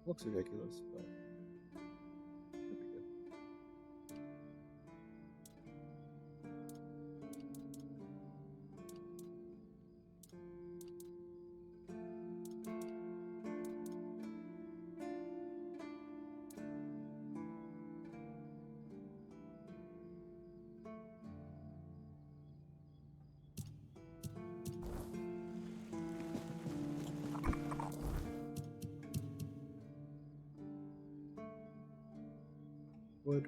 Looks ridiculous, but it'd be good. Wood.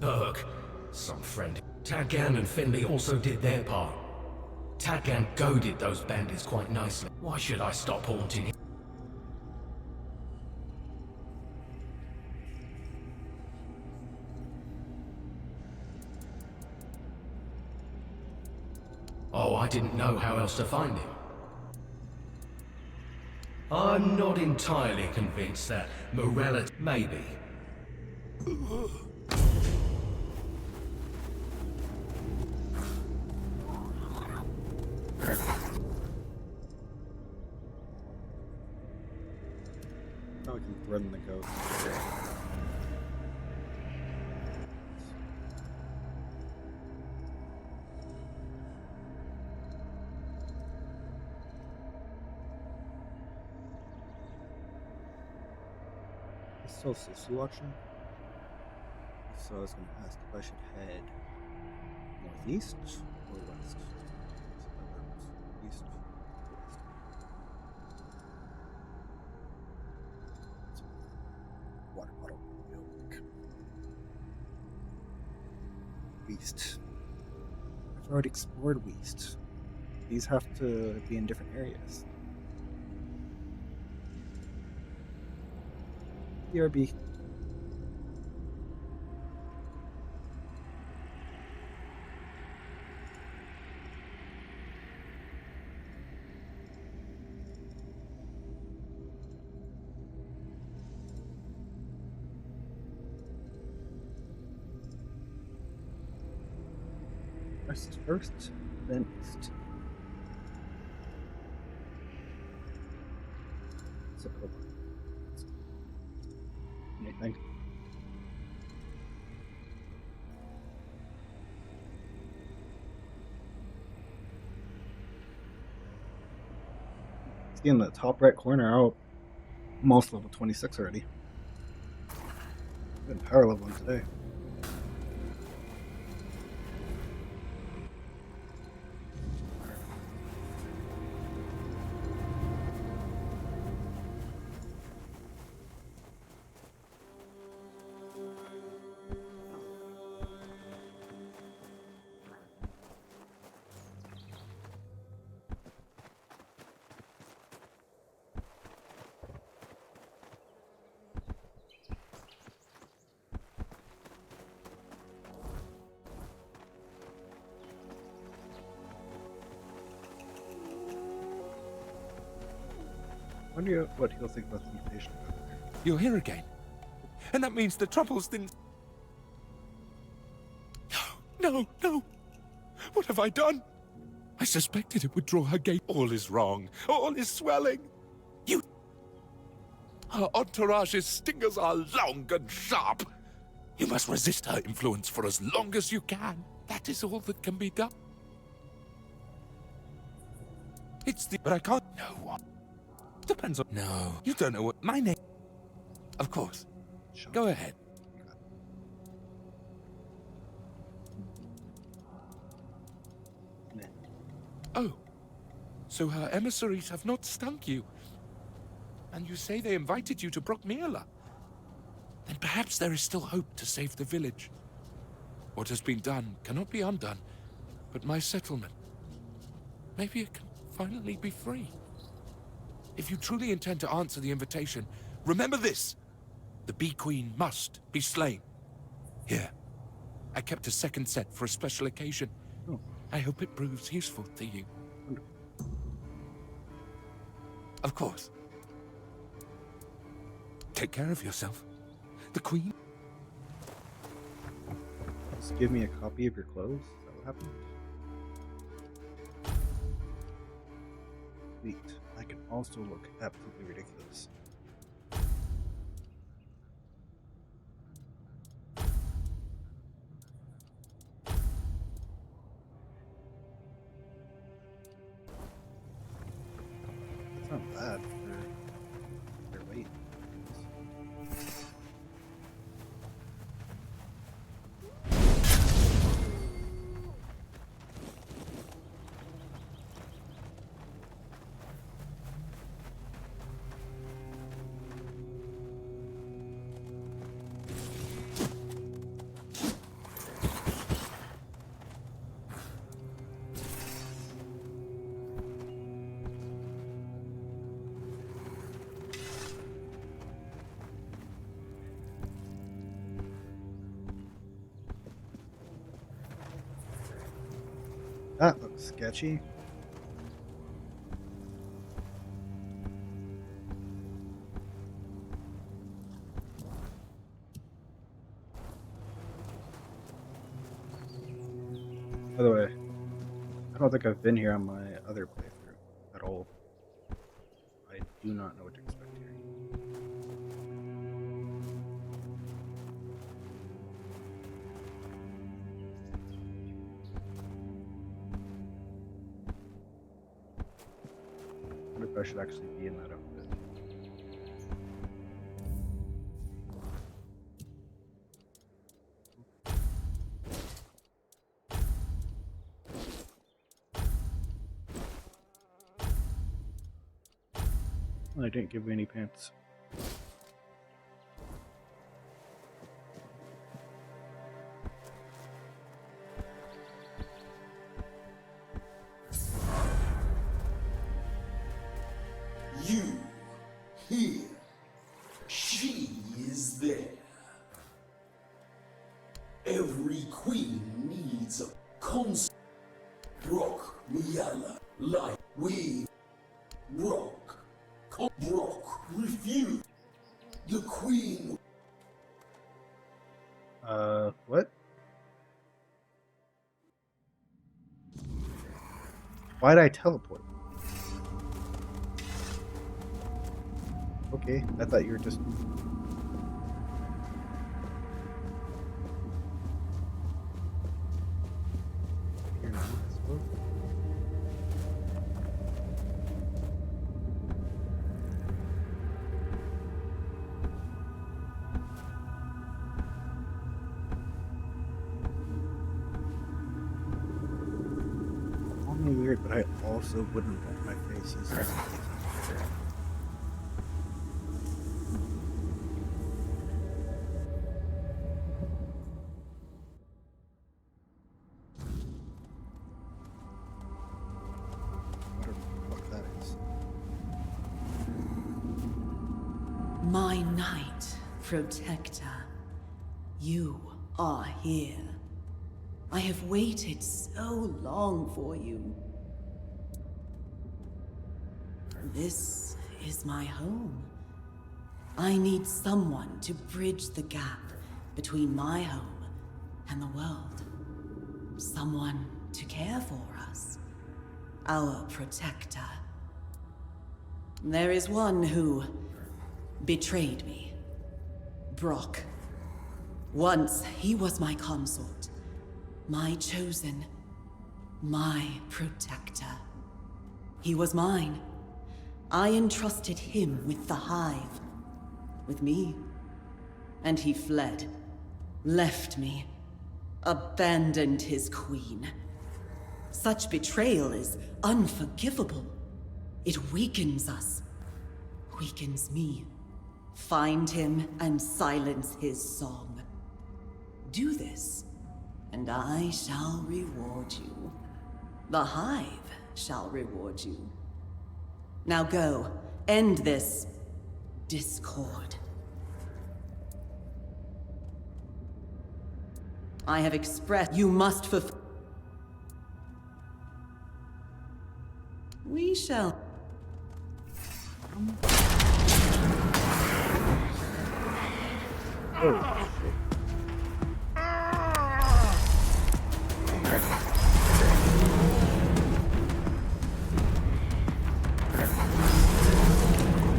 Berg, some friend. Tadgan and Finley also did their part. Tadgan goaded those bandits quite nicely. Why should I stop haunting him? Oh, I didn't know how else to find him. I'm not entirely convinced that morality... Maybe. Now we can threaten the ghost. So Sisu auction. So I was going to ask if I should head northeast or west. East. Water bottle. Milk. West. I've already explored west. These have to be in different areas. BRB. West first, then east. So, anything? See in the top right corner, I'm almost level 26 already. Been power leveling today. I wonder what he'll think about the mutation. You're here again. And that means the troubles didn't... No, no. What have I done? I suspected it would draw her gaze. All is wrong. All is swelling. You... Her entourage's stingers are long and sharp. You must resist her influence for as long as you can. That is all that can be done. It's the... But I can't... No one... Depends on... No. You don't know what... My name... Of course. Sure. Go ahead. Oh. So her emissaries have not stunk you. And you say they invited you to Brockmere? Then perhaps there is still hope to save the village. What has been done cannot be undone. But my settlement... Maybe it can finally be free. If you truly intend to answer the invitation, remember this. The Bee Queen must be slain. Here. I kept a second set for a special occasion. Oh. I hope it proves useful to you. Of course. Take care of yourself. The Queen... Just give me a copy of your clothes? Is that what happened? Sweet. I can also look absolutely ridiculous. It's not bad for their weight. sketchy. By the way, I don't think I've been here on my other playthrough at all. I do not know what to expect here. I wonder if I should actually be in that outfit. I didn't give me any pants. You here. She is there. Every queen needs a consort. Brock, Miala, like we. Brock. Brock, refuse. The queen. What? Why'd I teleport? Okay, I thought you were just... Here now, I suppose. Only weird, but I also wouldn't want my face used as My knight, protector, you are here. I have waited so long for you. This is my home. I need someone to bridge the gap between my home and the world. Someone to care for us. Our protector. There is one who betrayed me. Brock. Once he was my consort. My chosen. My protector. He was mine. I entrusted him with the hive. With me. And he fled. Left me. Abandoned his queen. Such betrayal is unforgivable. It weakens us. Weakens me. Find him and silence his song. Do this, and I shall reward you. The hive shall reward you. Now go, end this discord. I have expressed you must fulfill. We shall. Oh, shit.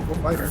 Go fight her.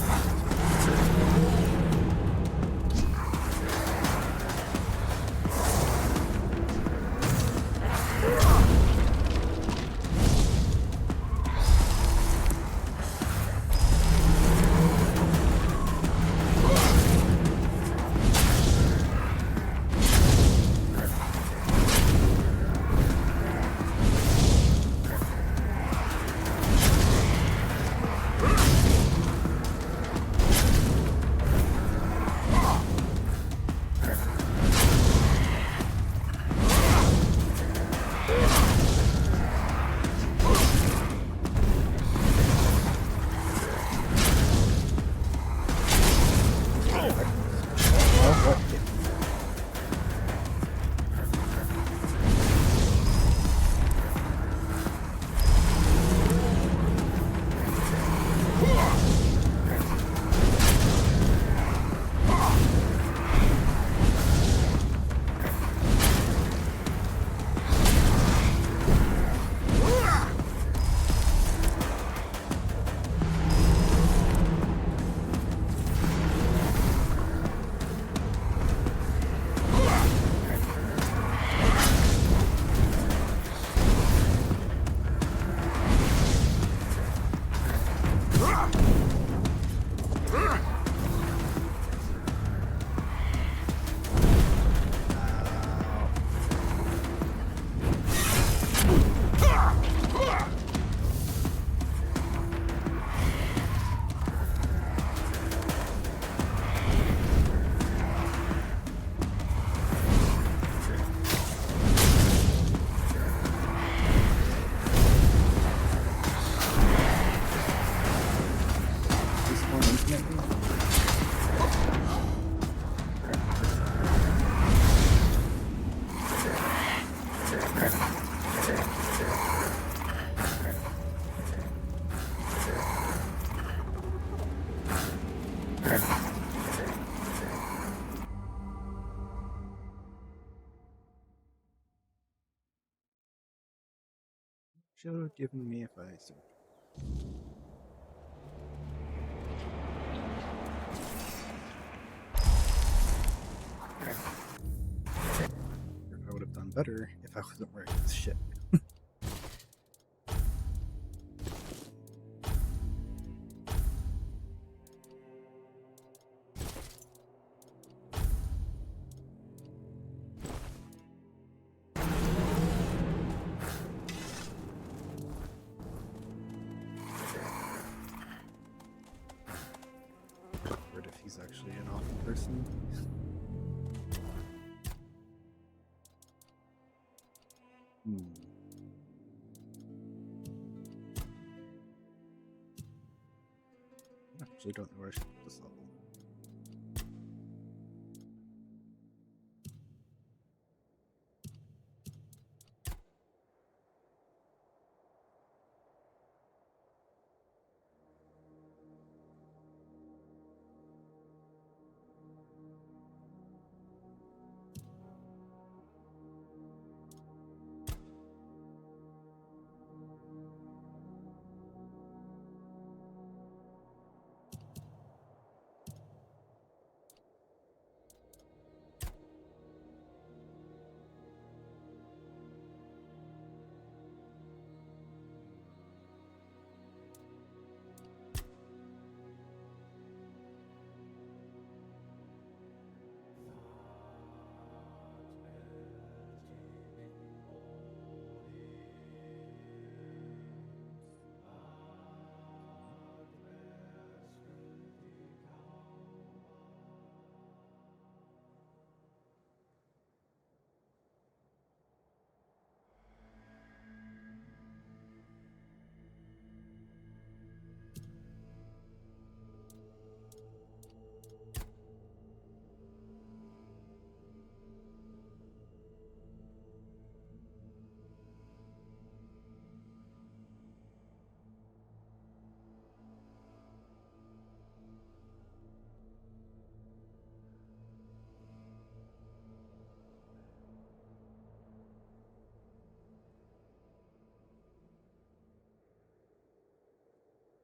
Should have given me advice. I would have done better if I wasn't wearing this shit. If he's actually an awful person. I actually don't know where I should put this level.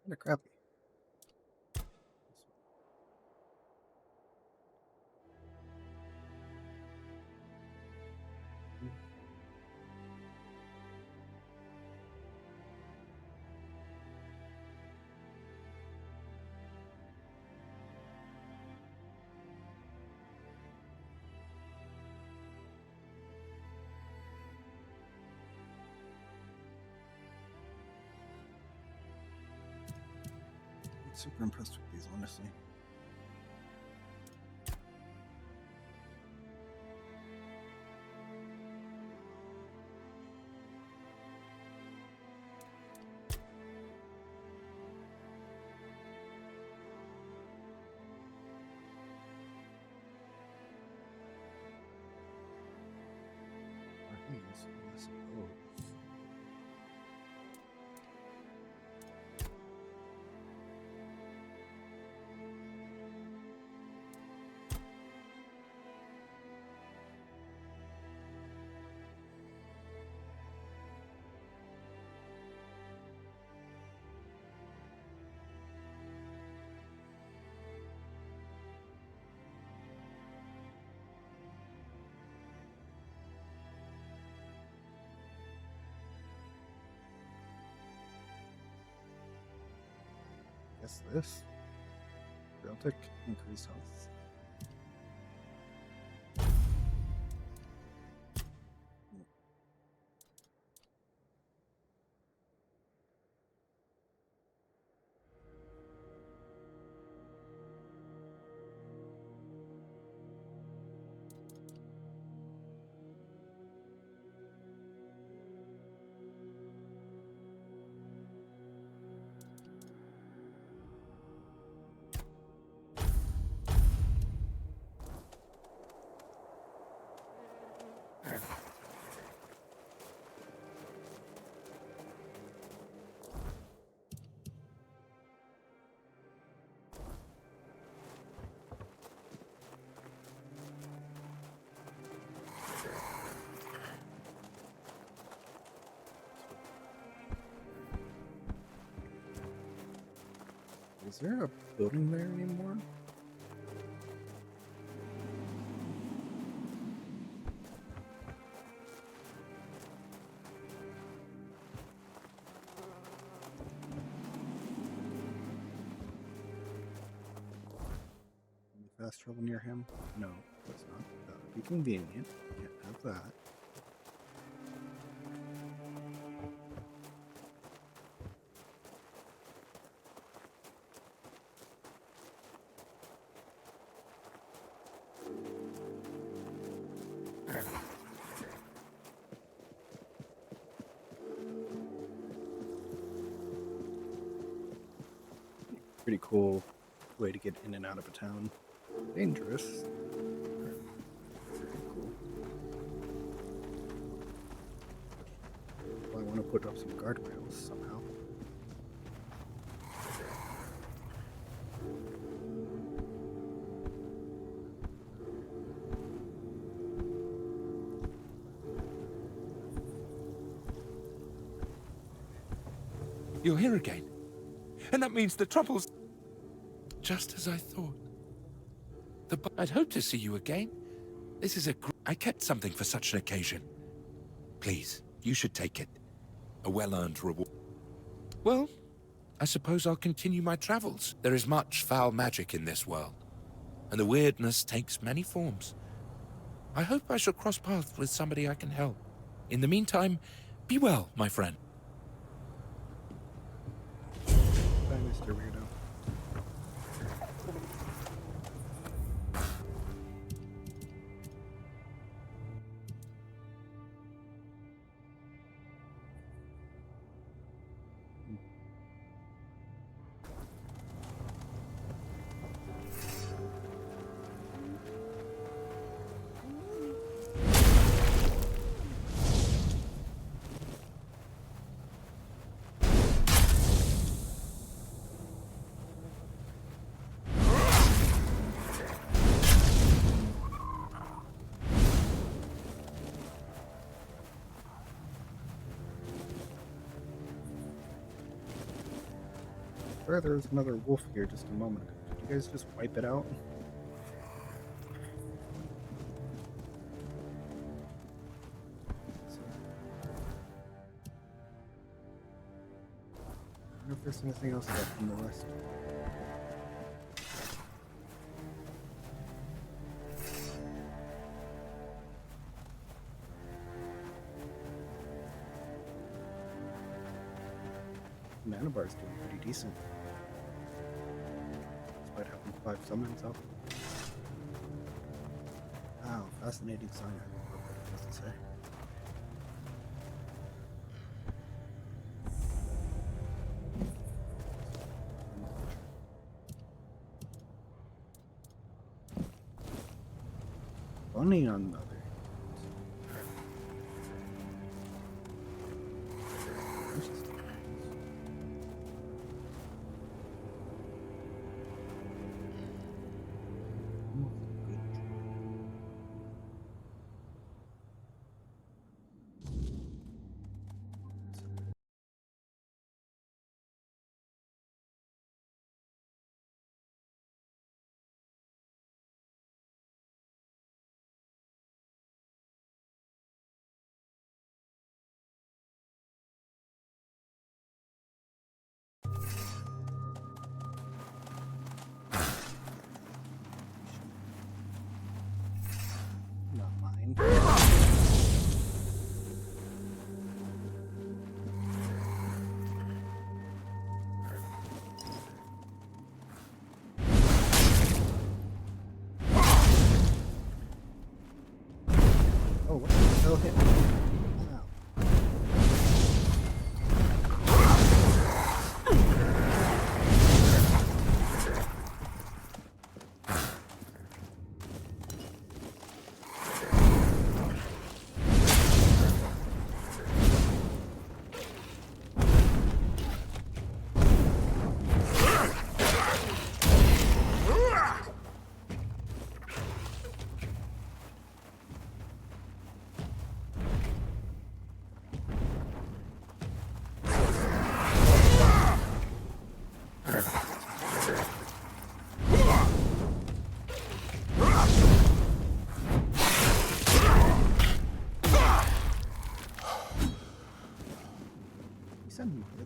Kinda crappy. I'm super impressed with these, honestly. I suppose. Guess this. Realtic, increase health. Is there a building there anymore? Fast travel near him? No, that's not. That would be convenient. Can't have that. Pretty cool way to get in and out of a town. Dangerous. Very cool. Well, I want to put up some guardrails somehow. You're here again. And that means the trouble's just as I thought. I'd hoped to see you again. This is I kept something for such an occasion. Please, you should take it. A well-earned reward. Well, I suppose I'll continue my travels. There is much foul magic in this world, and the weirdness takes many forms. I hope I shall cross paths with somebody I can help. In the meantime, be well, my friend. Bye, Mr. Weirdo. There was another wolf here just a moment ago. Did you guys just wipe it out? I wonder if there's anything else left in the west. Mana bar's doing pretty decent. Despite having 5 summons up. Wow, fascinating sign. I don't know what it has to say. Funny on the other. Not mine. Oh, what the hell hit me? Wow.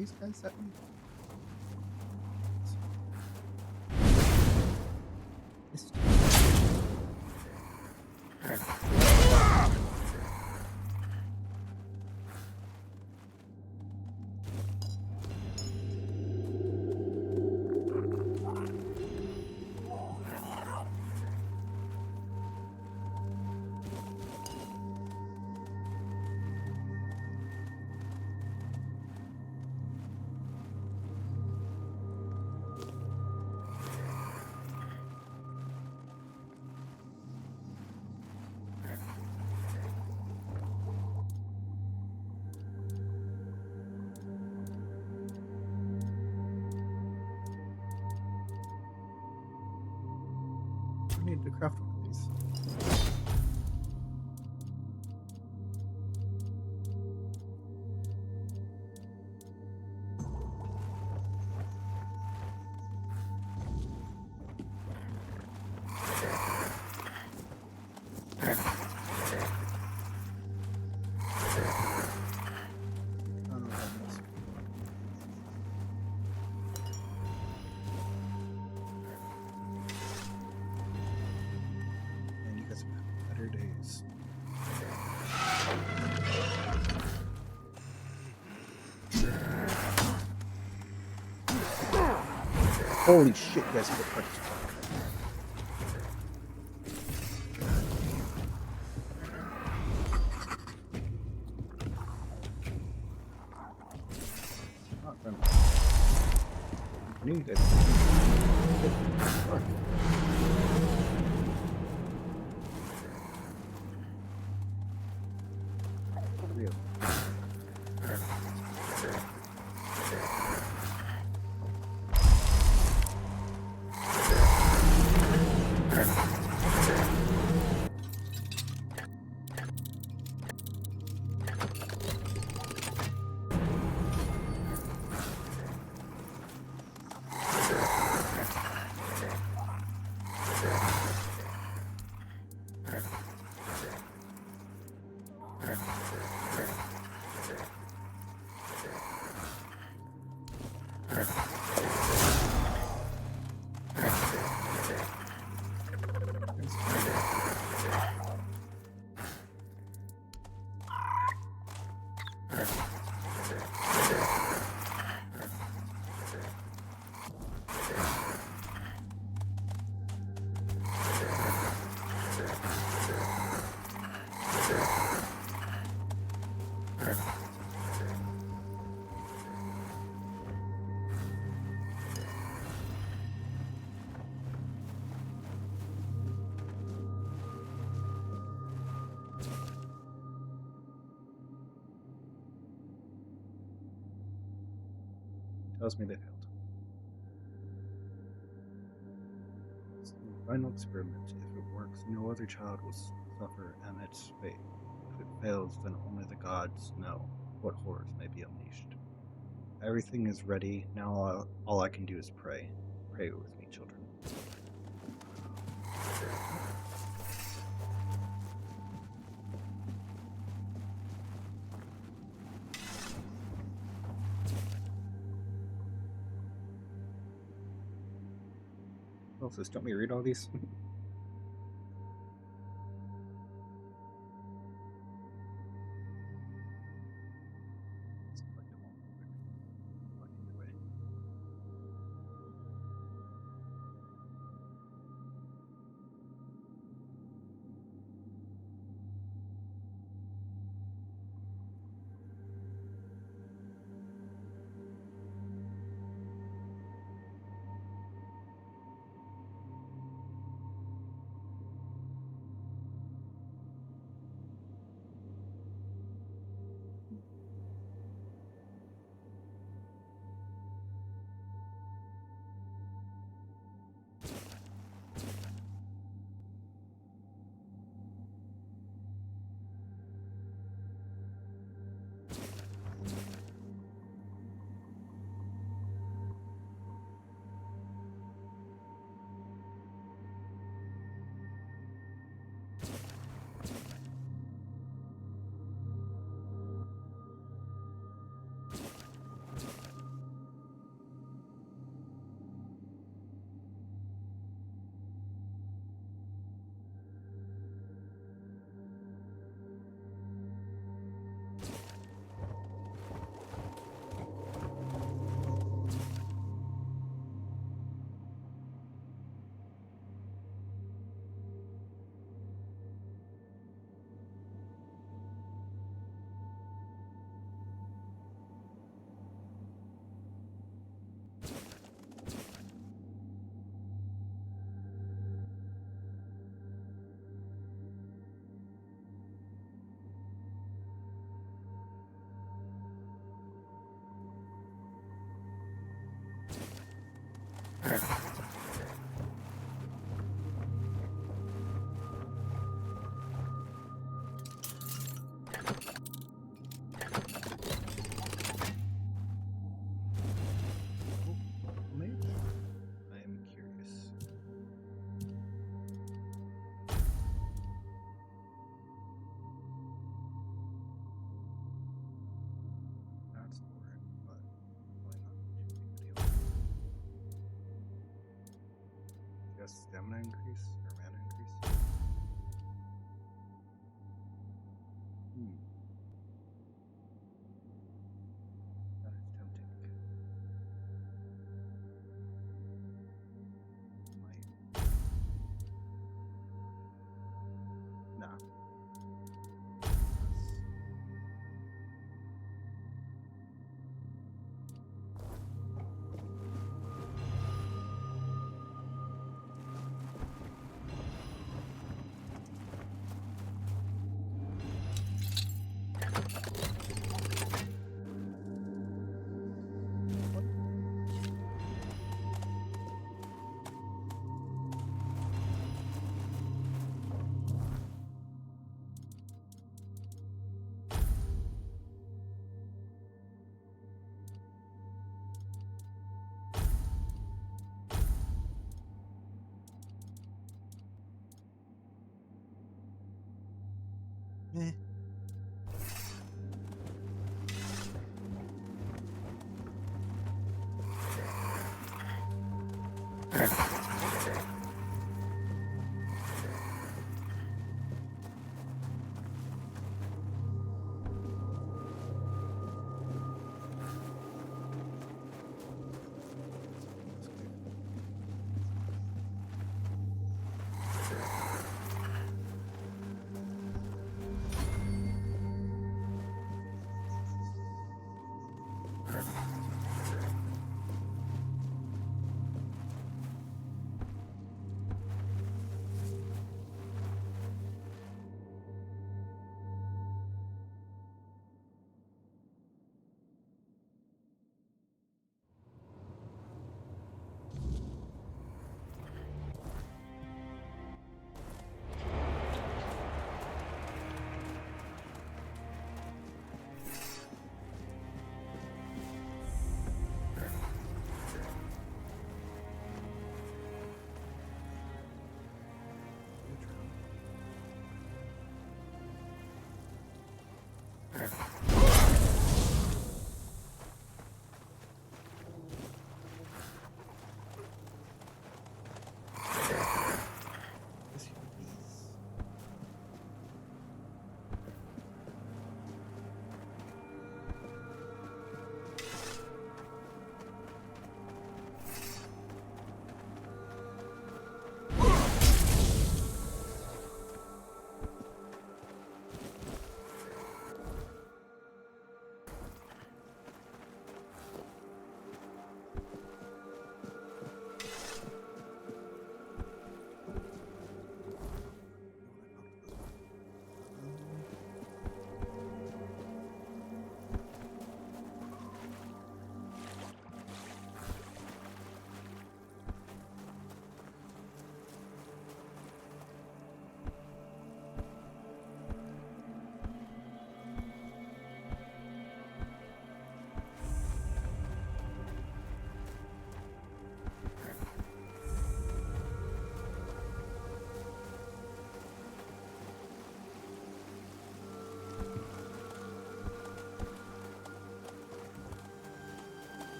these guys set me? I need to craft one of these. And you guys have had better days. Holy shit, you guys hit hard as fuck. Not friendly. I knew you guys real. Tells me they failed. It's the final experiment. If it works, no other child will suffer Emmet's fate. If it fails, then only the gods know what horrors may be unleashed. Everything is ready. Now all I can do is pray. Pray with me, children. What's this? Don't we read all these? guess stamina increase or mana increase. That is tempting. Nah. Meh.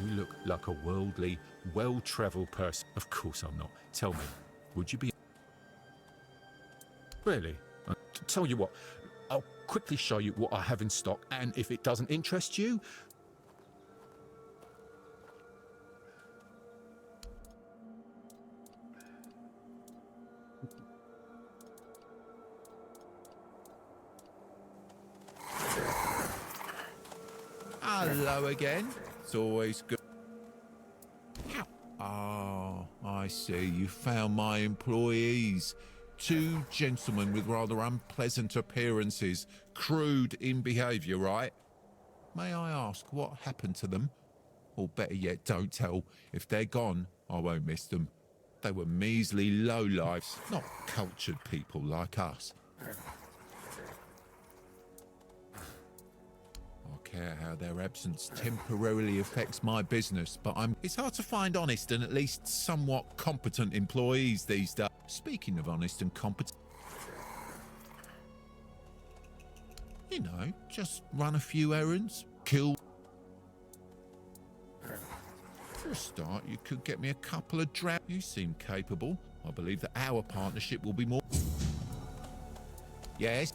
You look like a worldly, well-travelled person. Of course I'm not. Tell me, would you be... Really? Tell you what, I'll quickly show you what I have in stock, and if it doesn't interest you... Hello again. It's always good. Oh, I see. You found my employees. Two gentlemen with rather unpleasant appearances, crude in behaviour, right? May I ask what happened to them? Or better yet, don't tell. If they're gone, I won't miss them. They were measly lowlifes, not cultured people like us. Care how their absence temporarily affects my business, but it's hard to find honest and at least somewhat competent employees these days. Speaking of honest and competent, you know, just run a few errands, kill. a start, you could get me a couple of drafts. You seem capable. I believe that our partnership will be more... Yes?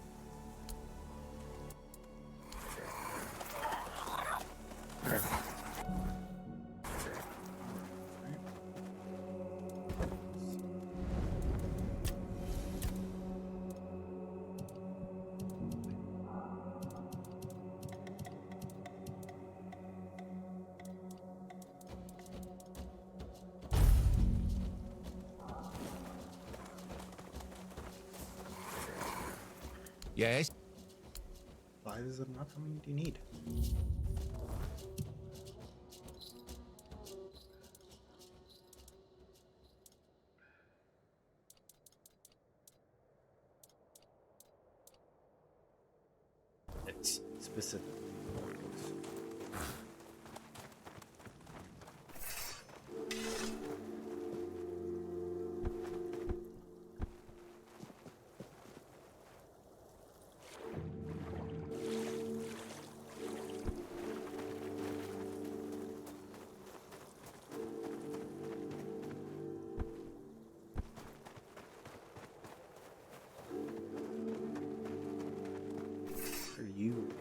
Yes? 5 is enough? How many do you need? It's specific. Are you?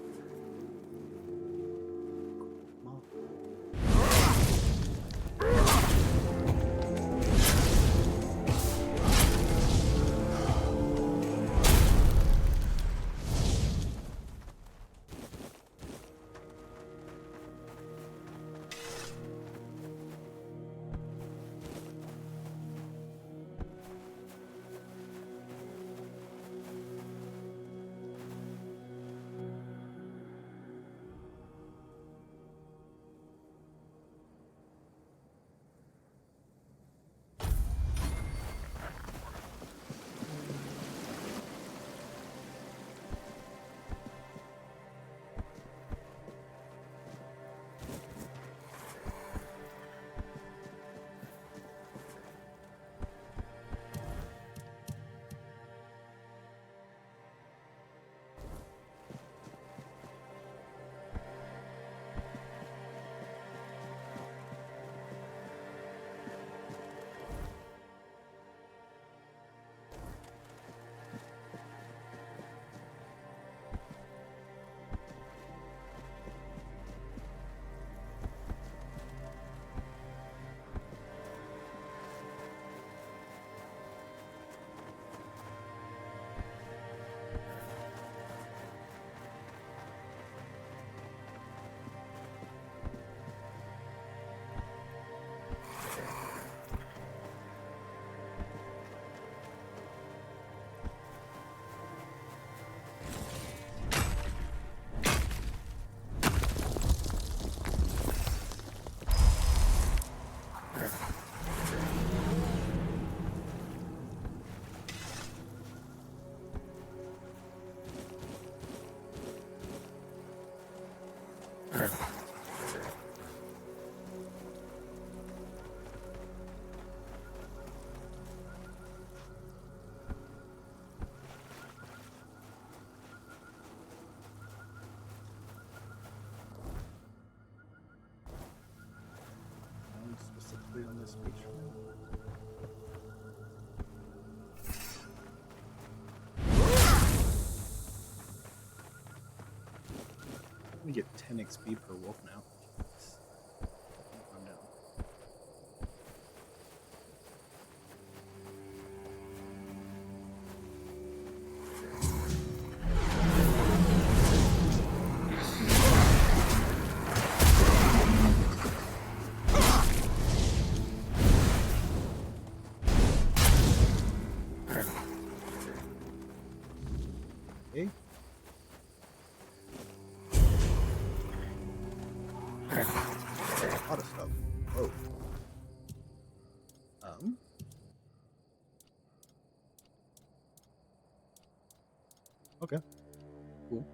Specifically on this page. We get 10 XP per wolf now. Calm down. Okay. A lot of stuff. Whoa. Okay. Cool.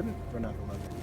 shouldn't run out of leather.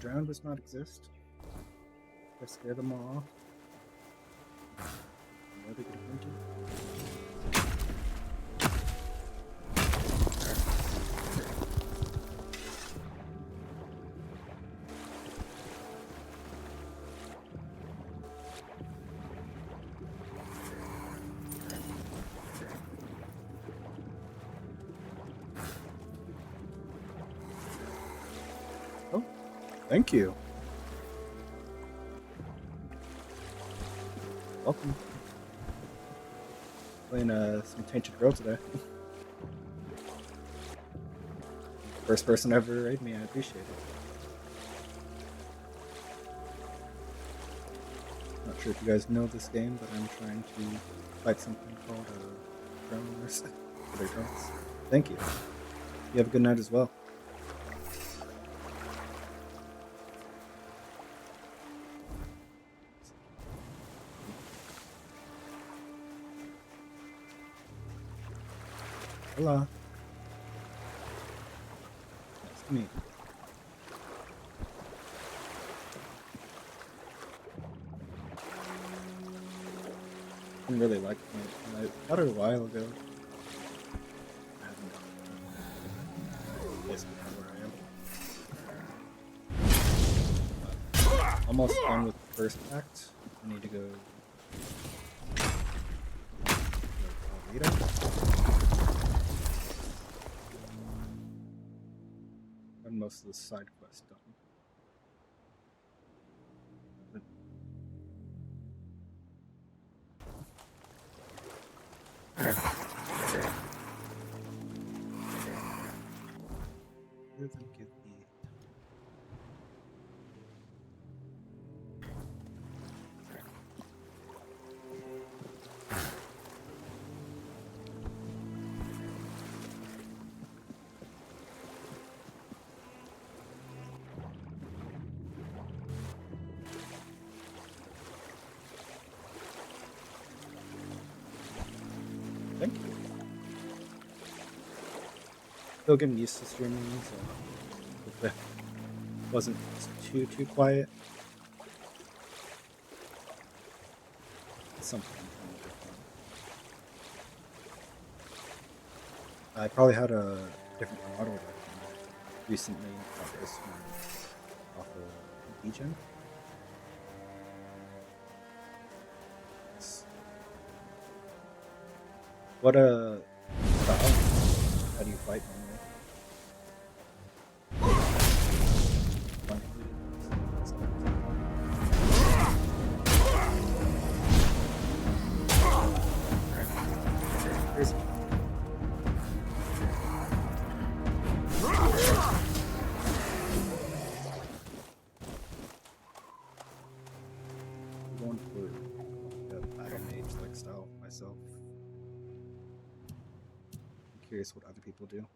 drowned does not exist. I scare them all off. Where they get hunted. Oh, thank you. Welcome. Playing some Tainted Grail today. First person ever raid me, I appreciate it. Not sure if you guys know this game, but I'm trying to fight something called drones for their drones. Thank you. You have a good night as well. Hello. Nice to meet you. I really like it. I got it a while ago. I haven't gotten it. Basically where I am. Almost done with the first act. I need to go. And most of the side quests done. Thank you. Still getting used to streaming, so if it wasn't too quiet. It's something different. I probably had a different model that recently got this one off of Legion. What style? How do you fight normally? I'm going for a battle mage like style myself. Curious what other people do.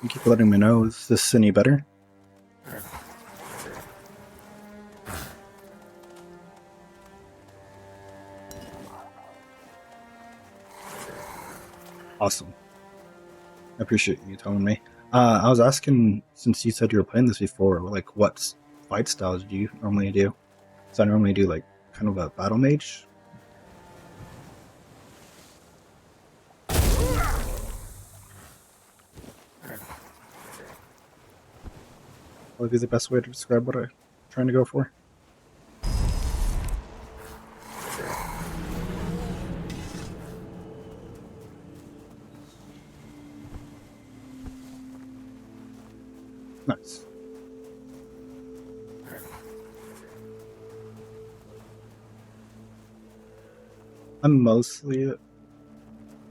Thank you for letting me know. Is this any better? Awesome. I appreciate you telling me. I was asking, since you said you were playing this before, like what fight styles do you normally do? So I normally do like kind of a battle mage. What would be the best way to describe what I'm trying to go for? Nice. I'm mostly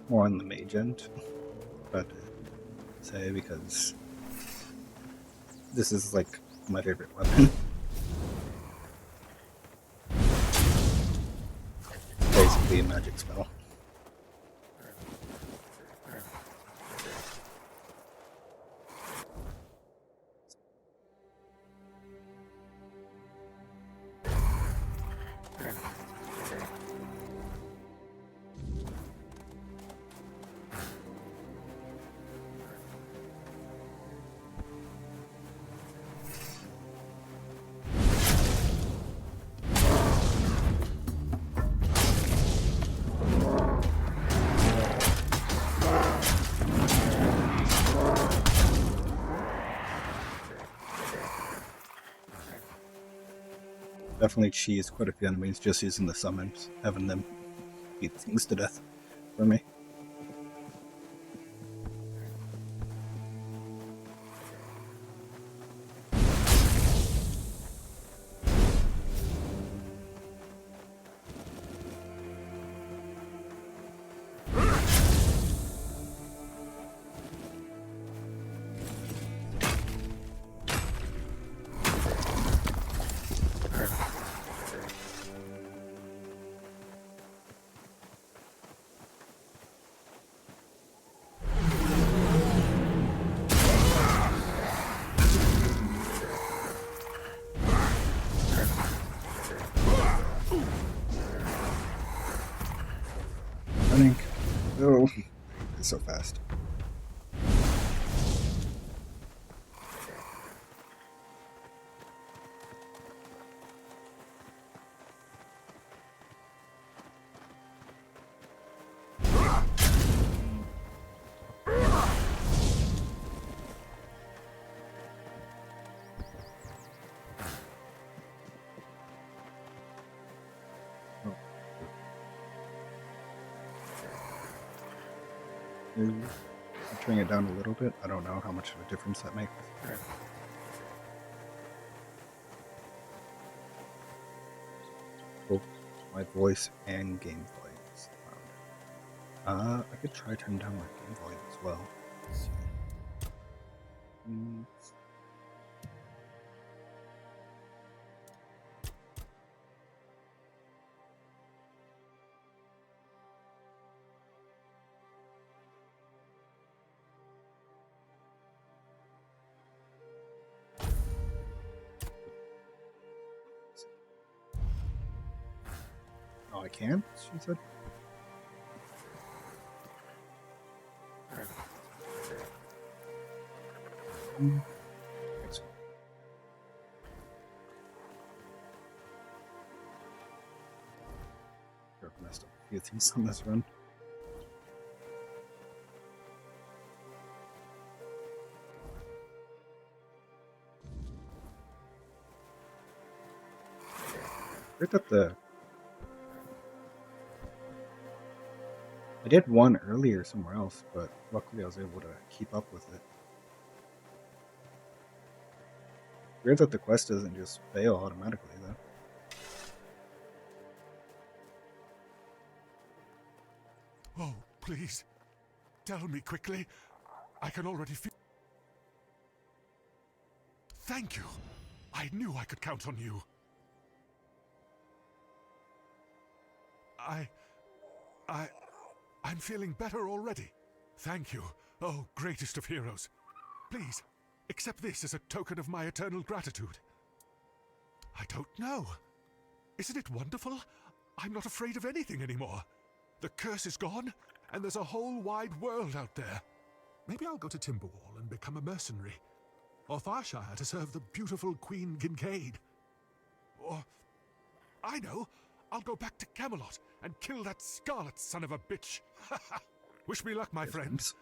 more on the mage end, but say because this is like my favorite weapon. be a magic spell. Definitely cheese quite a few enemies just using the summons, having them beat things to death for me. Running. Oh, it's so fast. Turning it down a little bit. I don't know how much of a difference that makes. Both my voice and game volume is loud. I could try turning down my game volume as well. Let's see. Oh, I can? She said. Thanks. Sure, I've messed up a few things on this run. Heard that I did one earlier somewhere else, but luckily I was able to keep up with it. Weird that the quest doesn't just fail automatically, though. Oh, please. Tell me quickly. I can already feel... Thank you. I knew I could count on you. I'm feeling better already. Thank you. Oh, greatest of heroes. Please, accept this as a token of my eternal gratitude. I don't know. Isn't it wonderful? I'm not afraid of anything anymore. The curse is gone, and there's a whole wide world out there. Maybe I'll go to Timberwall and become a mercenary. Or Farshire to serve the beautiful Queen Kincaid. Or, I know, I'll go back to Camelot and kill that Scarlet son of a bitch. Wish me luck, my friends.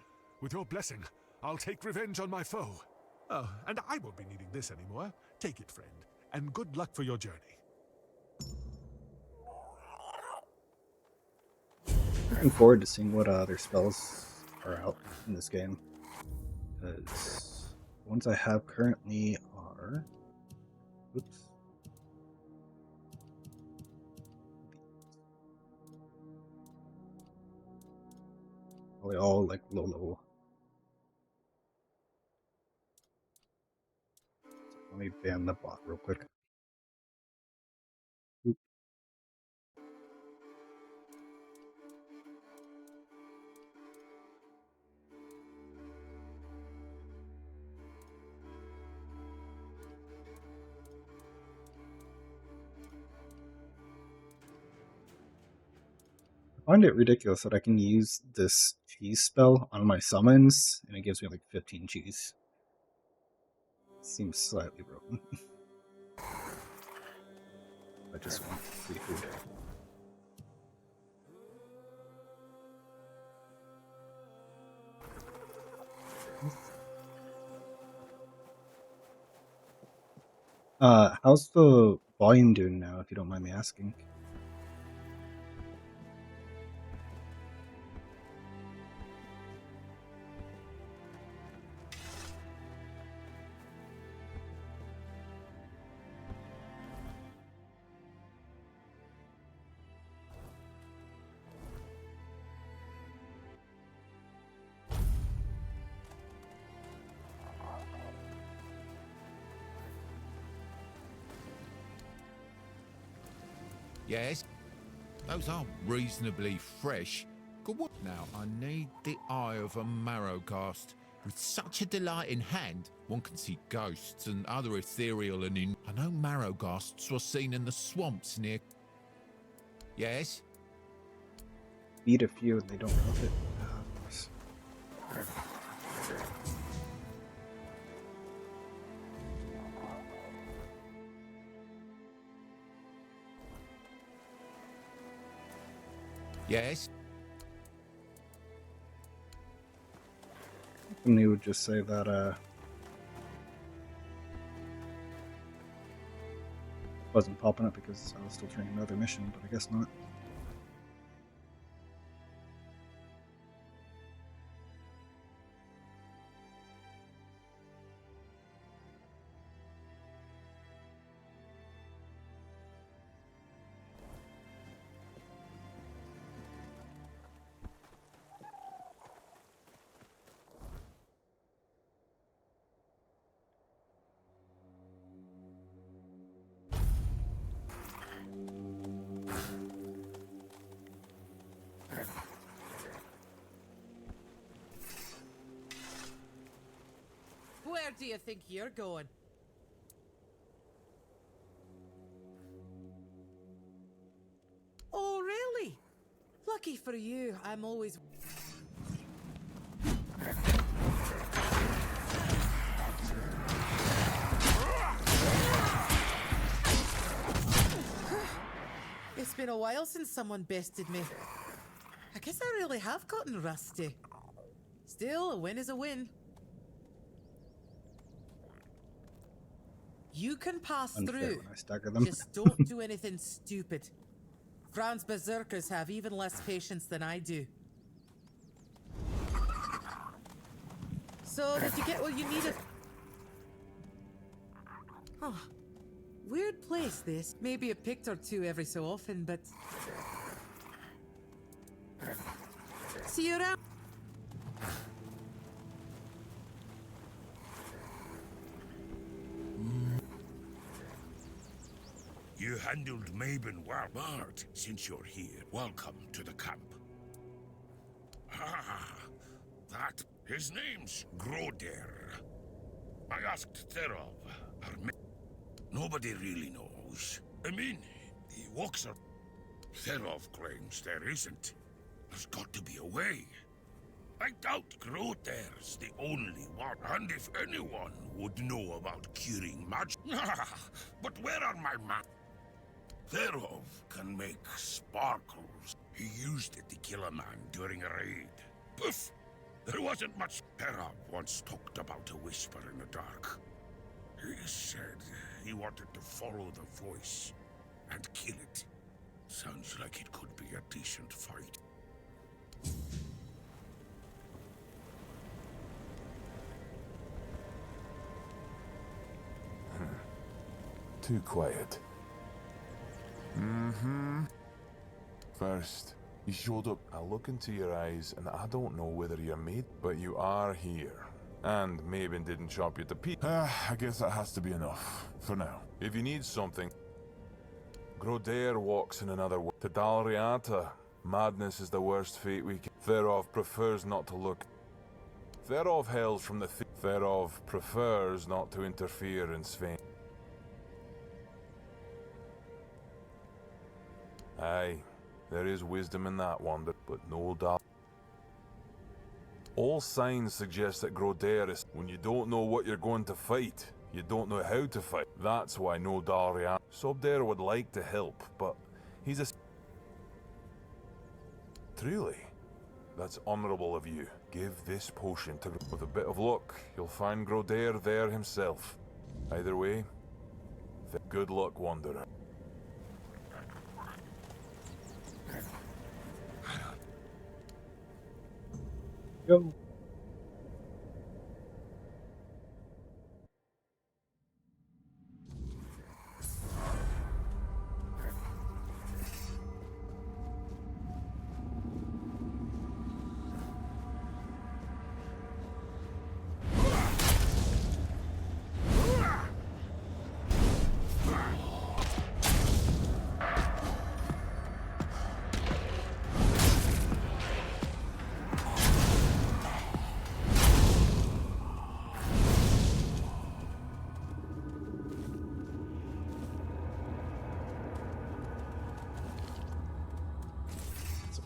With your blessing, I'll take revenge on my foe. Oh, and I won't be needing this anymore. Take it, friend, and good luck for your journey. Looking forward to seeing what other spells are out in this game. Because the ones I have currently are... Oops. Probably all like low level. Let me ban the bot real quick. Oop. find it ridiculous that I can use this cheese spell on my summons, and it gives me like 15 cheese. Seems slightly broken. I just want free food. How's the volume doing now, if you don't mind me asking? Yes? Those are reasonably fresh. Good work. Now, I need the eye of a Marrowgast. With such a delight in hand, one can see ghosts and other ethereal and I know Marrowgasts were seen in the swamps near... Yes? Beat a few and they don't know it. Yes? And they would just say that, wasn't popping up because I was still trying another mission, but I guess not. Where do you think you're going? Oh, really? Lucky for you, I'm always... It's been a while since someone bested me. I guess I really have gotten rusty. Still, a win is a win. You can pass Unfair through. when I stagger them. Just don't do anything stupid. Fran's berserkers have even less patience than I do. So, did you get what you needed? Oh, weird place this. Maybe a pict or two every so often, but... See you around. You handled Maben well, Bart. Since you're here, welcome to the camp. Ah, that... His name's Groder. I asked Therov. Nobody really knows. I mean, he walks up. Therov claims there isn't. There's got to be a way. I doubt Groder's the only one. And if anyone would know about curing magic... But where are my men? Therov can make sparkles. He used it to kill a man during a raid. Poof! There wasn't much. Therov once talked about a whisper in the dark. He said he wanted to follow the voice and kill it. Sounds like it could be a decent fight. Too quiet. First, you showed up. I look into your eyes, and I don't know whether you're made, but you are here. And Maven didn't chop you to pieces. I guess that has to be enough, for now. If you need something... Groder walks in another way. To Dalriata, madness is the worst fate we can... Therov prefers not to look... Therov hails from the... Therov prefers not to interfere in Svein. Aye, There is wisdom in that wander, but no doubt. All signs suggest that Grodair is... When you don't know what you're going to fight, you don't know how to fight. That's why no Darian... Sobdair would like to help, but he's a... Truly, that's honourable of you. Give this potion to... With a bit of luck, you'll find Grodair there himself. Either way, good luck, Wanderer. Go.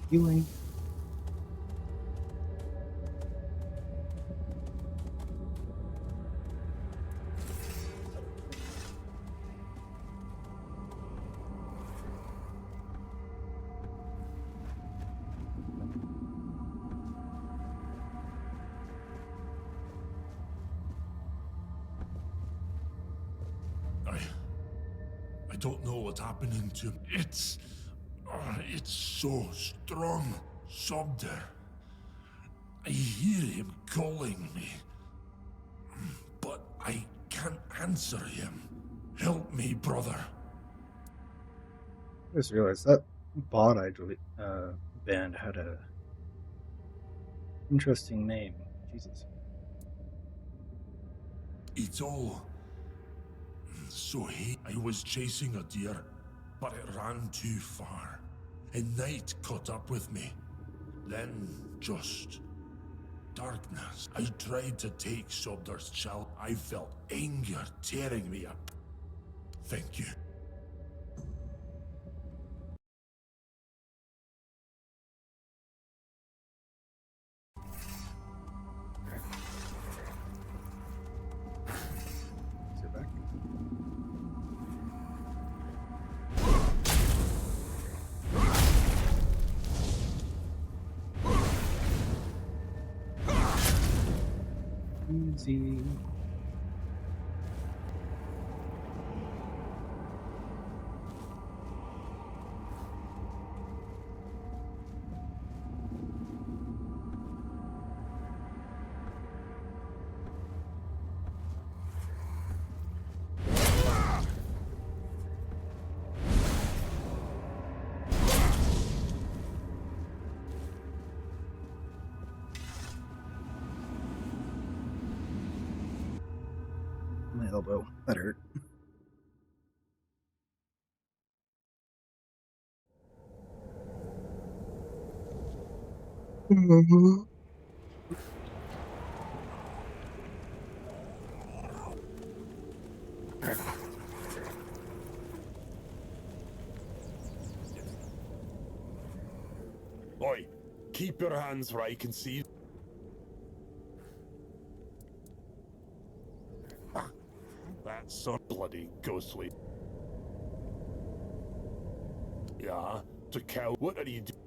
Healing. I don't know what's happening to him. It's so strong. Sobder. I hear him calling me. But I can't answer him. Help me, brother. I just realized that Bond-Eyed band had a interesting name. Jesus. It's all so I was chasing a deer, but it ran too far. And night caught up with me. Then just darkness. I tried to take Sobder's child. I felt anger tearing me up. Thank you. Easy. My elbow. That hurt. Oi, keep your hands where I can see. That's so bloody ghostly. Yeah, to cow. What are you doing?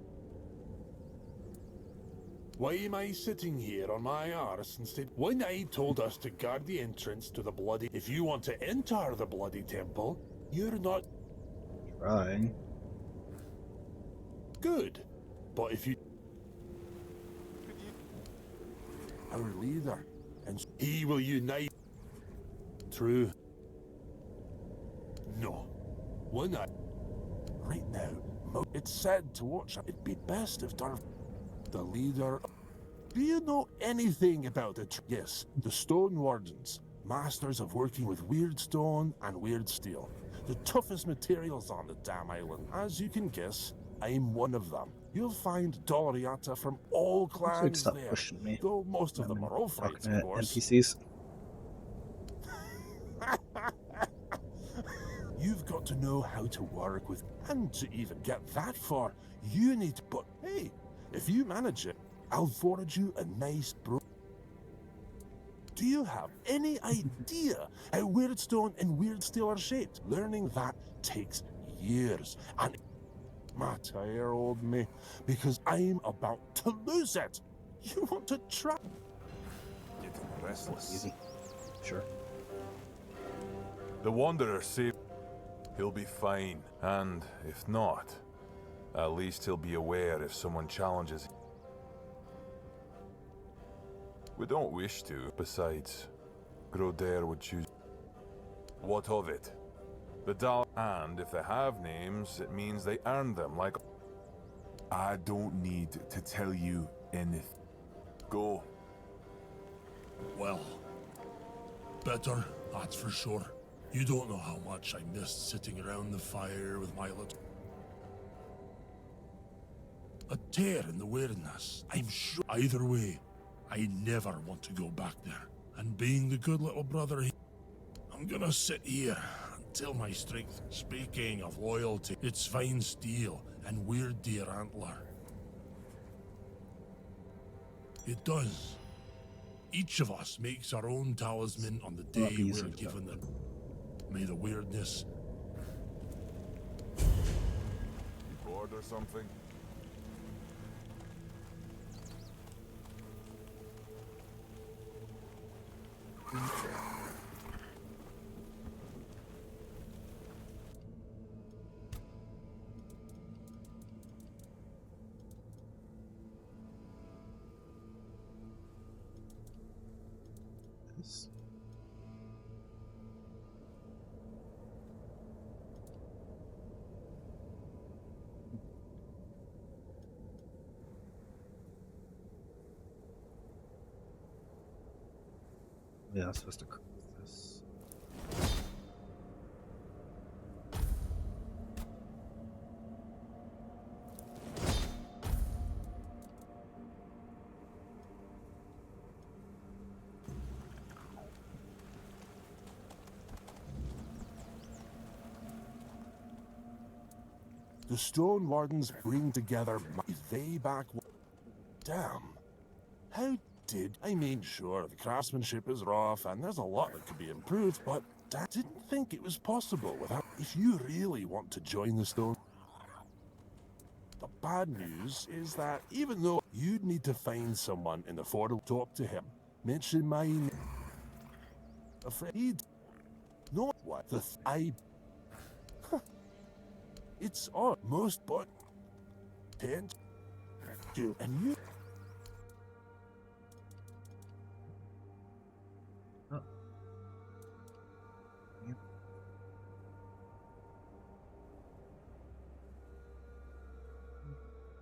Why am I sitting here on my arse instead? When I told us to guard the entrance to the bloody... If you want to enter the bloody temple, you're not... Trying. Good. But if you... Our leader, and he will unite... True. No. When I... Right now, it's said to watch... It'd be best if Darth... The leader... Do you know anything about it? Yes, the Stone Wardens. Masters of working with weird stone and weird steel. The toughest materials on the damn island. As you can guess, I'm one of them. You'll find Doloriata from all clans Stop there. pushing me. Though most of them are all fights, of course. NPCs. You've got to know how to work with, and to even get that far, you need. But hey, if you manage it, I'll forward you a nice Do you have any idea how Weirdstone and Weirdsteel are shaped? Learning that takes years, and my tire old me, because I'm about to lose it. You want to try? Getting restless. Easy. Sure. The Wanderer saved. He'll be fine, and if not, at least he'll be aware if someone challenges him. We don't wish to. Besides, Groder would choose. What of it? The Dal, and if they have names, it means they earned them, like... I don't need to tell you anything. Go. Well, better, that's for sure. You don't know how much I missed sitting around the fire with my little... A tear in the weirdness, I'm sure. Either way, I never want to go back there. And being the good little brother, I'm gonna sit here until my strength. Speaking of loyalty, it's fine steel and weird deer antler. It does. Each of us makes our own talisman on the day we're given them. May the weirdness... Bored or something? This. Yeah, I'm supposed to cook this. The Stone Wardens bring together they back. Damn. How did I mean, sure, the craftsmanship is rough and there's a lot that could be improved, but I didn't think it was possible without. If you really want to join the Stone. The bad news is that even though you'd need to find someone in the fort to talk to him, mention my name. Afraid. No, what the it's almost but tend to and you. Oh. Yeah.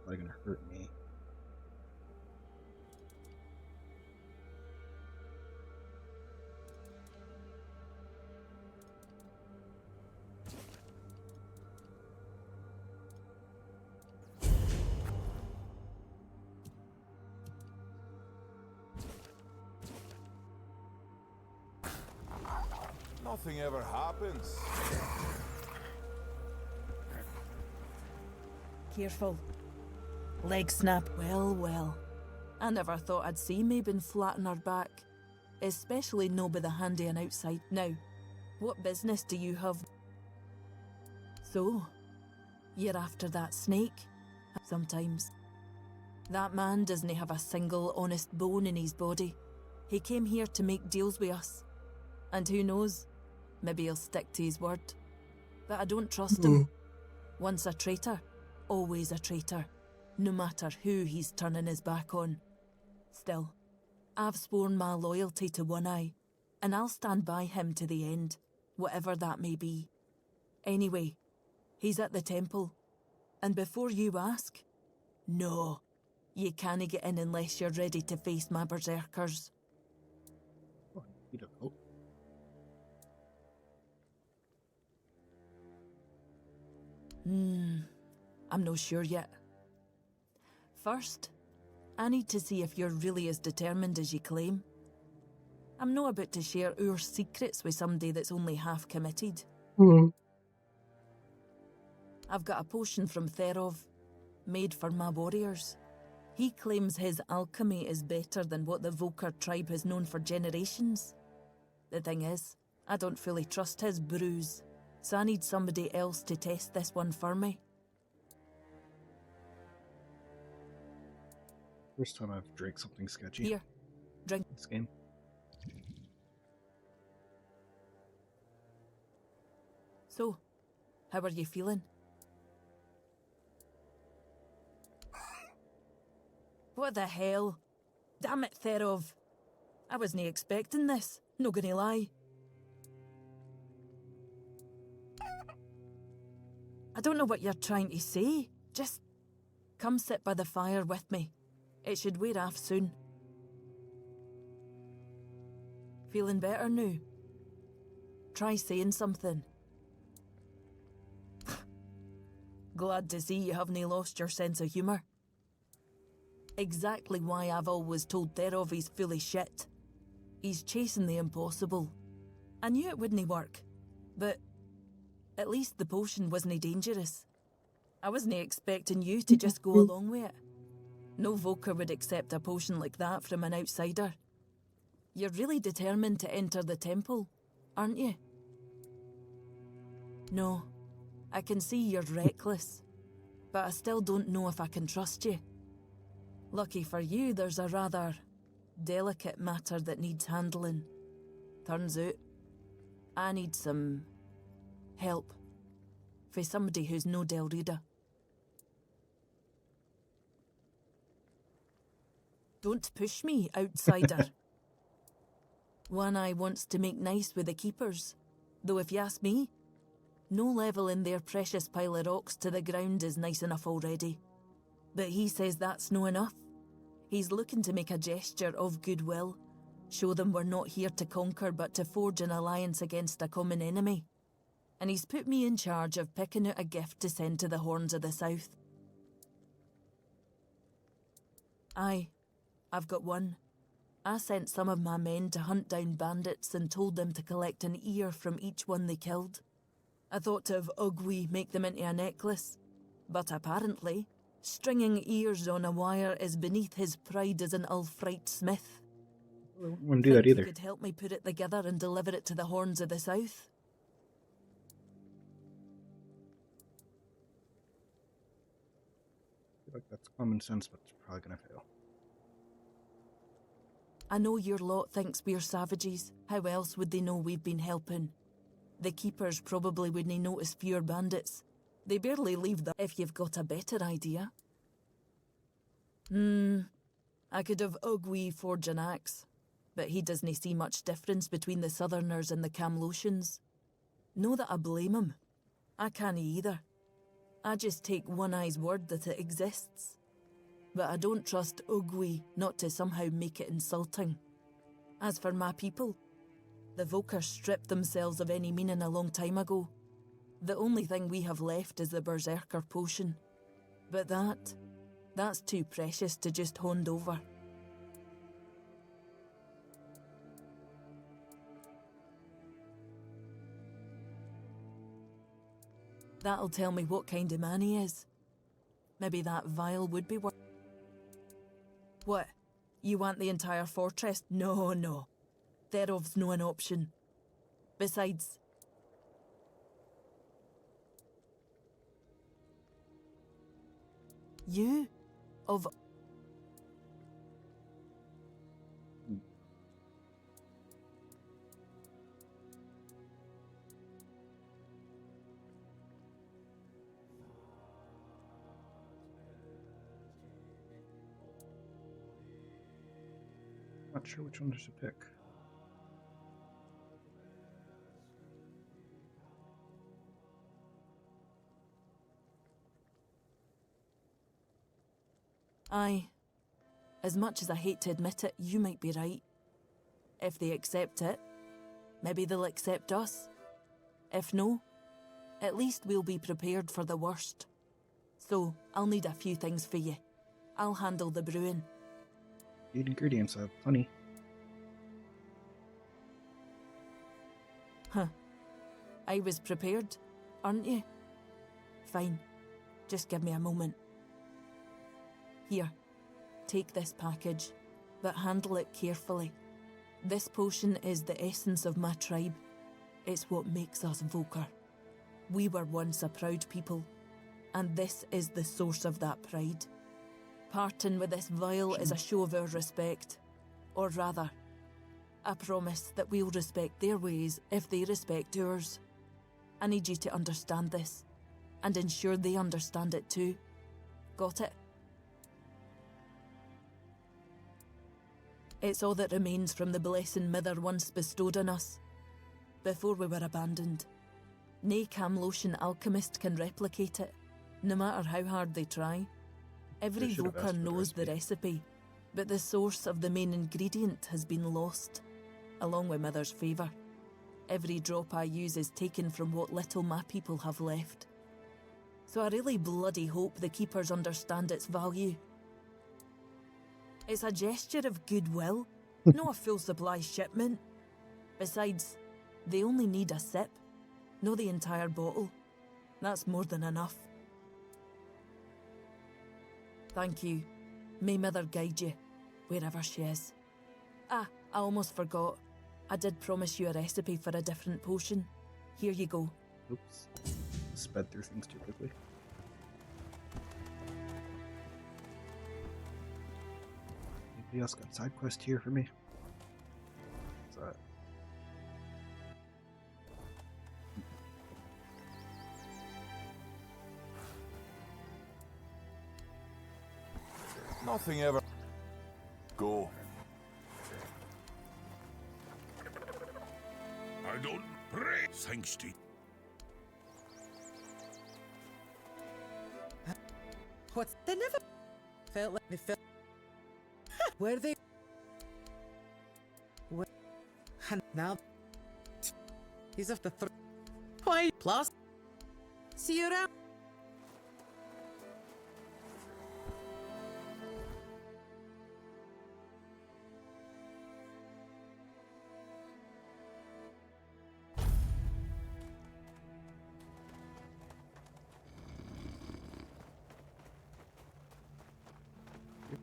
They're gonna hurt me. Nothing ever happens. Careful. Leg snap. Well, well. I never thought I'd see Mabin flat on her back. Especially no by the handy and outside. Now, what business do you have? So, you're after that snake? Sometimes. That man doesn't have a single honest bone in his body. He came here to make deals with us. And who knows? Maybe he'll stick to his word. But I don't trust him. Once a traitor, always a traitor. No matter who he's turning his back on. Still, I've sworn my loyalty to One Eye, and I'll stand by him to the end, whatever that may be. Anyway, he's at the temple. And before you ask, no, you can't get in unless you're ready to face my berserkers. Oh, you don't know. I'm not sure yet. First, I need to see if you're really as determined as you claim. I'm not about to share our secrets with somebody that's only half committed. I've got a potion from Therov, made for my warriors. He claims his alchemy is better than what the Volker tribe has known for generations. The thing is, I don't fully trust his brews, so I need somebody else to test this one for me. First time I've drank something sketchy. Here, drink. This game. So, how are you feeling? What the hell? Damn it, Therov. I wasn't expecting this, no gonna lie. I don't know what you're trying to say. Just come sit by the fire with me. It should wear off soon. Feeling better now? Try saying something. Glad to see you haven't lost your sense of humour. Exactly why I've always told Therov he's full of shit. He's chasing the impossible. I knew it wouldn't work, but at least the potion wasn't dangerous. I wasn't expecting you to just go along with it. No Volker would accept a potion like that from an outsider. You're really determined to enter the temple, aren't you? No, I can see you're reckless, but I still don't know if I can trust you. Lucky for you, there's a rather delicate matter that needs handling. Turns out, I need some help for somebody who's no Del Rita. Don't push me, outsider. One Eye wants to make nice with the keepers, though if you ask me, no level in their precious pile of rocks to the ground is nice enough already. But he says that's no enough. He's looking to make a gesture of goodwill, show them we're not here to conquer but to forge an alliance against a common enemy. And he's put me in charge of picking out a gift to send to the Horns of the South. Aye, I've got one. I sent some of my men to hunt down bandits and told them to collect an ear from each one they killed. I thought of Ugwi make them into a necklace, but apparently, stringing ears on a wire is beneath his pride as an Ulfrite smith. I wouldn't do that either. You could help me put it together and deliver it to the Horns of the South? I feel like that's common sense, but it's probably gonna fail. I know your lot thinks we're savages. How else would they know we've been helping? The keepers probably wouldn't notice fewer bandits. They barely leave that if you've got a better idea. I could have Ugwi forge an axe, but he doesn't see much difference between the Southerners and the Camlosians. No that I blame him. I can't either. I just take One Eye's word that it exists. But I don't trust Ugwi not to somehow make it insulting. As for my people, the Volker stripped themselves of any meaning a long time ago. The only thing we have left is the Berserker potion. But that's too precious to just hand over. That'll tell me what kind of man he is. Maybe that vial would be worth. What? You want the entire fortress? No. Therov's no an option. Besides, you of Not sure which one to pick. Aye. As much as I hate to admit it, you might be right. If they accept it, maybe they'll accept us. If no, at least we'll be prepared for the worst. So, I'll need a few things for you. I'll handle the brewing. Need ingredients, I have plenty. Huh. I was prepared, aren't you? fine. Just give me a moment. Here, take this package, but handle it carefully. This potion is the essence of my tribe. It's what makes us Volker. We were once a proud people, and this is the source of that pride. Parting with this vial is a show of our respect. Or rather, a promise that we'll respect their ways if they respect ours. I need you to understand this, and ensure they understand it too. Got it? It's all that remains from the blessing Mither once bestowed on us, before we were abandoned. Nae Camlotian alchemist can replicate it, no matter how hard they try. Every Volker knows the recipe, but the source of the main ingredient has been lost, along with Mither's favour. Every drop I use is taken from what little my people have left. So I really bloody hope the Keepers understand its value. It's a gesture of goodwill, not a full supply shipment. Besides, they only need a sip, not the entire bottle. That's more than enough. Thank you. May Mither guide you, wherever she is. Ah, I almost forgot. I did promise you a recipe for a different potion. Here you go. Oops. Sped through things too quickly. Anybody else got a side quest here for me? What's that? Nothing ever. Go. I don't pray. Thanks to What's they never felt like they felt. Were they? Where? And now he's off the Why? Plus, see you around.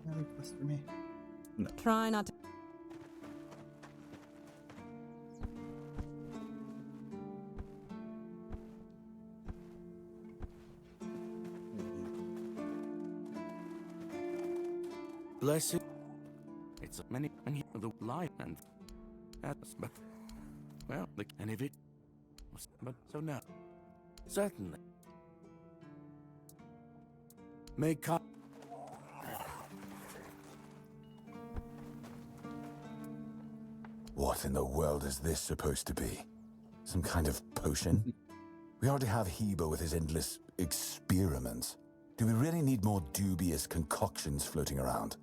Another quest for me? No. Try not to. Blessed. It's many of the light and that's but well the and if it but so now certainly may come. What in the world is this supposed to be? Some kind of potion? We already have Heba with his endless experiments. Do we really need more dubious concoctions floating around?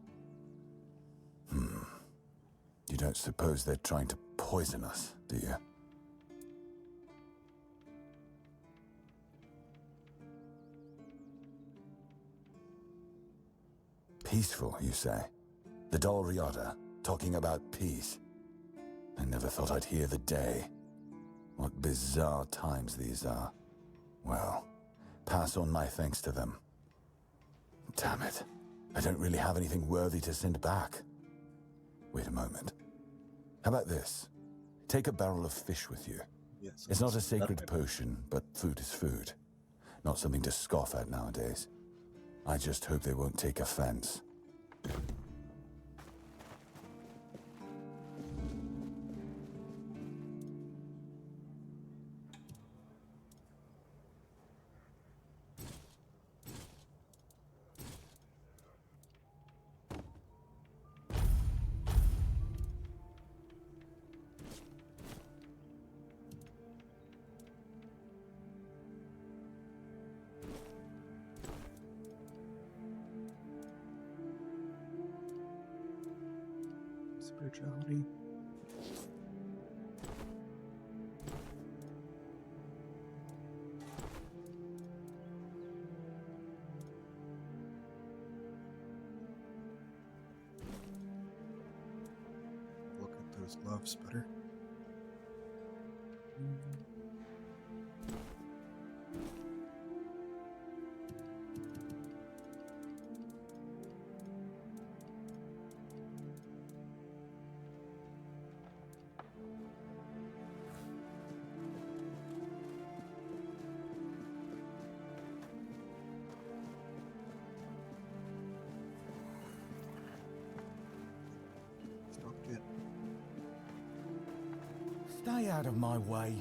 You don't suppose they're trying to poison us, do you? Peaceful, you say? The Dol Riata, talking about peace. I never thought I'd hear the day. What bizarre times these are. Well, pass on my thanks to them. Damn it. I don't really have anything worthy to send back. Wait a moment. How about this? Take a barrel of fish with you. Yes, it's not a sacred potion, but food is food. Not something to scoff at nowadays. I just hope they won't take offense. Spirituality. Look at those gloves better. Stay out of my way.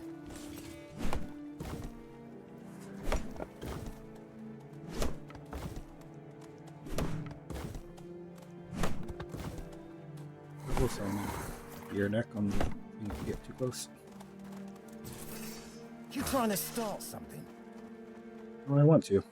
Close on your neck on the thing if you get too close. You trying to start something? Well, I want to.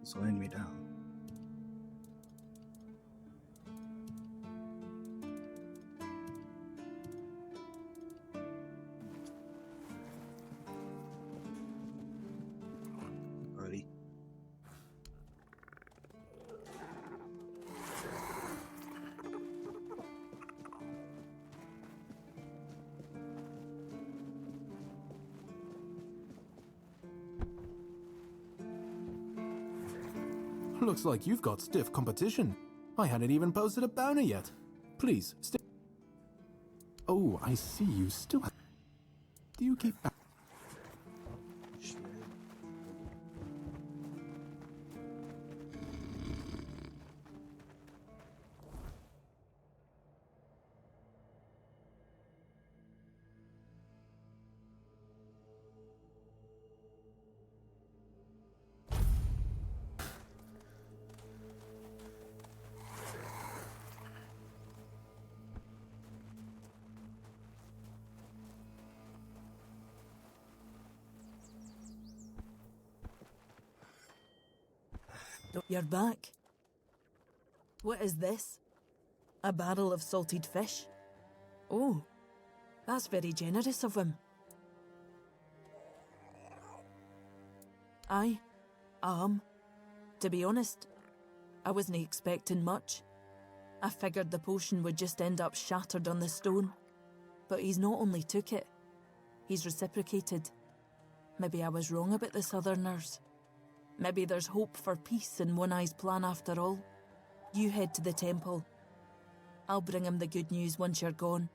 It's laying me down. Buddy. Looks like you've got stiff competition. I hadn't even posted a banner yet. Please, stay. Oh, I see you still have... Do you keep... You're back. What is this? A barrel of salted fish? Oh, that's very generous of him. Aye, to be honest, I wasn't expecting much. I figured the potion would just end up shattered on the stone. But he's not only took it, he's reciprocated. Maybe I was wrong about the Southerners. Maybe there's hope for peace in One Eye's plan after all. You head to the temple. I'll bring him the good news once you're gone.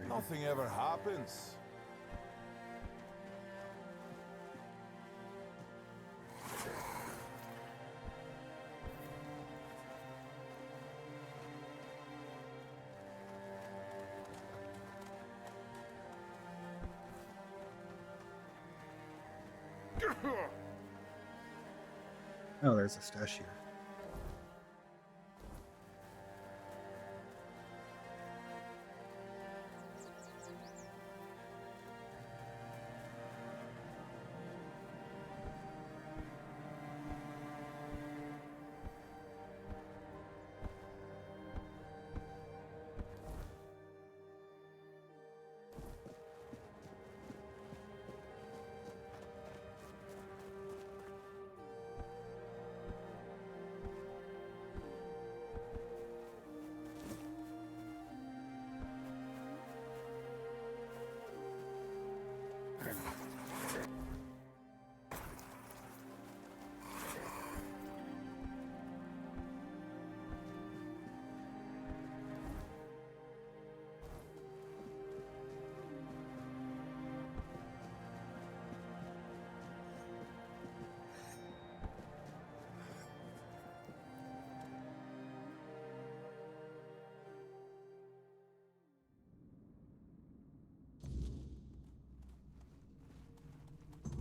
Nothing ever happens. Oh, there's a stash here.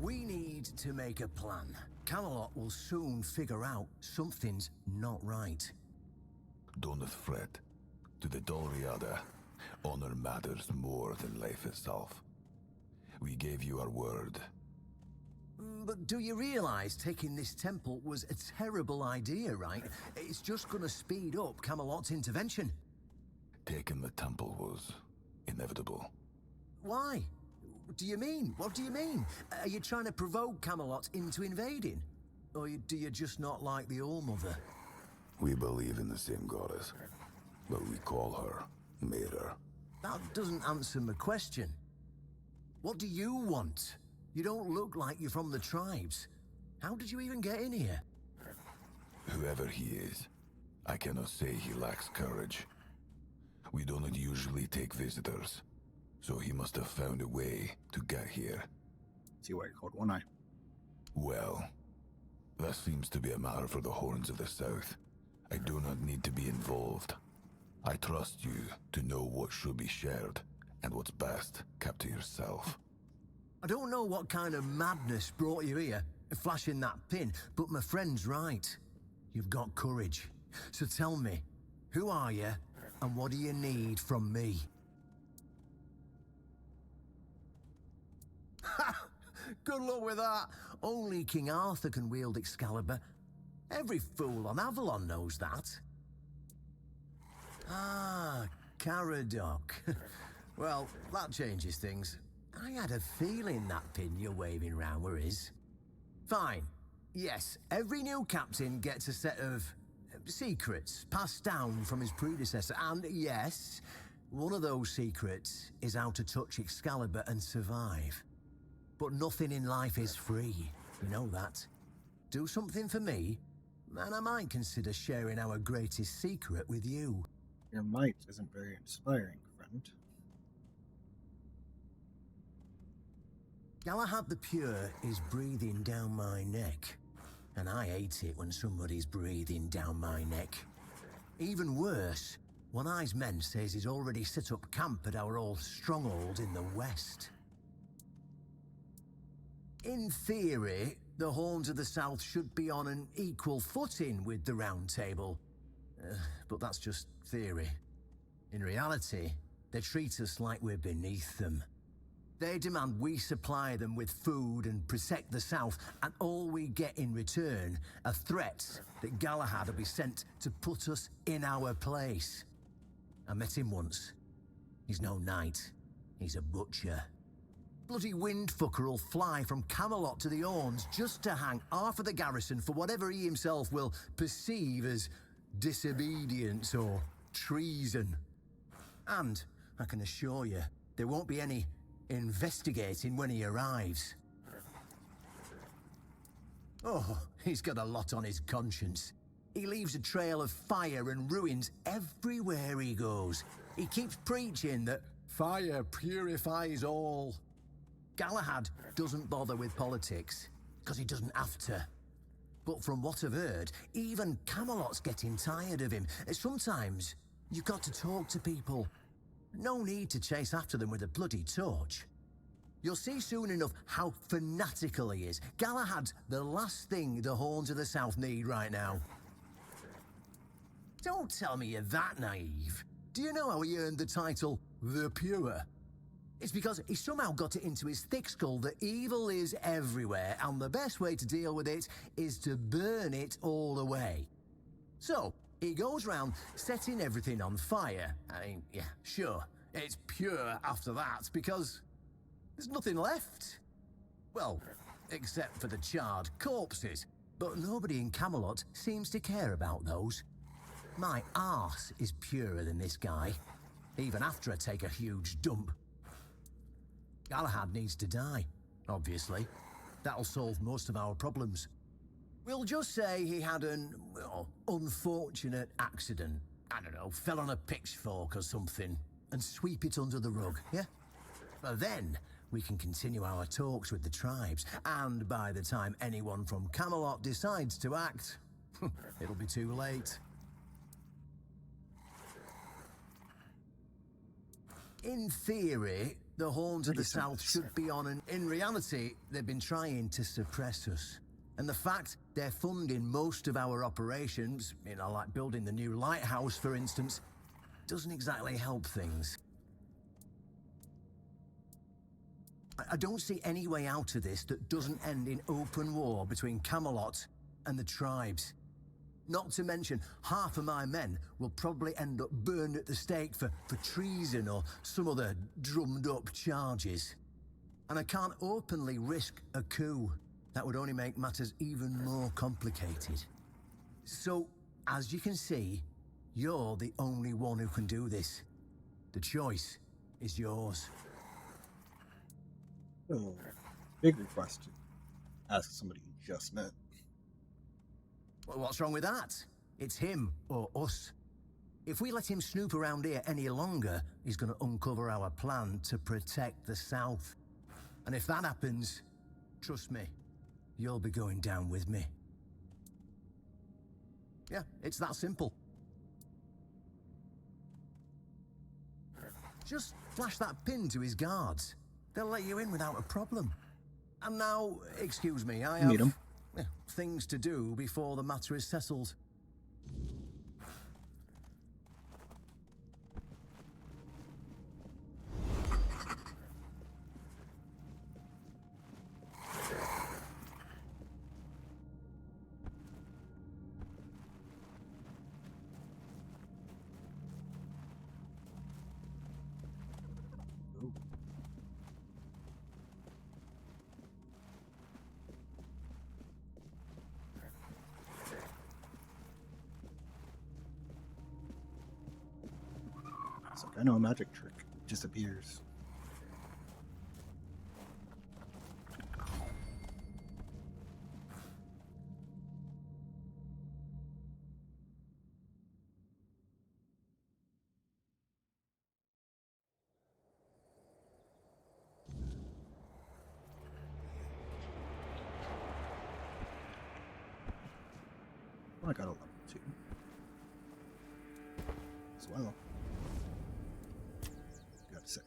We need to make a plan. Camelot will soon figure out something's not right. Don't fret. To the Dolriada, honor matters more than life itself. We gave you our word. But do you realize taking this temple was a terrible idea, right? It's just gonna speed up Camelot's intervention. Taking the temple was inevitable. Why? What do you mean? What do you mean? Are you trying to provoke Camelot into invading? Or do you just not like the All-Mother? We believe in the same goddess, but we call her Mera. That doesn't answer my question. What do you want? You don't look like you're from the tribes. How did you even get in here? Whoever he is, I cannot say he lacks courage. We do not usually take visitors, so he must have found a way to get here. See why you're called One Eye. Well, that seems to be a matter for the Horns of the South. I do not need to be involved. I trust you to know what should be shared, and what's best kept to yourself. I don't know what kind of madness brought you here, flashing that pin, but my friend's right. You've got courage. So tell me, who are you, and what do you need from me? Ha! Good luck with that. Only King Arthur can wield Excalibur. Every fool on Avalon knows that. Ah, Caradoc. Well, that changes things. I had a feeling that pin you're waving around were his. Fine. Yes, every new captain gets a set of secrets passed down from his predecessor. And yes, one of those secrets is how to touch Excalibur and survive. But nothing in life is free. You know that. Do something for me, and I might consider sharing our greatest secret with you. Your might isn't very inspiring, friend. Galahad the Pure is breathing down my neck. And I hate it when somebody's breathing down my neck. Even worse, One Eye's men says he's already set up camp at our old stronghold in the west. In theory, the Horns of the South should be on an equal footing with the Round Table. But that's just theory. In reality, they treat us like we're beneath them. They demand we supply them with food and protect the South, and all we get in return are threats that Galahad will be sent to put us in our place. I met him once. He's no knight. He's a butcher. Bloody windfucker will fly from Camelot to the Horns just to hang half of the garrison for whatever he himself will perceive as disobedience or treason. And I can assure you, there won't be any investigating when he arrives. Oh, he's got a lot on his conscience. He leaves a trail of fire and ruins everywhere he goes. He keeps preaching that fire purifies all. Galahad doesn't bother with politics, because he doesn't have to. But from what I've heard, even Camelot's getting tired of him. Sometimes, you've got to talk to people. No need to chase after them with a bloody torch. You'll see soon enough how fanatical he is. Galahad's the last thing the Horns of the South need right now. Don't tell me you're that naive. Do you know how he earned the title, The Pure? It's because he somehow got it into his thick skull that evil is everywhere, and the best way to deal with it is to burn it all away. So, he goes round setting everything on fire. I mean, yeah, sure, it's pure after that, because there's nothing left. Well, except for the charred corpses. But nobody in Camelot seems to care about those. My arse is purer than this guy, even after I take a huge dump. Galahad needs to die, obviously. That'll solve most of our problems. We'll just say he had an, well, unfortunate accident. I don't know, fell on a pitchfork or something, and sweep it under the rug, yeah? But then, we can continue our talks with the tribes, and by the time anyone from Camelot decides to act, it'll be too late. In theory, the Horns of the South should be on, and in reality, they've been trying to suppress us. And the fact they're funding most of our operations, you know, like building the new lighthouse, for instance, doesn't exactly help things. I don't see any way out of this that doesn't end in open war between Camelot and the tribes. Not to mention, half of my men will probably end up burned at the stake for treason or some other drummed-up charges. And I can't openly risk a coup. That would only make matters even more complicated. So, as you can see, you're the only one who can do this. The choice is yours. Oh, big request to ask somebody you just met. Well, what's wrong with that? It's him or us. If we let him snoop around here any longer, he's going to uncover our plan to protect the South. And if that happens, trust me, you'll be going down with me. Yeah, it's that simple. Just flash that pin to his guards. They'll let you in without a problem. And now, excuse me, I Meet have him. things to do before the matter is settled. It's like, I know a magic trick. It disappears. Well, I got a level 2 as well. Gotta say.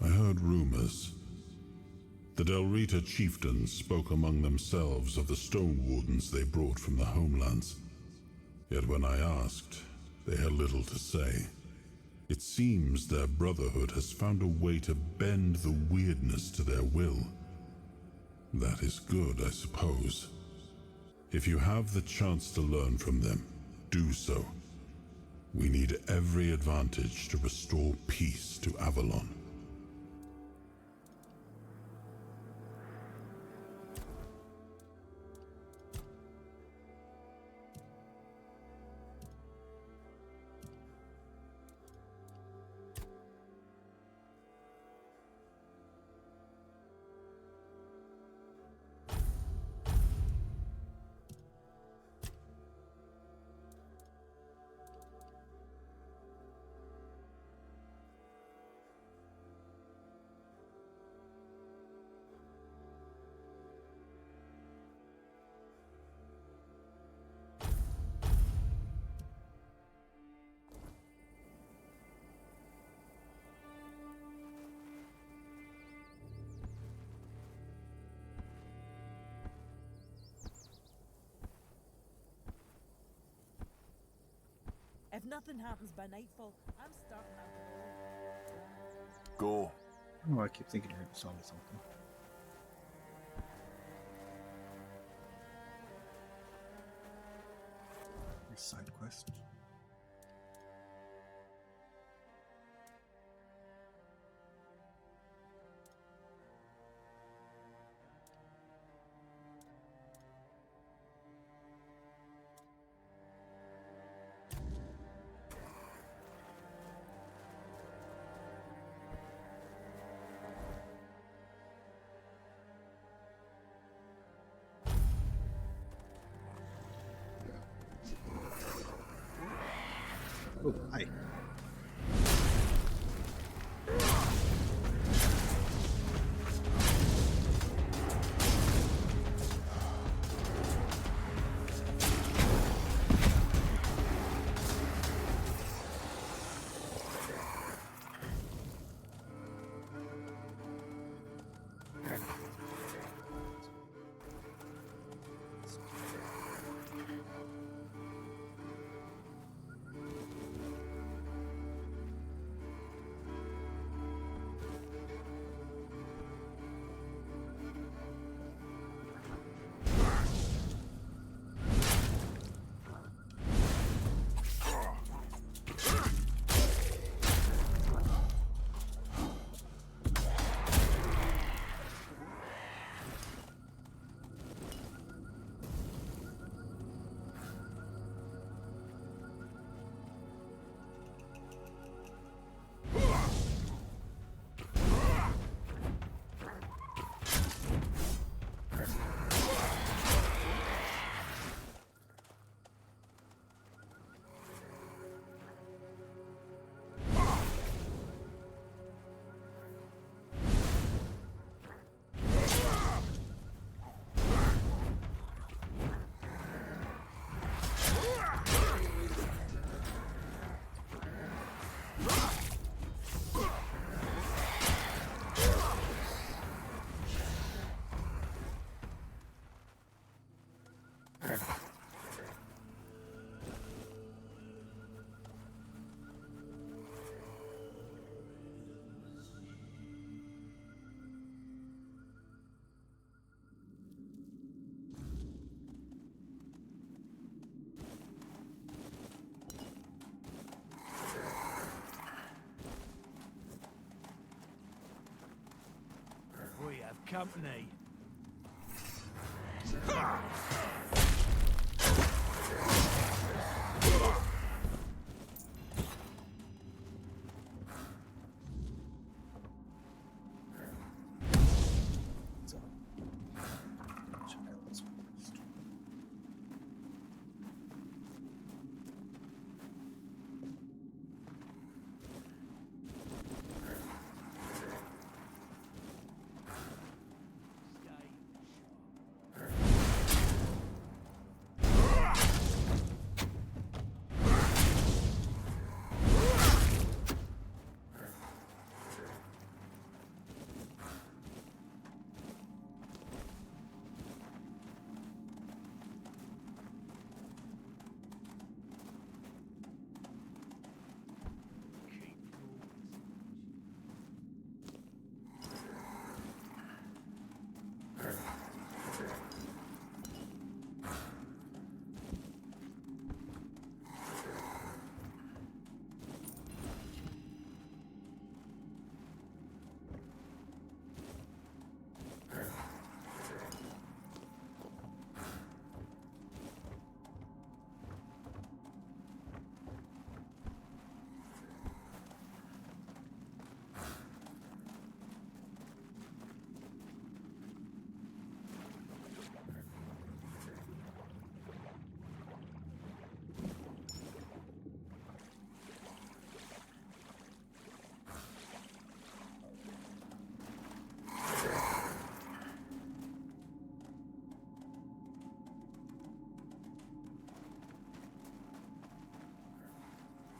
I heard rumors. The Delrita chieftains spoke among themselves of the stone wardens they brought from the homelands. Yet when I asked, they had little to say. It seems their brotherhood has found a way to bend the weirdness to their will. That is good, I suppose. If you have the chance to learn from them, do so. We need every advantage to restore peace to Avalon. If nothing happens by nightfall, I'm starting out. Go. Oh, I keep thinking you're going to tell me something. Your side quest. Oh, hi. company.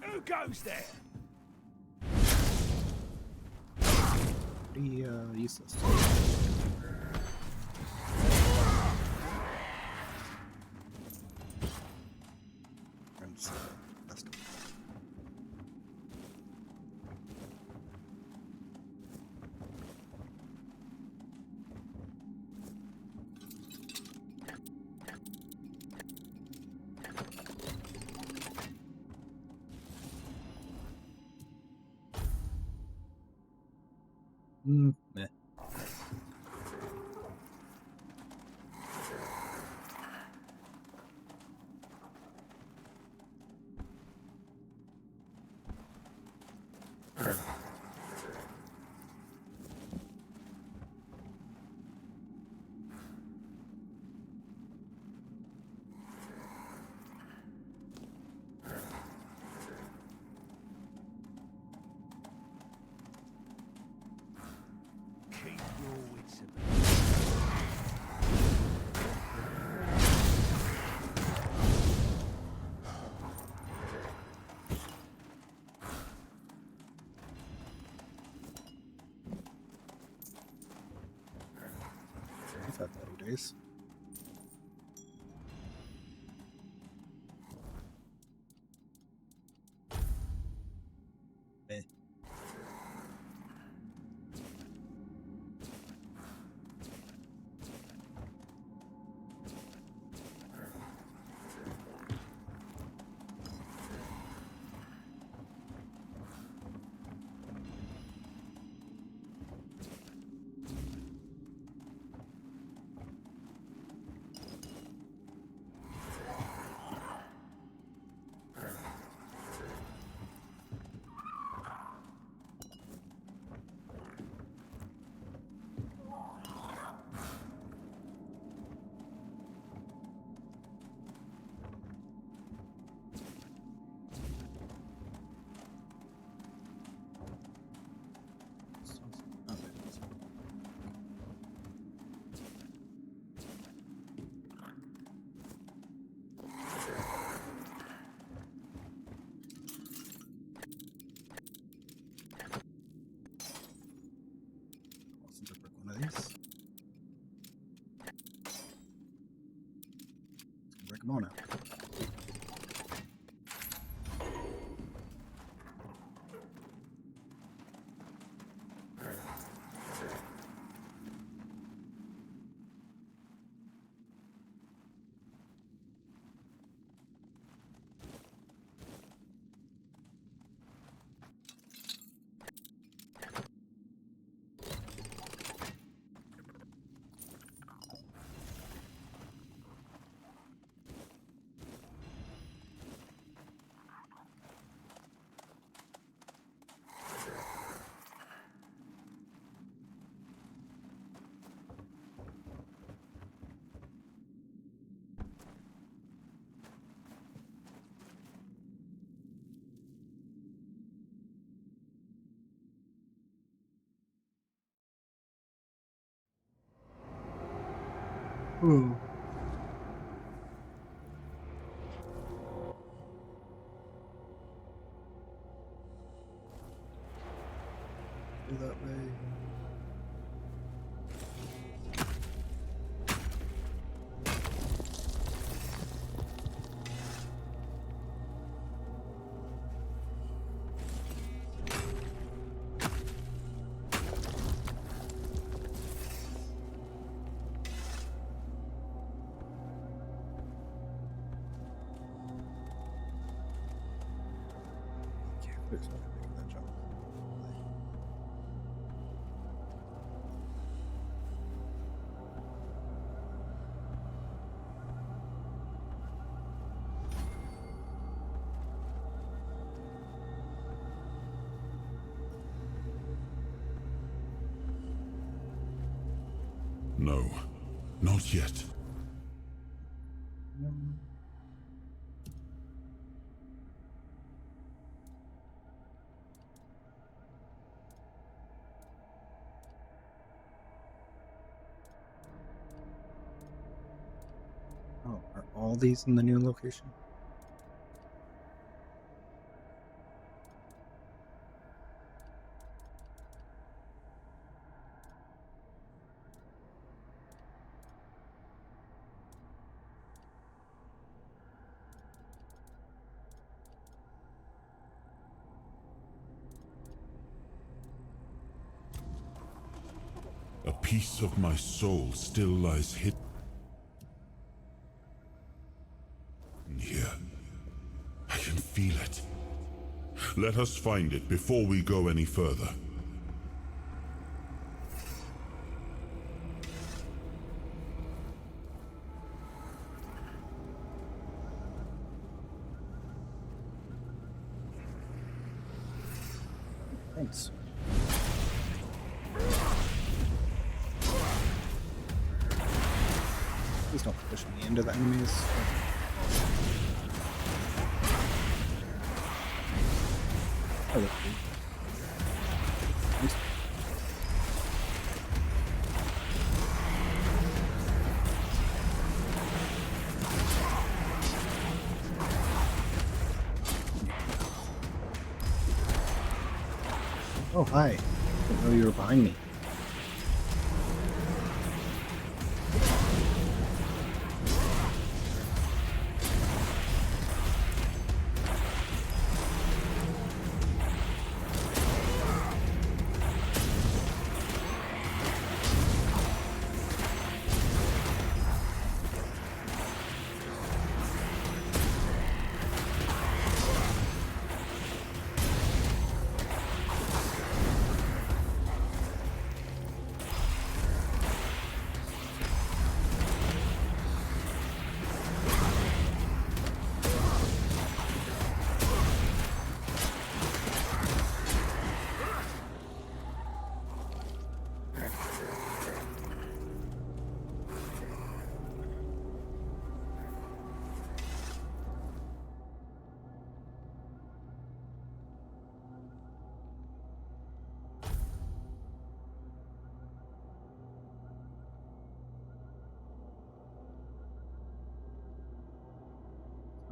Who goes there? Pretty useless. Meh. Keep your wits about. I've had better days. Eh. Wasn't to break one of these. Let's break them all now. Ooh. Go that way. There's nothing making that jump. No, not yet. Oh, are all these in the new location? A piece of my soul still lies hidden here. I can feel it. Let us find it before we go any further. Thanks. Please don't push me into the enemies. Oh, look. Thanks. Oh, hi. I didn't know you were behind me.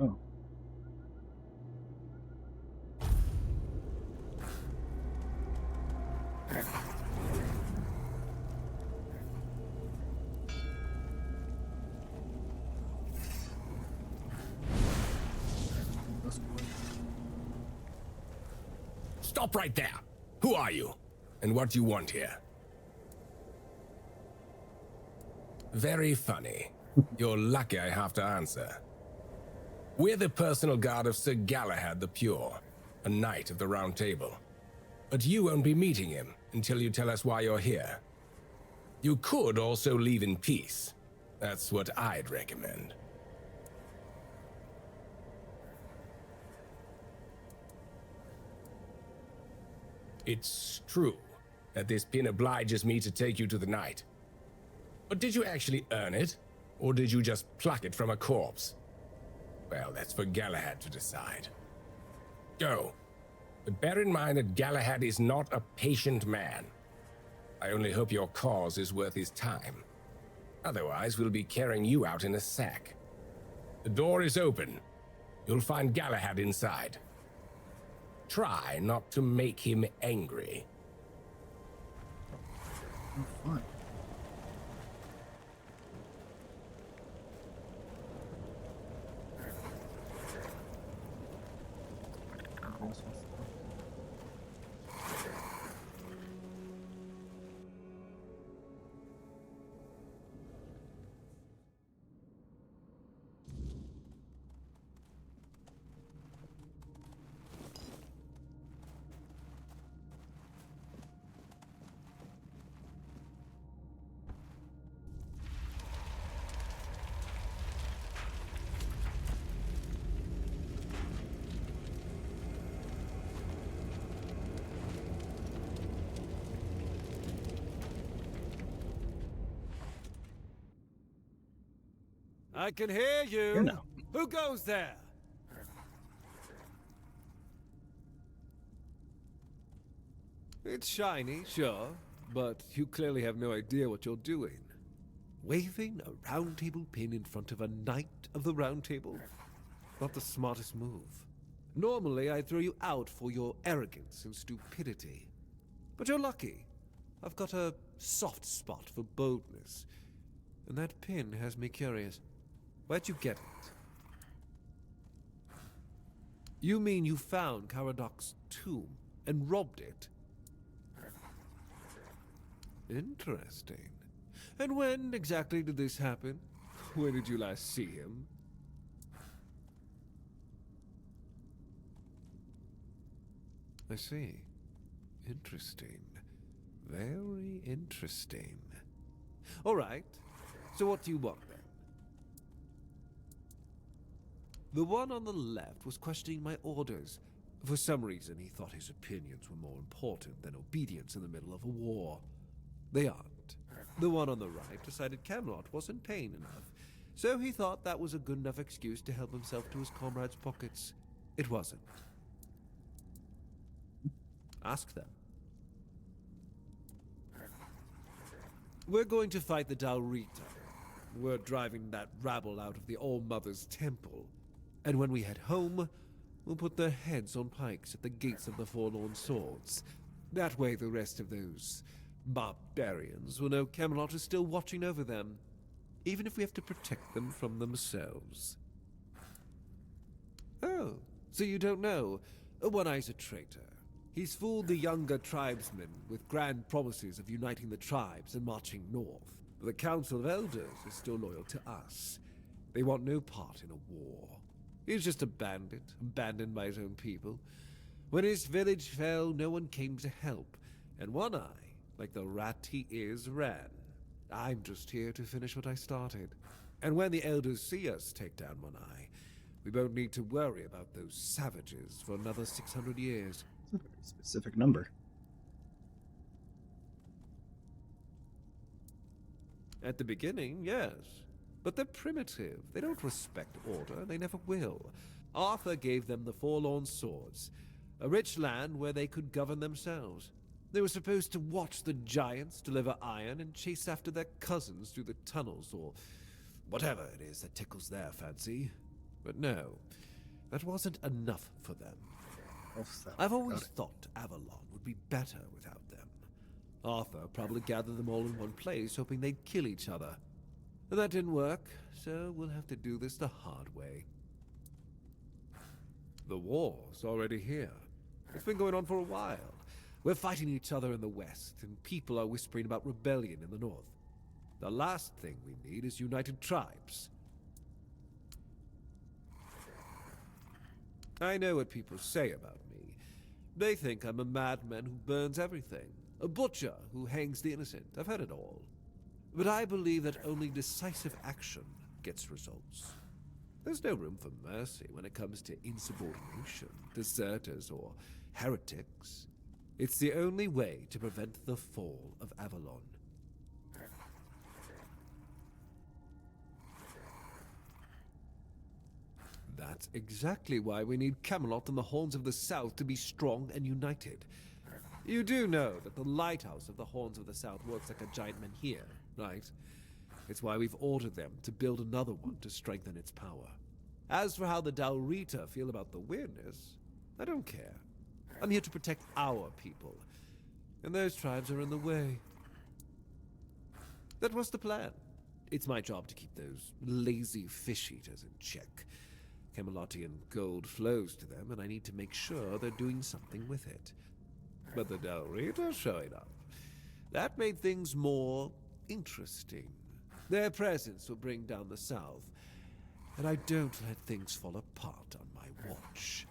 Oh. Stop right there. Who are you? And what do you want here? Very funny. You're lucky I have to answer. We're the personal guard of Sir Galahad the Pure, a knight of the Round Table. But you won't be meeting him until you tell us why you're here. You could also leave in peace. That's what I'd recommend. It's true that this pin obliges me to take you to the knight. But did you actually earn it? Or did you just pluck it from a corpse? Well, that's for Galahad to decide. Go. But bear in mind that Galahad is not a patient man. I only hope your cause is worth his time. Otherwise, we'll be carrying you out in a sack. The door is open. You'll find Galahad inside. Try not to make him angry. Oh, fine. I can hear you. Here now. Who goes there? It's shiny, sure, but you clearly have no idea what you're doing. Waving a round table pin in front of a knight of the round table? Not the smartest move. Normally, I'd throw you out for your arrogance and stupidity. But you're lucky. I've got a soft spot for boldness. And that pin has me curious. Where'd you get it? You mean you found Caradoc's tomb and robbed it? Interesting. And when exactly did this happen? When did you last see him? I see. Interesting. Very interesting. All right. So what do you want then? The one on the left was questioning my orders. For some reason, he thought his opinions were more important than obedience in the middle of a war. They aren't. The one on the right decided Camelot wasn't paying enough, so he thought that was a good enough excuse to help himself to his comrades' pockets. It wasn't. Ask them. We're going to fight the Dalrita. We're driving that rabble out of the All-Mother's temple. And when we head home, we'll put their heads on pikes at the gates of the Forlorn Swords. That way the rest of those barbarians will know Camelot is still watching over them, even if we have to protect them from themselves. Oh, so you don't know? One Eye's a traitor. He's fooled the younger tribesmen with grand promises of uniting the tribes and marching north. The Council of Elders is still loyal to us. They want no part in a war. He's just a bandit, abandoned by his own people. When his village fell, no one came to help, and One Eye, like the rat he is, ran. I'm just here to finish what I started. And when the Elders see us take down One Eye, we won't need to worry about those savages for another 600 years. That's a very specific number. At the beginning, yes. But they're primitive. They don't respect order. They never will. Arthur gave them the Forlorn Swords, a rich land where they could govern themselves. They were supposed to watch the giants deliver iron and chase after their cousins through the tunnels, or whatever it is that tickles their fancy. But no, that wasn't enough for them. I've always thought Avalon would be better without them. Arthur probably gathered them all in one place, hoping they'd kill each other. But that didn't work, so we'll have to do this the hard way. The war's already here. It's been going on for a while. We're fighting each other in the west, and people are whispering about rebellion in the north. The last thing we need is united tribes. I know what people say about me. They think I'm a madman who burns everything, a butcher who hangs the innocent. I've heard it all. But I believe that only decisive action gets results. There's no room for mercy when it comes to insubordination, deserters, or heretics. It's the only way to prevent the fall of Avalon. That's exactly why we need Camelot and the Horns of the South to be strong and united. You do know that the lighthouse of the Horns of the South works like a giant menhir, right? It's why we've ordered them to build another one to strengthen its power. As for how the Dalrita feel about the weirdness, I don't care. I'm here to protect our people, and those tribes are in the way. That was the plan. It's my job to keep those lazy fish-eaters in check. Camelotian gold flows to them, and I need to make sure they're doing something with it. But the Dalrita showing up, that made things more interesting. Their presence will bring down the south, and I don't let things fall apart on my watch.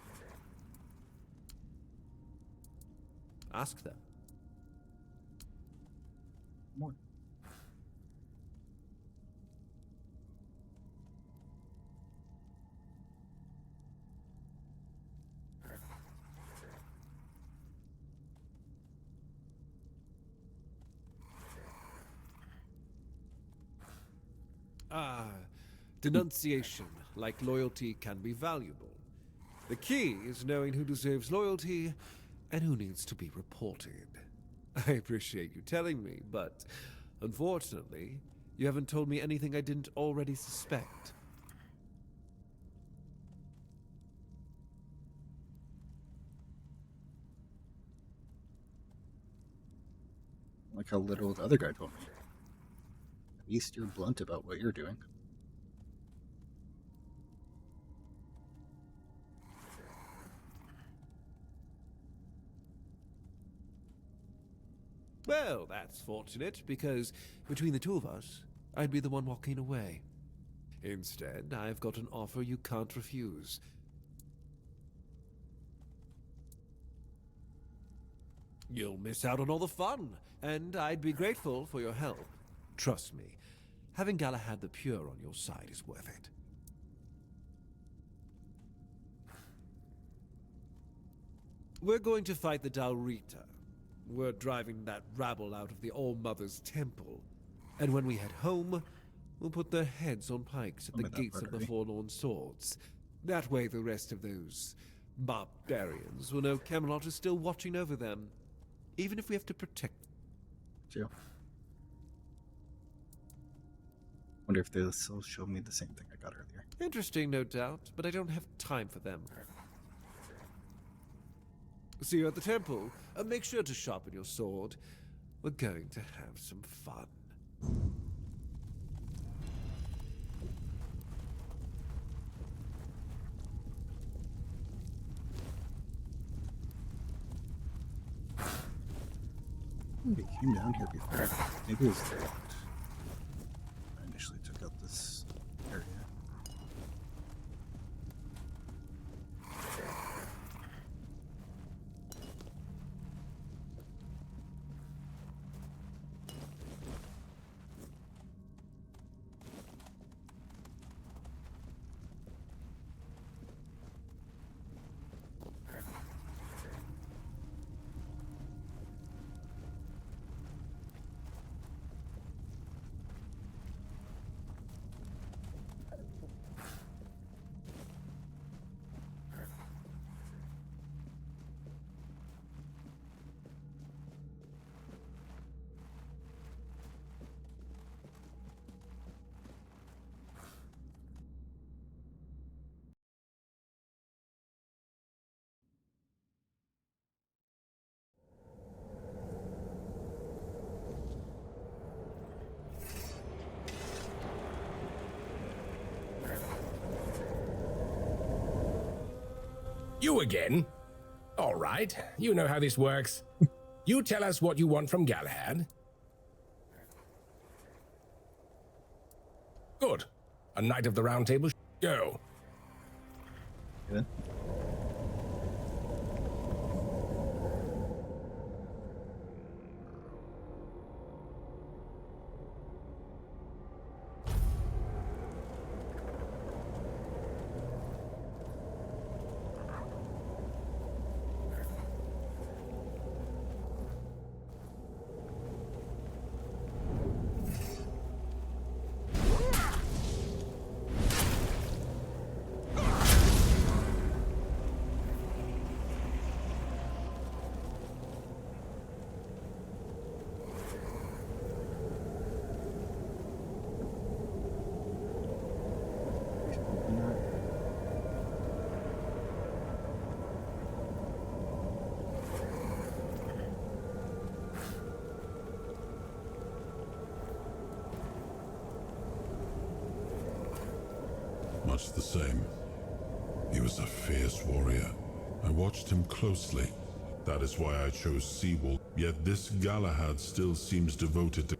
Ask them. More. Denunciation, like loyalty, can be valuable. The key is knowing who deserves loyalty and who needs to be reported. I appreciate you telling me, but unfortunately, you haven't told me anything I didn't already suspect. Like how little the other guy told me. At least you're blunt about what you're doing. Well, that's fortunate, because between the two of us, I'd be the one walking away. Instead, I've got an offer you can't refuse. You'll miss out on all the fun, and I'd be grateful for your help. Trust me, having Galahad the Pure on your side is worth it. We're going to fight the Dalrita. We're driving that rabble out of the All-Mother's temple. And when we head home, we'll put their heads on pikes at the gates of the Forlorn Swords. That way the rest of those barbarians will know Camelot is still watching over them, even if we have to protect them. Jill. Wonder if this will show me the same thing I got earlier. Interesting, no doubt, but I don't have time for them. See you at the temple. Make sure to sharpen your sword. We're going to have some fun. We came down here before. Maybe it was locked. I initially took out this area. You again? All right, you know how this works. You tell us what you want from Galahad. Good. A Knight of the Round Table. Go. Good. much the same. He was a fierce warrior. I watched him closely. That is why I chose Seawolf. Yet this Galahad still seems devoted to...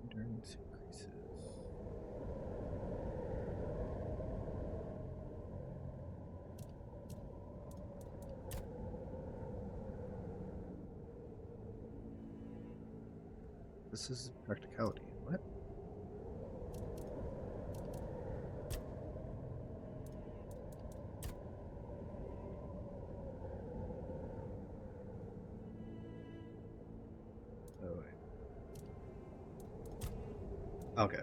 Endurance increases. This is practicality. What? Oh, wait. Okay.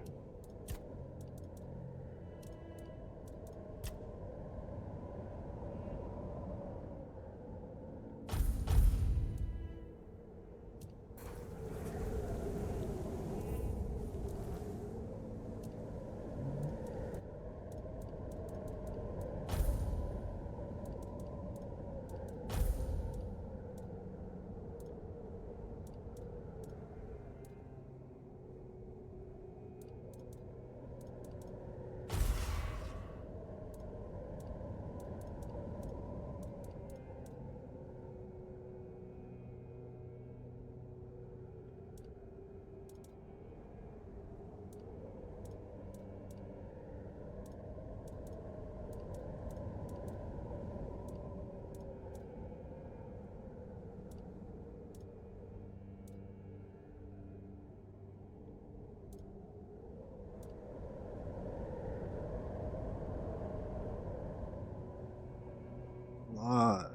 Lot of mana.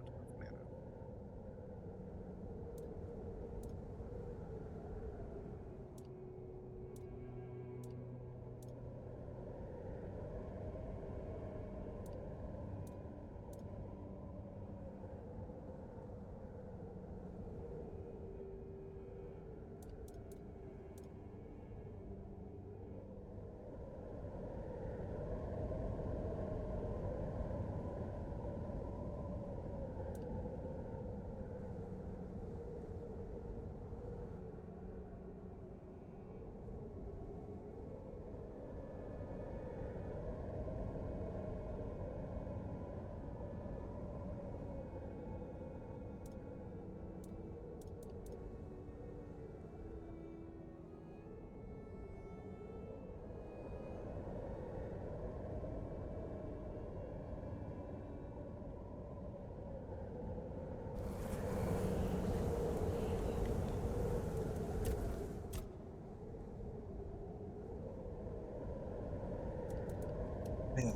Man.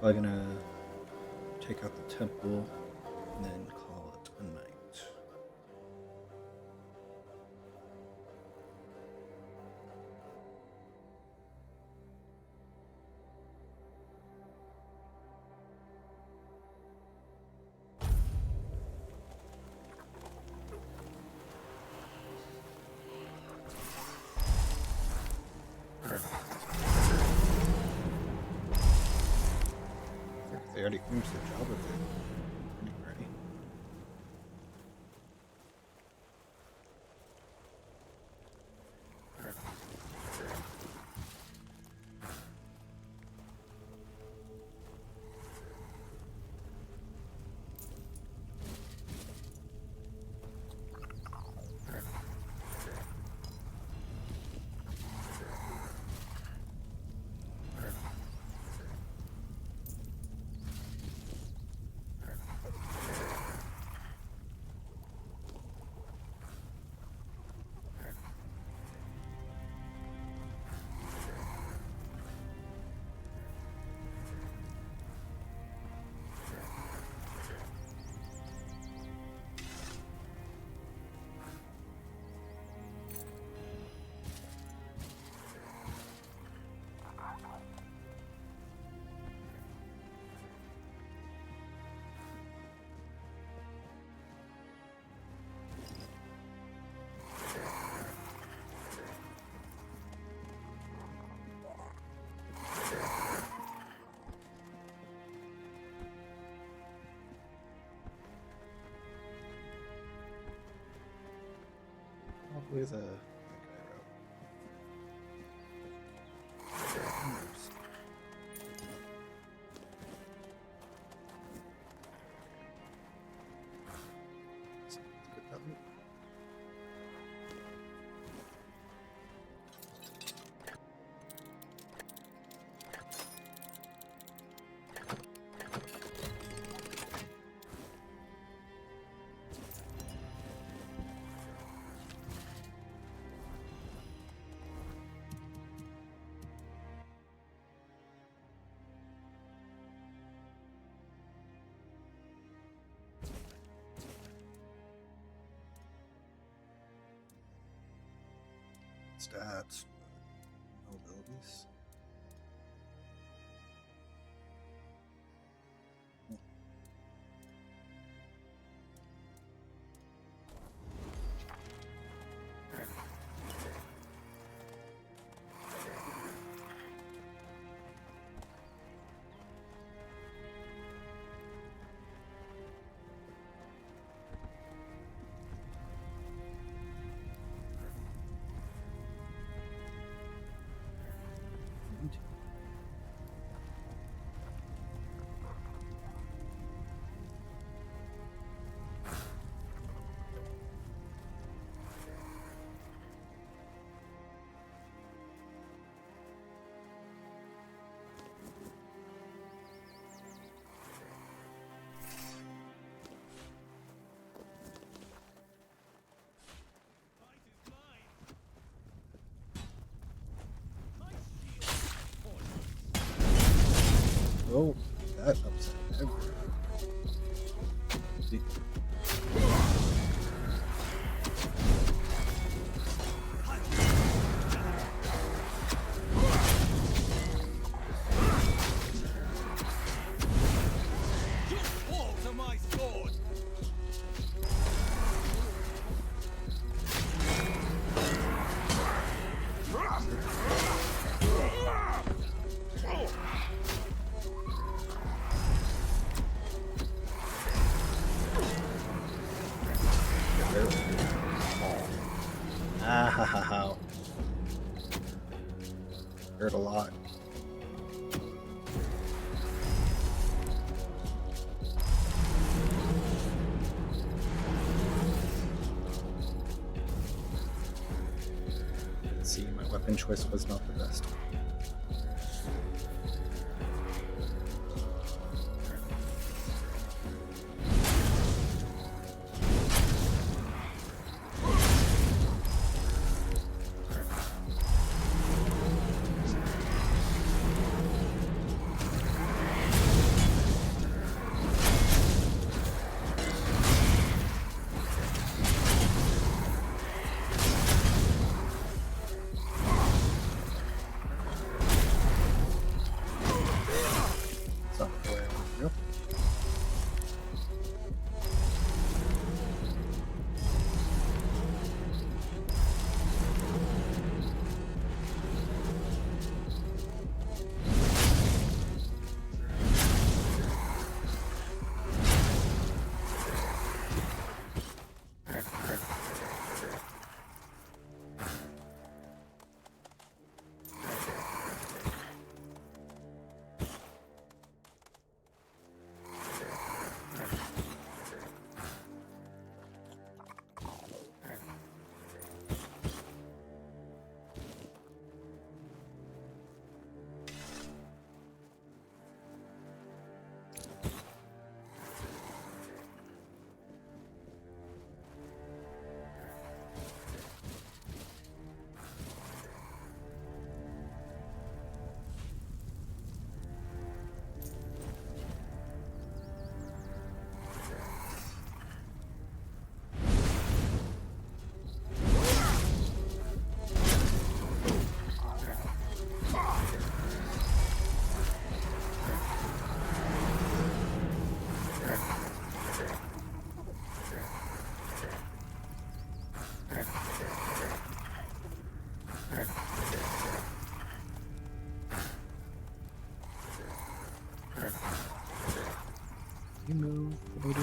Probably gonna take out the temple and then call it a night. They already finished their job with it. Ready. Probably the stats, no abilities. Oh, that upset everyone. See. Ah, hurt a lot. Let's see, my weapon choice was not the best. we go. You move, buddy.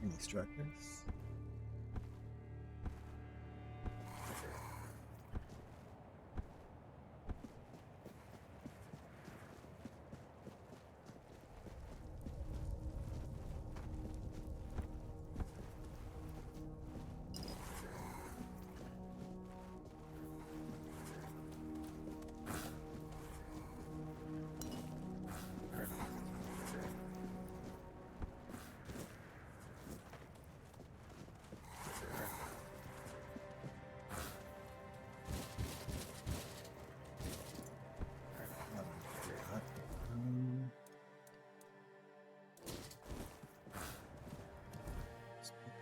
Any strikers?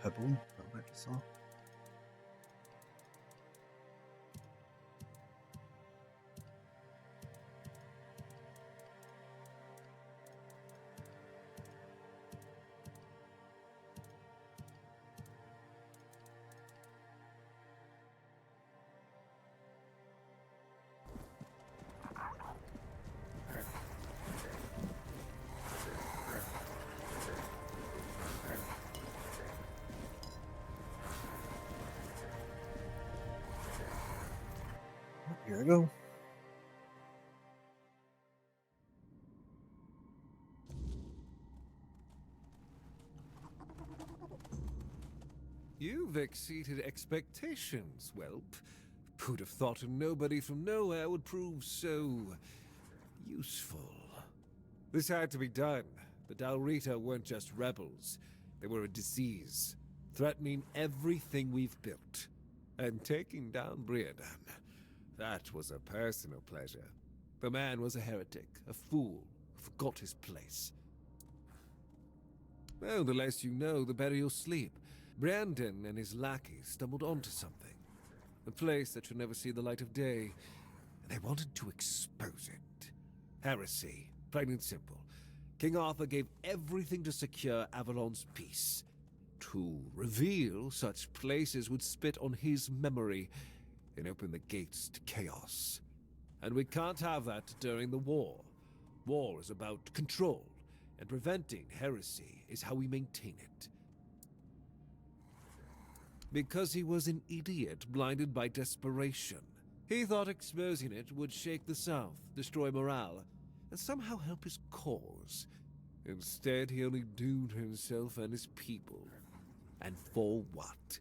Pebble, that I just saw. Here I go. You've exceeded expectations, whelp. Who'd have thought a nobody from nowhere would prove so useful? This had to be done. The Dalrita weren't just rebels. They were a disease, threatening everything we've built. And taking down Briadan, that was a personal pleasure. The man was a heretic, a fool, who forgot his place. Well, the less you know, the better you'll sleep. Brandon and his lackeys stumbled onto something. A place that should never see the light of day. And they wanted to expose it. Heresy, plain and simple. King Arthur gave everything to secure Avalon's peace. to reveal such places would spit on his memory and open the gates to chaos. And we can't have that during the war. War is about control, and preventing heresy is how we maintain it. Because he was an idiot blinded by desperation. He thought exposing it would shake the South, destroy morale, and somehow help his cause. Instead, he only doomed himself and his people. And for what?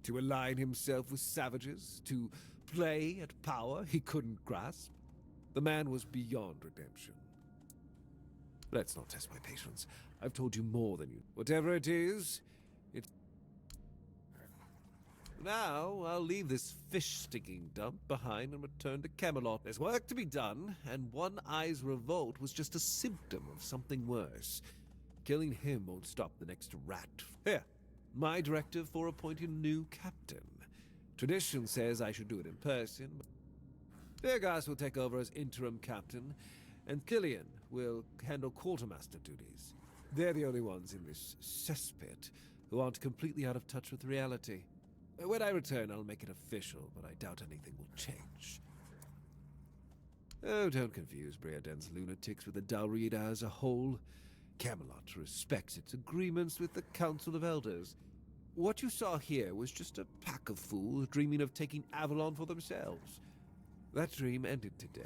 To align himself with savages? To play at power he couldn't grasp? The man was beyond redemption. Let's not test my patience. I've told you more than you. Whatever it is, it's... Now, I'll leave this fish-sticking dump behind and return to Camelot. There's work to be done, and One Eye's revolt was just a symptom of something worse. Killing him won't stop the next rat. Here, my directive for appointing a new captain. Tradition says I should do it in person. Beargas will take over as interim captain, and Killian will handle quartermaster duties. They're the only ones in this cesspit who aren't completely out of touch with reality. When I return, I'll make it official, but I doubt anything will change. Oh, don't confuse Briaden's lunatics with the Dalrida as a whole. Camelot respects its agreements with the Council of Elders. What you saw here was just a pack of fools dreaming of taking Avalon for themselves. That dream ended today.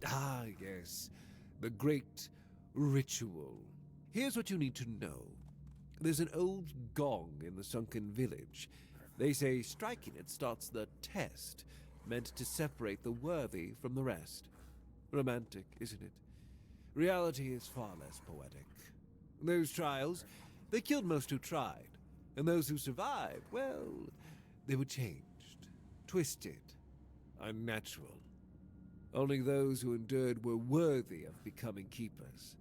Ah, yes. The great ritual. Here's what you need to know. There's an old gong in the sunken village. They say striking it starts the test, meant to separate the worthy from the rest. Romantic, isn't it? Reality is far less poetic. Those trials, they killed most who tried. And those who survived, well, they were changed, twisted, unnatural. Only those who endured were worthy of becoming keepers.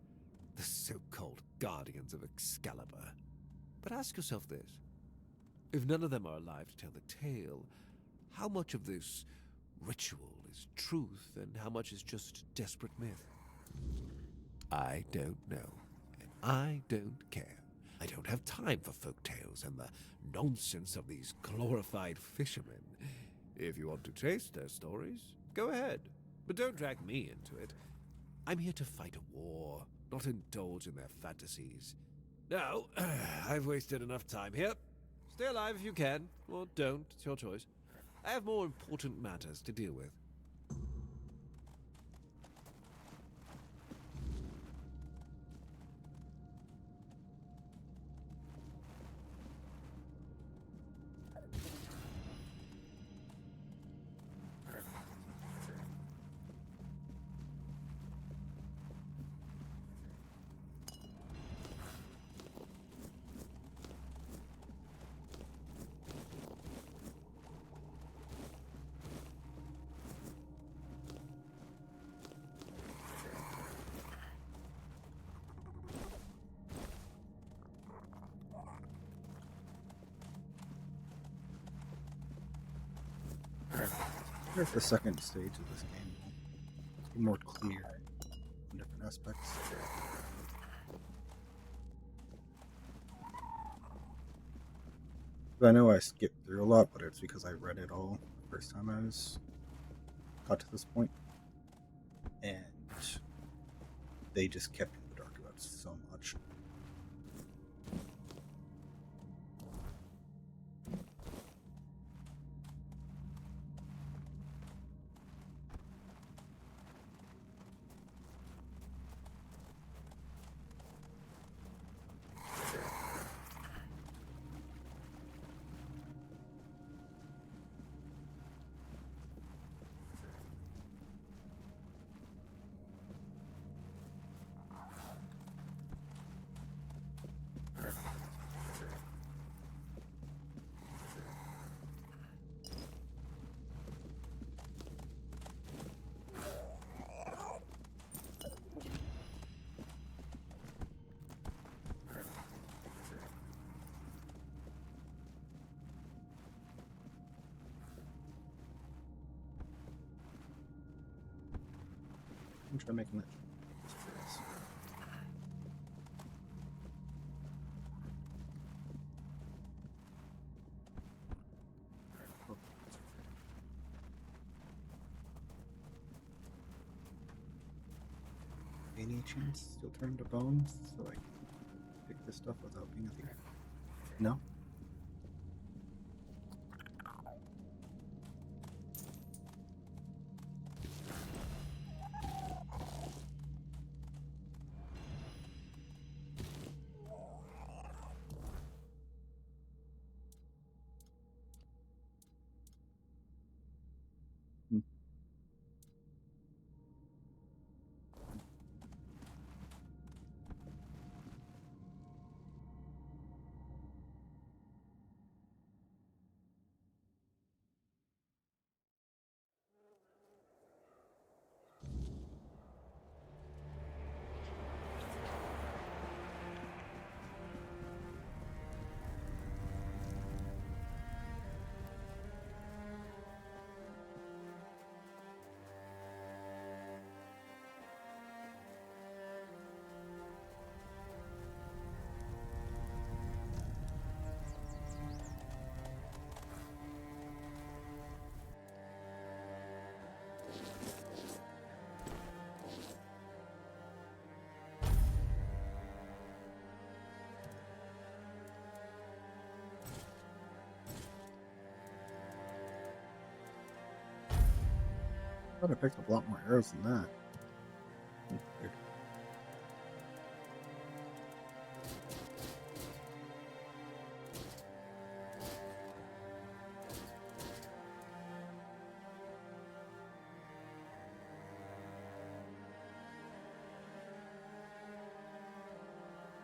The so-called guardians of Excalibur. But ask yourself this. If none of them are alive to tell the tale, how much of this ritual is truth and how much is just desperate myth? I don't know, and I don't care. I don't have time for folk tales and the nonsense of these glorified fishermen. If you want to taste their stories, go ahead, but don't drag me into it. I'm here to fight a war, not indulge in their fantasies. Now, I've wasted enough time here. Stay alive if you can, or don't, it's your choice. I have more important matters to deal with. I wonder if the second stage of this game will be more clear in different aspects. I know I skipped through a lot, but it's because I read it all the first time I got to this point, and they just kept in the dark about so much. I'm trying making that. any chance you'll turn to bones so I can pick this stuff without being a thief? No? I thought I picked up a lot more arrows than that. Weird.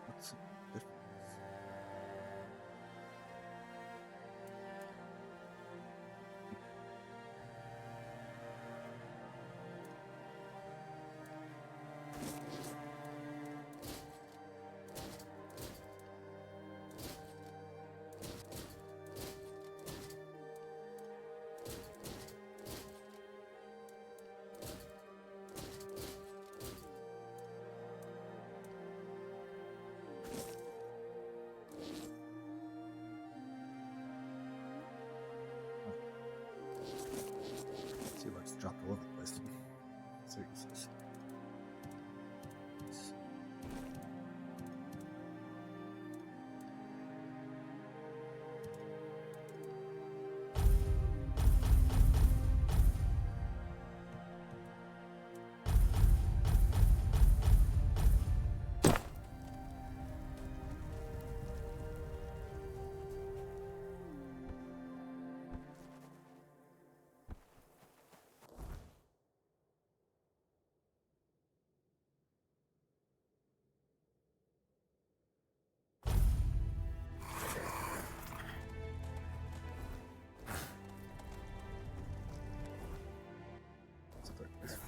What's the difference? See, like, it's dropped all over the place. See what it says. It's a third place.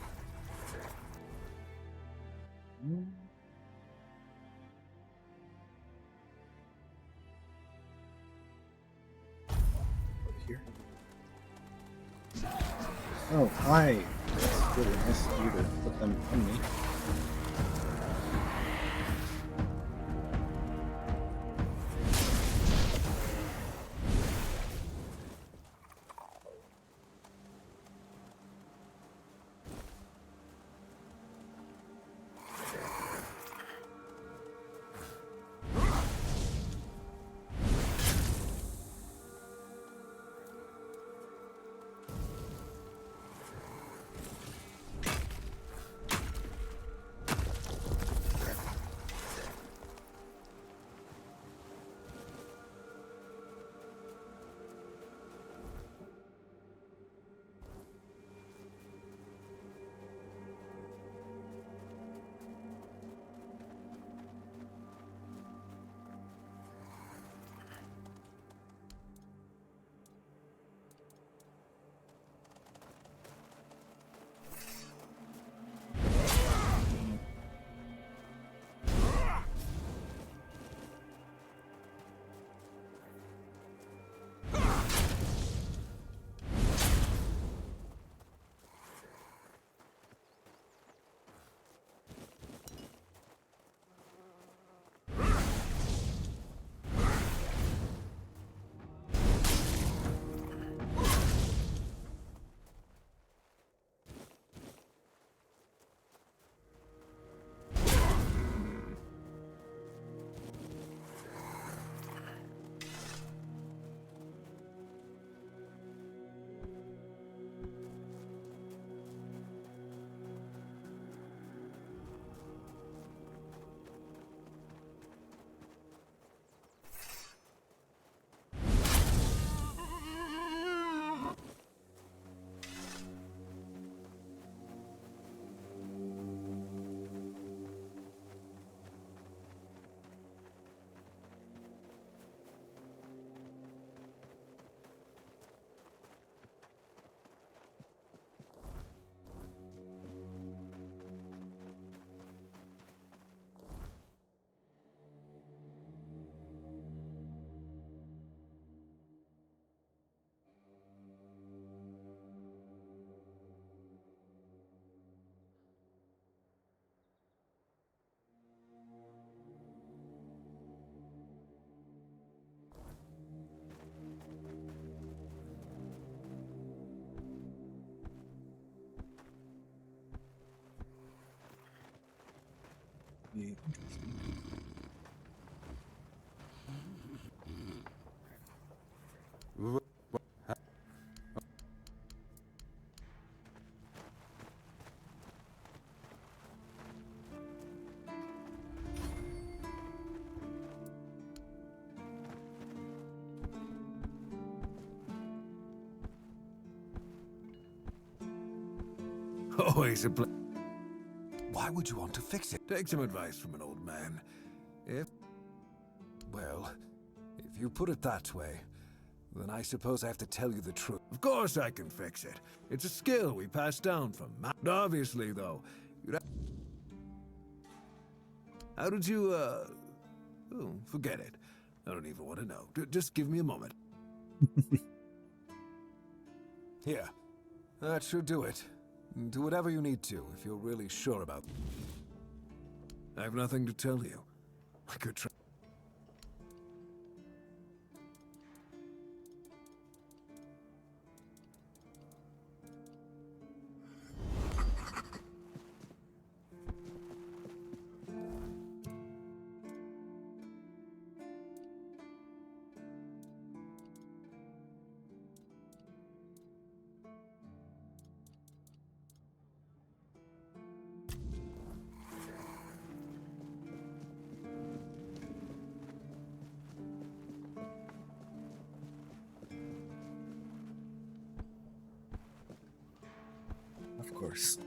Over here. Oh, hi. It's really nice of you to put them on me. be interesting. Always a Why would you want to fix it? Take some advice from an old man. Well, if you put it that way, then I suppose I have to tell you the truth. Of course I can fix it. It's a skill we passed down from obviously, though, How did you, Oh, forget it. I don't even want to know. Just give me a moment. Here. That should do it. Do whatever you need to, if you're really sure about it. I have nothing to tell you. I could try. Of course.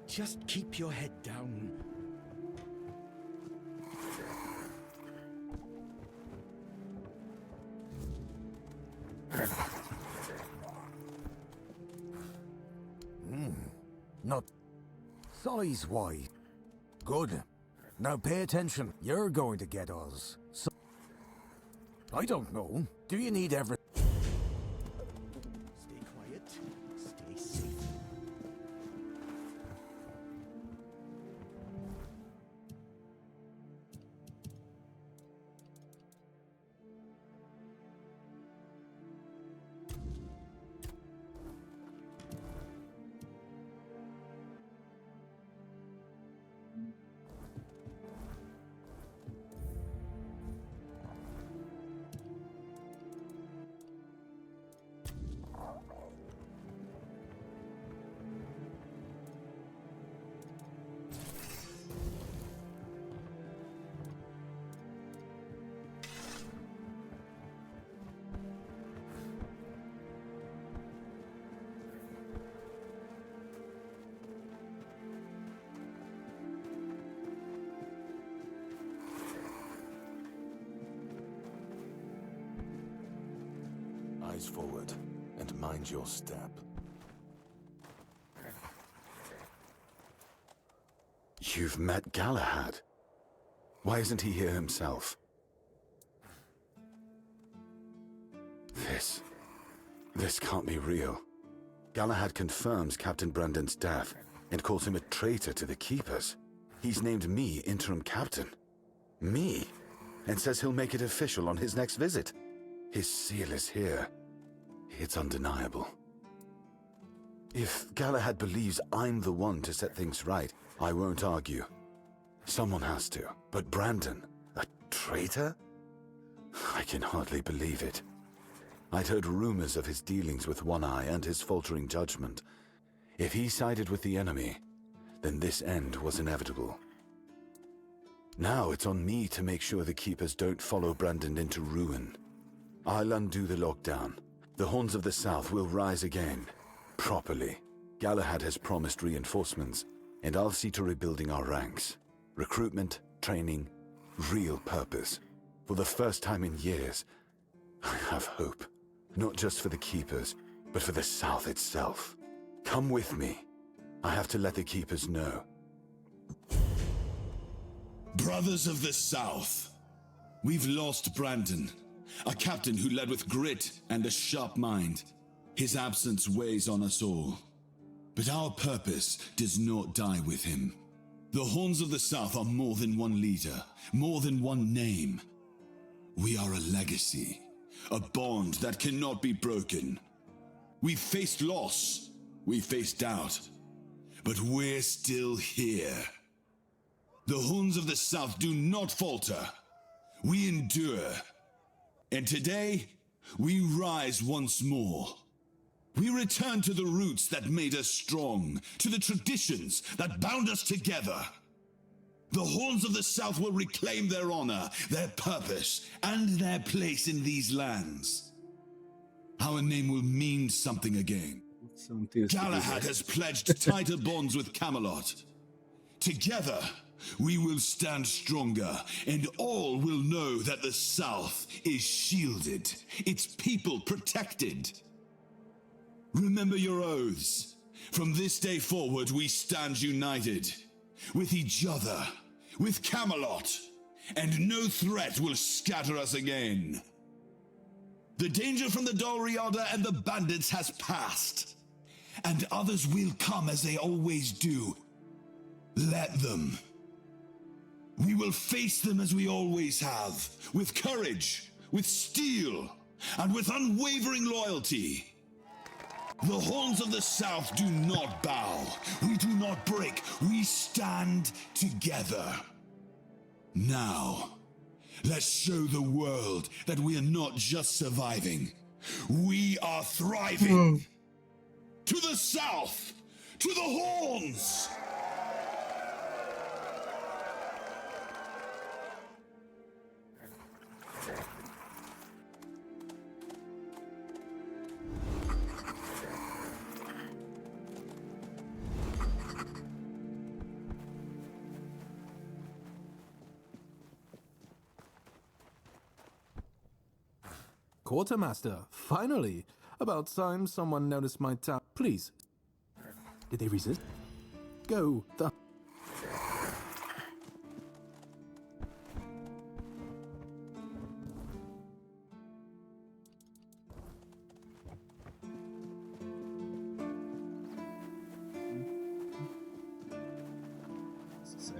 Just keep your head down. Not size-wise. Good. Now pay attention. You're going to get us. So I don't know. Do you need everything? Stay quiet. Stay safe. Eyes forward, and mind your step. You've met Galahad. Why isn't he here himself? This can't be real. Galahad confirms Captain Brandon's death and calls him a traitor to the Keepers. He's named me interim captain. Me? And says he'll make it official on his next visit. His seal is here. It's undeniable. If Galahad believes I'm the one to set things right, I won't argue. Someone has to. But Brandon, a traitor? I can hardly believe it. I'd heard rumors of his dealings with One Eye and his faltering judgment. If he sided with the enemy, then this end was inevitable. Now it's on me to make sure the Keepers don't follow Brandon into ruin. I'll undo the lockdown. The Horns of the South will rise again. Properly. Galahad has promised reinforcements, and I'll see to rebuilding our ranks. Recruitment, training, real purpose. For the first time in years, I have hope. Not just for the Keepers, but for the South itself. Come with me. I have to let the Keepers know. Brothers of the South, we've lost Brandon, a captain who led with grit and a sharp mind. His absence weighs on us all. But our purpose does not die with him. The Horns of the South are more than one leader, more than one name. We are a legacy, a bond that cannot be broken. We've faced loss, we've faced doubt, but we're still here. The Horns of the South do not falter. We endure. And today, we rise once more. We return to the roots that made us strong, to the traditions that bound us together. The Horns of the South will reclaim their honor, their purpose, and their place in these lands. Our name will mean something again. Galahad has pledged tighter bonds with Camelot. Together, we will stand stronger, and all will know that the South is shielded, its people protected. Remember your oaths. From this day forward, we stand united. With each other, with Camelot, and no threat will scatter us again. The danger from the Dalriada and the bandits has passed, and others will come as they always do. Let them. We will face them as we always have, with courage, with steel, and with unwavering loyalty. The Horns of the South do not bow. We do not break. We stand together. Now, let's show the world that we are not just surviving. We are thriving. To the South! To the Horns! Quartermaster, finally! About time someone noticed my tap. Please. Did they resist? Go. Say.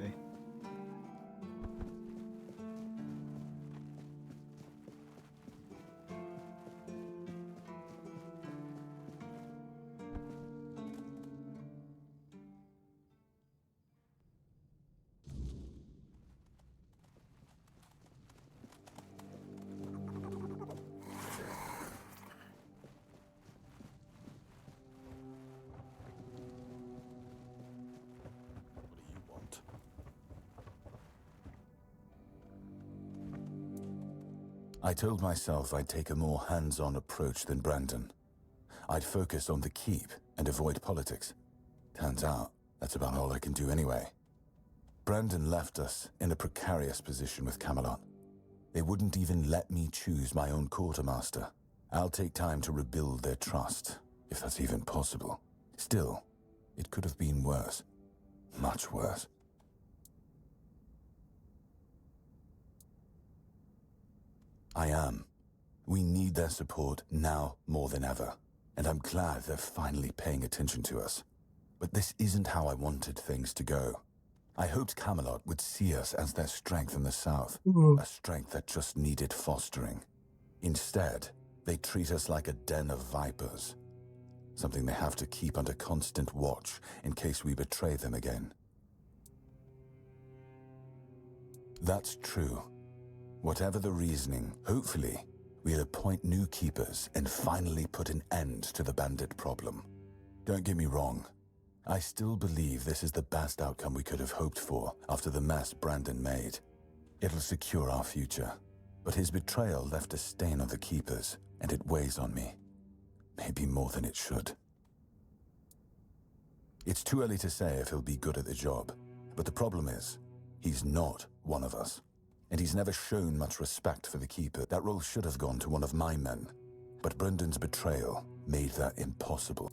I told myself I'd take a more hands-on approach than Brandon. I'd focus on the keep and avoid politics. Turns out, that's about all I can do anyway. Brandon left us in a precarious position with Camelot. They wouldn't even let me choose my own quartermaster. I'll take time to rebuild their trust, if that's even possible. Still, it could have been worse. Much worse. I am. We need their support now more than ever, and I'm glad they're finally paying attention to us. But this isn't how I wanted things to go. I hoped Camelot would see us as their strength in the south, a strength that just needed fostering. Instead, they treat us like a den of vipers, something they have to keep under constant watch in case we betray them again. That's true. Whatever the reasoning, hopefully, we'll appoint new keepers and finally put an end to the bandit problem. Don't get me wrong. I still believe this is the best outcome we could have hoped for after the mess Brandon made. It'll secure our future. But his betrayal left a stain on the keepers, and it weighs on me. Maybe more than it should. It's too early to say if he'll be good at the job, but the problem is, he's not one of us. And he's never shown much respect for the Keeper. That role should have gone to one of my men, but Brendan's betrayal made that impossible.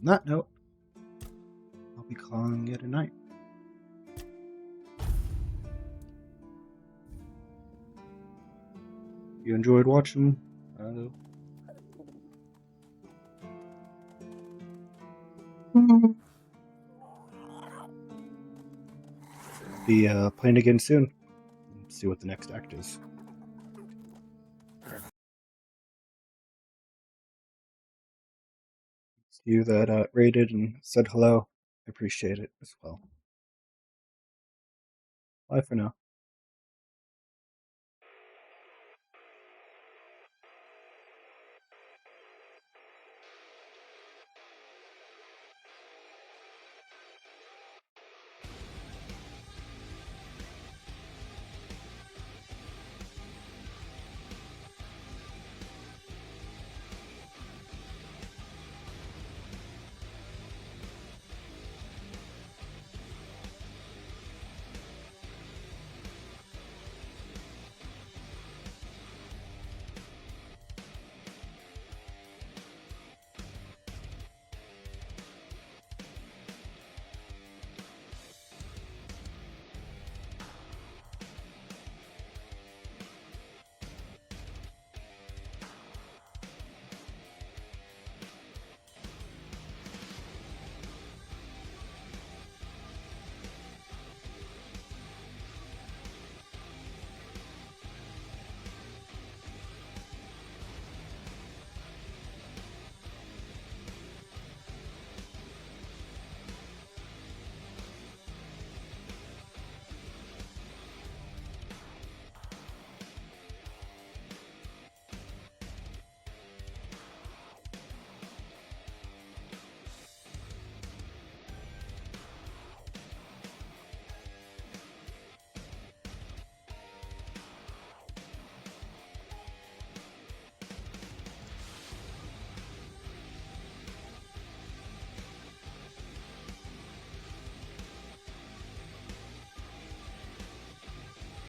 On that note, I'll be calling it a night. You enjoyed watching? Be playing again soon. See what the next act is. You that rated and said hello, I appreciate it as well. Bye for now.